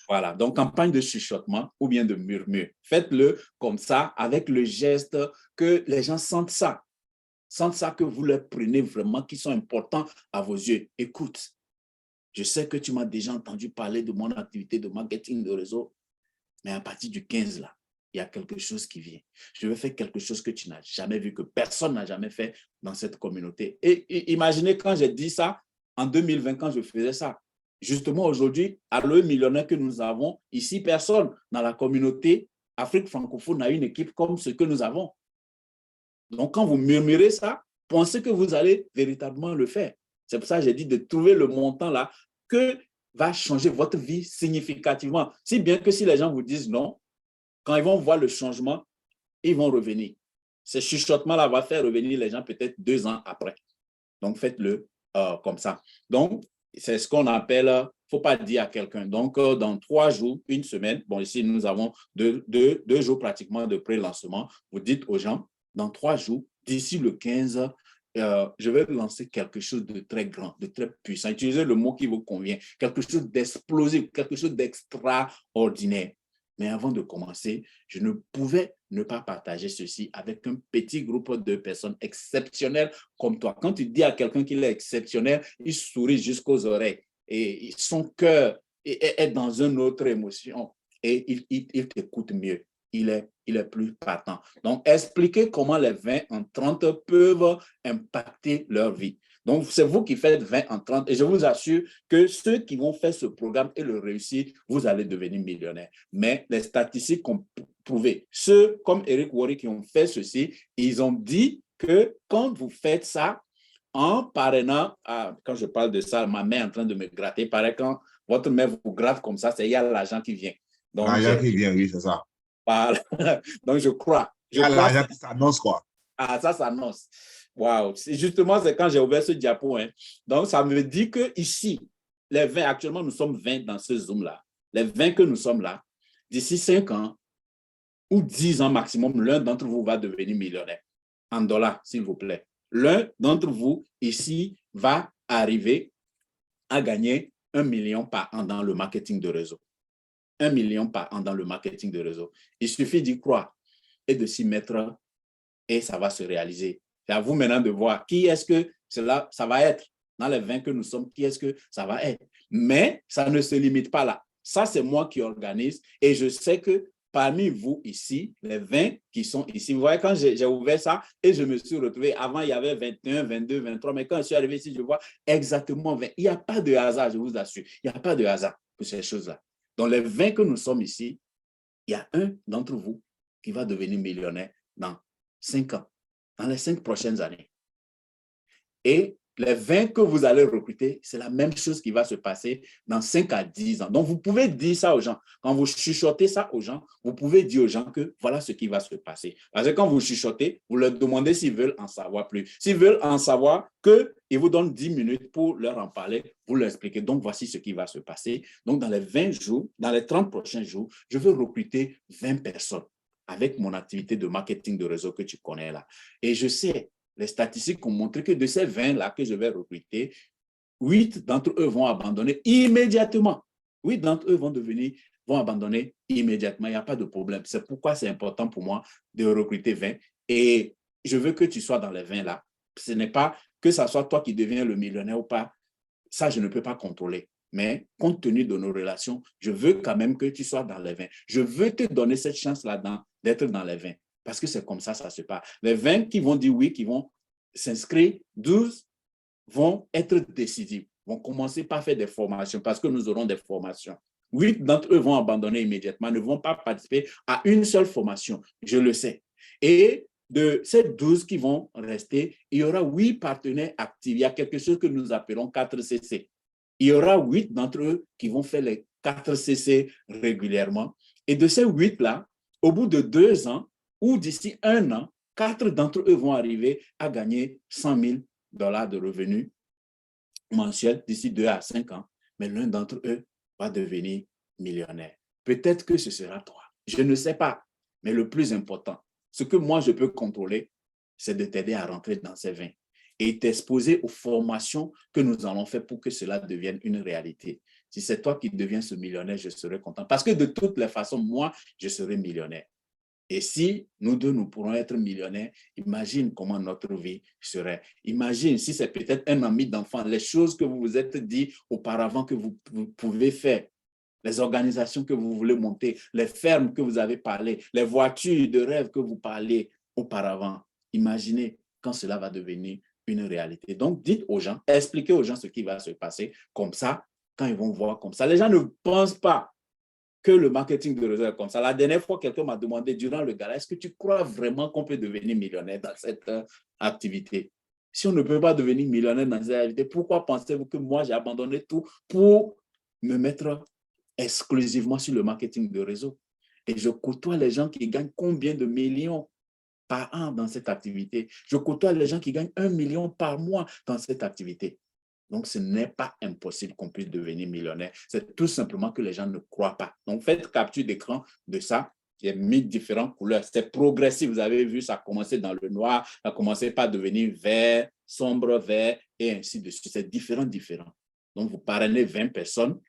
Voilà, donc campagne de chuchotement ou bien de murmure. Faites-le comme ça, avec le geste que les gens sentent ça que vous leur prenez vraiment, qui sont importants à vos yeux. Écoute, je sais que tu m'as déjà entendu parler de mon activité de marketing de réseau, mais à partir du 15, là, il y a quelque chose qui vient. Je vais faire quelque chose que tu n'as jamais vu, que personne n'a jamais fait dans cette communauté. Et imaginez quand j'ai dit ça, en 2020, quand je faisais ça. Justement, aujourd'hui, à l'œil millionnaire que nous avons, ici, personne dans la communauté Afrique francophone n'a une équipe comme ce que nous avons. Donc, quand vous murmurez ça, pensez que vous allez véritablement le faire. C'est pour ça que j'ai dit de trouver le montant là que va changer votre vie significativement. Si bien que si les gens vous disent non, quand ils vont voir le changement, ils vont revenir. Ce chuchotement-là va faire revenir les gens peut-être 2 ans après. Donc, faites-le comme ça. Donc, c'est ce qu'on appelle, il ne faut pas dire à quelqu'un. Donc, dans 3 jours, une semaine, bon, ici, nous avons deux jours pratiquement de pré-lancement. Vous dites aux gens, dans 3 jours, d'ici le 15, je vais lancer quelque chose de très grand, de très puissant. Utilisez le mot qui vous convient. Quelque chose d'explosif, quelque chose d'extraordinaire. Mais avant de commencer, je ne pouvais ne pas partager ceci avec un petit groupe de personnes exceptionnelles comme toi. Quand tu dis à quelqu'un qu'il est exceptionnel, il sourit jusqu'aux oreilles et son cœur est dans une autre émotion et il t'écoute mieux. Il est plus partant. Donc, expliquez comment les 20 en 30 peuvent impacter leur vie. Donc, c'est vous qui faites 20 en 30 et je vous assure que ceux qui vont faire ce programme et le réussir, vous allez devenir millionnaire. Mais les statistiques ont prouvé. Ceux comme Eric Worre qui ont fait ceci, ils ont dit que quand vous faites ça, en parrainant, quand je parle de ça, ma main est en train de me gratter, paraît quand votre main vous gratte comme ça, c'est il y a l'argent qui vient. Donc, L'argent qui vient, oui, c'est ça. Voilà. Donc, je crois. Il y a l'argent qui s'annonce, quoi. Ah, ça s'annonce. Waouh. Justement, c'est quand j'ai ouvert ce diapo. Hein. Donc, ça me dit que ici, les 20, actuellement, nous sommes 20 dans ce Zoom-là. Les 20 que nous sommes là, d'ici 5 ans ou 10 ans maximum, l'un d'entre vous va devenir millionnaire. En dollars, s'il vous plaît. L'un d'entre vous ici va arriver à gagner 1 million par an dans le marketing de réseau. 1 million par an dans le marketing de réseau. Il suffit d'y croire et de s'y mettre et ça va se réaliser. C'est à vous maintenant de voir qui est-ce que ça va être. Dans les 20 que nous sommes, qui est-ce que ça va être. Mais ça ne se limite pas là. Ça, c'est moi qui organise et je sais que parmi vous ici, les 20 qui sont ici, vous voyez, quand j'ai ouvert ça et je me suis retrouvé, avant il y avait 21, 22, 23, mais quand je suis arrivé ici, je vois exactement 20. Il n'y a pas de hasard, je vous assure. Il n'y a pas de hasard pour ces choses-là. Dans les 20 que nous sommes ici, il y a un d'entre vous qui va devenir millionnaire dans 5 ans, dans les 5 prochaines années. Et les 20 que vous allez recruter, c'est la même chose qui va se passer dans 5 à 10 ans. Donc, vous pouvez dire ça aux gens. Quand vous chuchotez ça aux gens, vous pouvez dire aux gens que voilà ce qui va se passer. Parce que quand vous chuchotez, vous leur demandez s'ils veulent en savoir plus. S'ils veulent en savoir, qu'ils vous donnent 10 minutes pour leur en parler, vous leur expliquez. Donc, voici ce qui va se passer. Donc, dans les 20 jours, dans les 30 prochains jours, je veux recruter 20 personnes avec mon activité de marketing de réseau que tu connais là. Et je sais, les statistiques ont montré que de ces 20-là que je vais recruter, 8 d'entre eux vont abandonner immédiatement. 8 d'entre eux vont abandonner immédiatement. Il n'y a pas de problème. C'est pourquoi c'est important pour moi de recruter 20. Et je veux que tu sois dans les 20-là. Ce n'est pas que ce soit toi qui deviens le millionnaire ou pas. Ça, je ne peux pas contrôler. Mais compte tenu de nos relations, je veux quand même que tu sois dans les 20. Je veux te donner cette chance-là d'être dans les 20. Parce que c'est comme ça se passe. Les 20 qui vont dire oui, qui vont s'inscrire, 12 vont être décisifs, vont commencer par faire des formations parce que nous aurons des formations. 8 d'entre eux vont abandonner immédiatement, ne vont pas participer à une seule formation, je le sais. Et de ces 12 qui vont rester, il y aura 8 partenaires actifs. Il y a quelque chose que nous appelons 4CC. Il y aura 8 d'entre eux qui vont faire les 4CC régulièrement. Et de ces 8-là, au bout de 2 ans, ou d'ici 1 an, 4 d'entre eux vont arriver à gagner 100 000 $ de revenus mensuels d'ici 2 à 5 ans. Mais l'un d'entre eux va devenir millionnaire. Peut-être que ce sera toi. Je ne sais pas. Mais le plus important, ce que moi je peux contrôler, c'est de t'aider à rentrer dans ces 20 et t'exposer aux formations que nous allons faire pour que cela devienne une réalité. Si c'est toi qui deviens ce millionnaire, je serai content. Parce que de toutes les façons, moi, je serai millionnaire. Et si nous deux, nous pourrons être millionnaires, imagine comment notre vie serait. Imagine si c'est peut-être un ami d'enfant, les choses que vous vous êtes dit auparavant que vous pouvez faire, les organisations que vous voulez monter, les fermes que vous avez parlé, les voitures de rêve que vous parlez auparavant. Imaginez quand cela va devenir une réalité. Donc, dites aux gens, expliquez aux gens ce qui va se passer comme ça, quand ils vont voir comme ça. Les gens ne pensent pas que le marketing de réseau est comme ça. La dernière fois, quelqu'un m'a demandé durant le gala, est-ce que tu crois vraiment qu'on peut devenir millionnaire dans cette activité? Si on ne peut pas devenir millionnaire dans cette activité, pourquoi pensez-vous que moi, j'ai abandonné tout pour me mettre exclusivement sur le marketing de réseau? Et je côtoie les gens qui gagnent combien de millions par an dans cette activité? Je côtoie les gens qui gagnent 1 million par mois dans cette activité. Donc, ce n'est pas impossible qu'on puisse devenir millionnaire. C'est tout simplement que les gens ne croient pas. Donc, faites capture d'écran de ça. J'ai mis différentes couleurs. C'est progressif. Vous avez vu, ça a commencé dans le noir, ça a commencé par devenir vert, sombre, vert, et ainsi de suite. C'est différent. Donc, vous parrainez 20 personnes,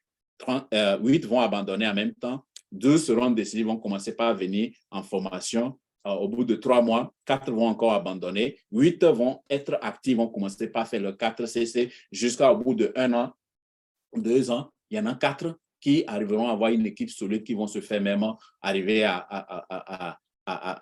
8 vont abandonner en même temps, 12 seront décidés, vont commencer par venir en formation. Au bout de 3 mois, 4 vont encore abandonner, 8 vont être actifs, vont commencer par faire le 4CC jusqu'au bout de 1 an, 2 ans. Il y en a 4 qui arriveront à avoir une équipe solide, qui vont se faire même arriver à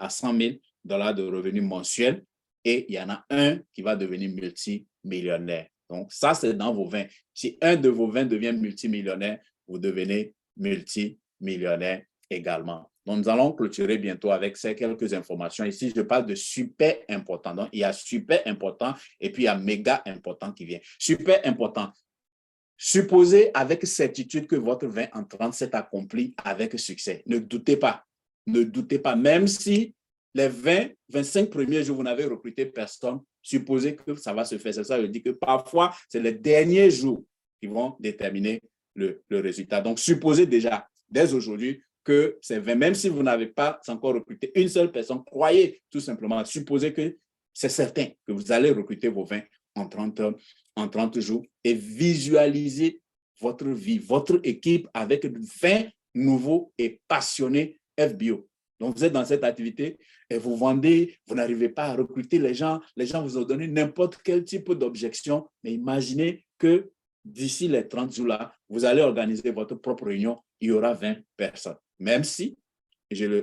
100 000 $ de revenus mensuels. Et il y en a un qui va devenir multimillionnaire. Donc, ça, c'est dans vos 20. Si un de vos 20 devient multimillionnaire, vous devenez multimillionnaire également. Donc, nous allons clôturer bientôt avec ces quelques informations. Ici, je parle de super important. Donc, il y a super important et puis il y a méga important qui vient. Super important. Supposez avec certitude que votre 20 en 30 s'est accompli avec succès. Ne doutez pas. Ne doutez pas. Même si les 20, 25 premiers jours, vous n'avez recruté personne, supposez que ça va se faire. Ça veut dire que parfois, c'est les derniers jours qui vont déterminer le résultat. Donc, supposez déjà, dès aujourd'hui, que c'est 20, même si vous n'avez pas encore recruté une seule personne, croyez tout simplement, supposez que c'est certain que vous allez recruter vos 20 en 30 jours et visualisez votre vie, votre équipe avec 20 nouveaux et passionnés FBO. Donc, vous êtes dans cette activité et vous vendez, vous n'arrivez pas à recruter les gens vous ont donné n'importe quel type d'objection, mais imaginez que d'ici les 30 jours-là, vous allez organiser votre propre réunion, il y aura 20 personnes. Même si,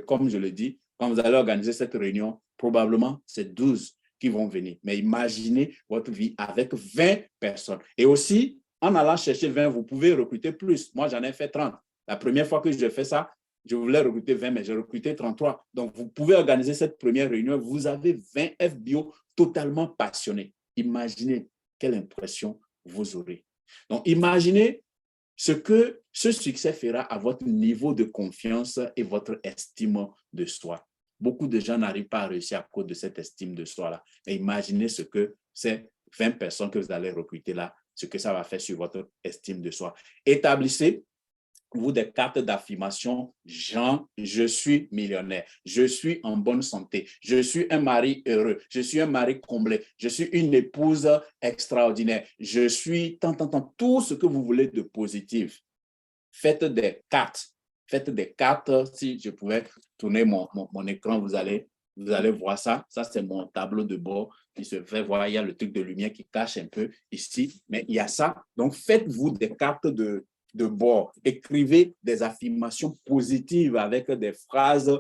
comme je le dis, quand vous allez organiser cette réunion, probablement c'est 12 qui vont venir. Mais imaginez votre vie avec 20 personnes. Et aussi, en allant chercher 20, vous pouvez recruter plus. Moi, j'en ai fait 30. La première fois que j'ai fait ça, je voulais recruter 20, mais j'ai recruté 33. Donc, vous pouvez organiser cette première réunion. Vous avez 20 FBO totalement passionnés. Imaginez quelle impression vous aurez. Donc, imaginez ce que ce succès fera à votre niveau de confiance et votre estime de soi. Beaucoup de gens n'arrivent pas à réussir à cause de cette estime de soi-là. Et imaginez ce que ces 20 personnes que vous allez recruter là, ce que ça va faire sur votre estime de soi. Établissez-vous des cartes d'affirmation, genre, je suis millionnaire, je suis en bonne santé, je suis un mari heureux, je suis un mari comblé, je suis une épouse extraordinaire, je suis tout ce que vous voulez de positif. Faites des cartes. Faites des cartes. Si je pouvais tourner mon écran, vous allez voir ça. Ça, c'est mon tableau de bord qui se fait voir. Il y a le truc de lumière qui cache un peu ici, mais il y a ça. Donc, faites-vous des cartes de bord. Écrivez des affirmations positives avec des phrases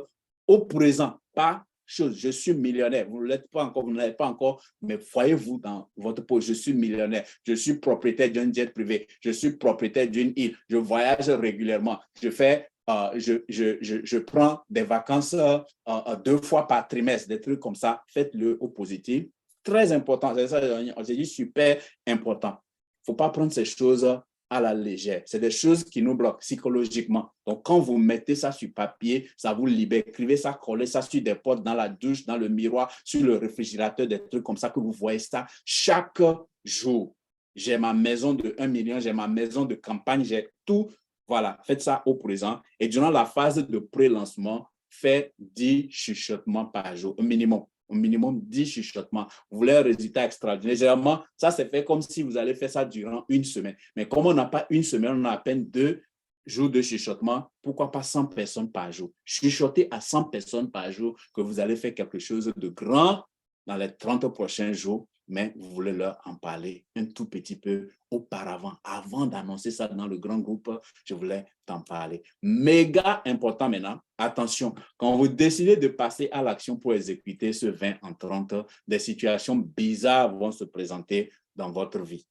au présent, pas chose. Je suis millionnaire. Vous ne l'êtes pas encore, vous ne l'avez pas encore, mais voyez-vous dans votre peau. Je suis millionnaire. Je suis propriétaire d'un jet privé. Je suis propriétaire d'une île. Je voyage régulièrement. Je prends des vacances 2 fois par trimestre, des trucs comme ça. Faites-le au positif. Très important. C'est ça, j'ai dit super important. Il ne faut pas prendre ces choses à la légère. C'est des choses qui nous bloquent psychologiquement. Donc, quand vous mettez ça sur papier, ça vous libère. Écrivez ça, collez ça sur des portes, dans la douche, dans le miroir, sur le réfrigérateur, des trucs comme ça que vous voyez ça chaque jour. J'ai ma maison de 1 million, j'ai ma maison de campagne, j'ai tout. Voilà, faites ça au présent. Et durant la phase de pré-lancement, faites 10 chuchotements par jour, au minimum 10 chuchotements. Vous voulez un résultat extraordinaire. Généralement, ça c'est fait comme si vous allez faire ça durant une semaine. Mais comme on n'a pas une semaine, on a à peine 2 jours de chuchotement, pourquoi pas 100 personnes par jour? Chuchotez à 100 personnes par jour que vous allez faire quelque chose de grand dans les 30 prochains jours, mais vous voulez leur en parler un tout petit peu auparavant. Avant d'annoncer ça dans le grand groupe, je voulais t'en parler. Méga important maintenant. Attention, quand vous décidez de passer à l'action pour exécuter ce 20 en 30, des situations bizarres vont se présenter dans votre vie.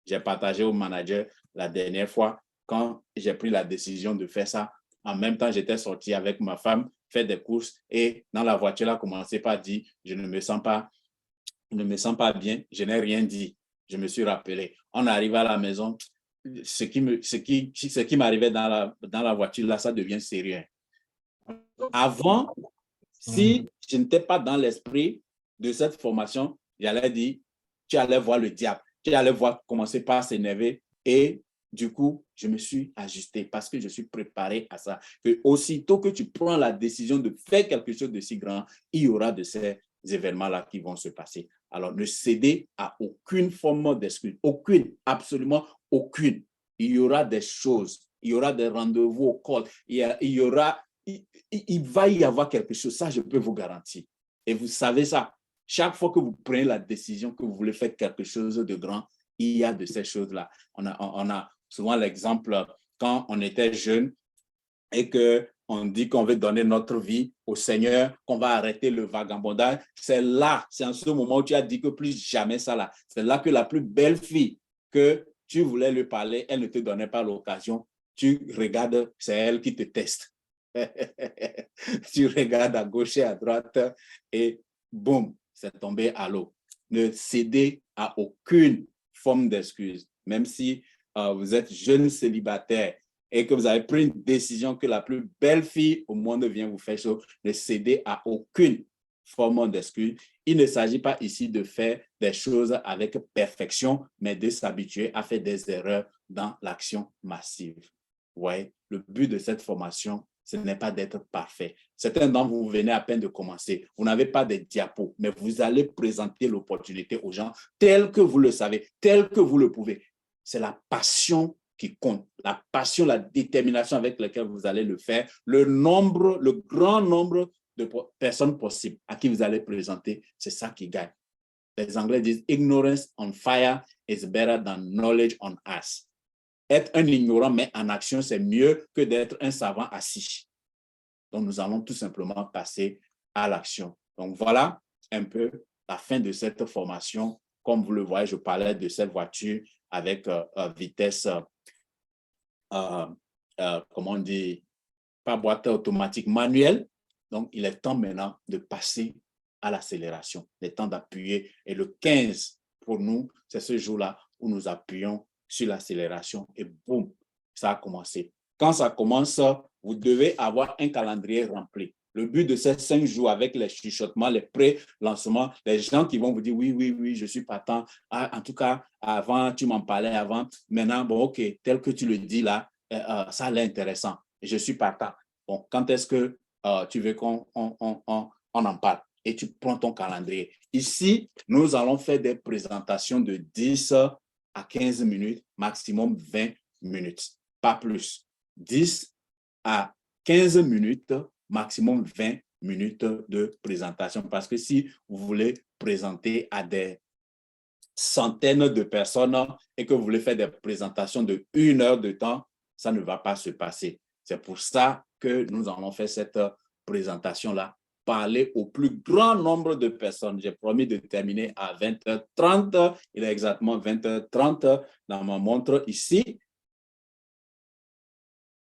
J'ai partagé au manager la dernière fois quand j'ai pris la décision de faire ça. En même temps, j'étais sorti avec ma femme faire des courses et dans la voiture, elle a commencé par dire « je ne me sens pas bien, je n'ai rien dit ». Je me suis rappelé. On arrive à la maison, ce qui m'arrivait dans la voiture, là, ça devient sérieux. Avant, si je n'étais pas dans l'esprit de cette formation, j'allais dire, tu allais voir le diable, tu allais voir commencer par s'énerver et du coup, je me suis ajusté parce que je suis préparé à ça. Que aussitôt que tu prends la décision de faire quelque chose de si grand, il y aura de ces événements-là qui vont se passer. Alors, ne cédez à aucune forme d'excuse, aucune, absolument aucune. Il y aura des choses il y aura des rendez-vous au call, il va y avoir quelque chose, ça je peux vous garantir. Et vous savez ça, chaque fois que vous prenez la décision que vous voulez faire quelque chose de grand, il y a de ces choses-là. On a souvent l'exemple quand on était jeune et qu'on dit qu'on veut donner notre vie au Seigneur, qu'on va arrêter le vagabondage. C'est là, c'est en ce moment où tu as dit que plus jamais ça là. C'est là que la plus belle fille que tu voulais lui parler, elle ne te donnait pas l'occasion. Tu regardes, c'est elle qui te teste. Tu regardes à gauche et à droite et boum, c'est tombé à l'eau. Ne cédez à aucune forme d'excuse, même si vous êtes jeune célibataire et que vous avez pris une décision que la plus belle fille au monde vient vous faire chaud, ne cédez à aucune forme d'excuse. Il ne s'agit pas ici de faire des choses avec perfection, mais de s'habituer à faire des erreurs dans l'action massive. Ouais, le but de cette formation, ce n'est pas d'être parfait. Certains d'entre vous venez à peine de commencer. Vous n'avez pas de diapos, mais vous allez présenter l'opportunité aux gens tel que vous le savez, tel que vous le pouvez. C'est la passion qui compte, la passion, la détermination avec laquelle vous allez le faire, le grand nombre de personnes possibles à qui vous allez présenter, c'est ça qui gagne. Les Anglais disent « Ignorance on fire is better than knowledge on ice ». Être un ignorant mais en action, c'est mieux que d'être un savant assis. Donc, nous allons tout simplement passer à l'action. Donc, voilà un peu la fin de cette formation. Comme vous le voyez, je parlais de cette voiture avec vitesse, comment on dit, pas boîte automatique, manuelle. Donc, il est temps maintenant de passer à l'accélération. Il est temps d'appuyer. Et le 15, pour nous, c'est ce jour-là où nous appuyons sur l'accélération et boum, ça a commencé. Quand ça commence, vous devez avoir un calendrier rempli. Le but de ces 5 jours avec les chuchotements, les pré-lancements, les gens qui vont vous dire oui, je suis partant. Ah, en tout cas, avant, tu m'en parlais avant. Maintenant, bon, OK, tel que tu le dis là, ça a l'air intéressant. Je suis partant. Bon, quand est-ce que tu veux qu'on en parle? Et tu prends ton calendrier. Ici, nous allons faire des présentations de 10 à 15 minutes, maximum 20 minutes, pas plus. 10 à 15 minutes, maximum 20 minutes de présentation. Parce que si vous voulez présenter à des centaines de personnes et que vous voulez faire des présentations de 1 heure de temps, ça ne va pas se passer. C'est pour ça que nous allons faire cette présentation-là. Parler au plus grand nombre de personnes. J'ai promis de terminer à 20h30. Il est exactement 20h30 dans ma montre ici.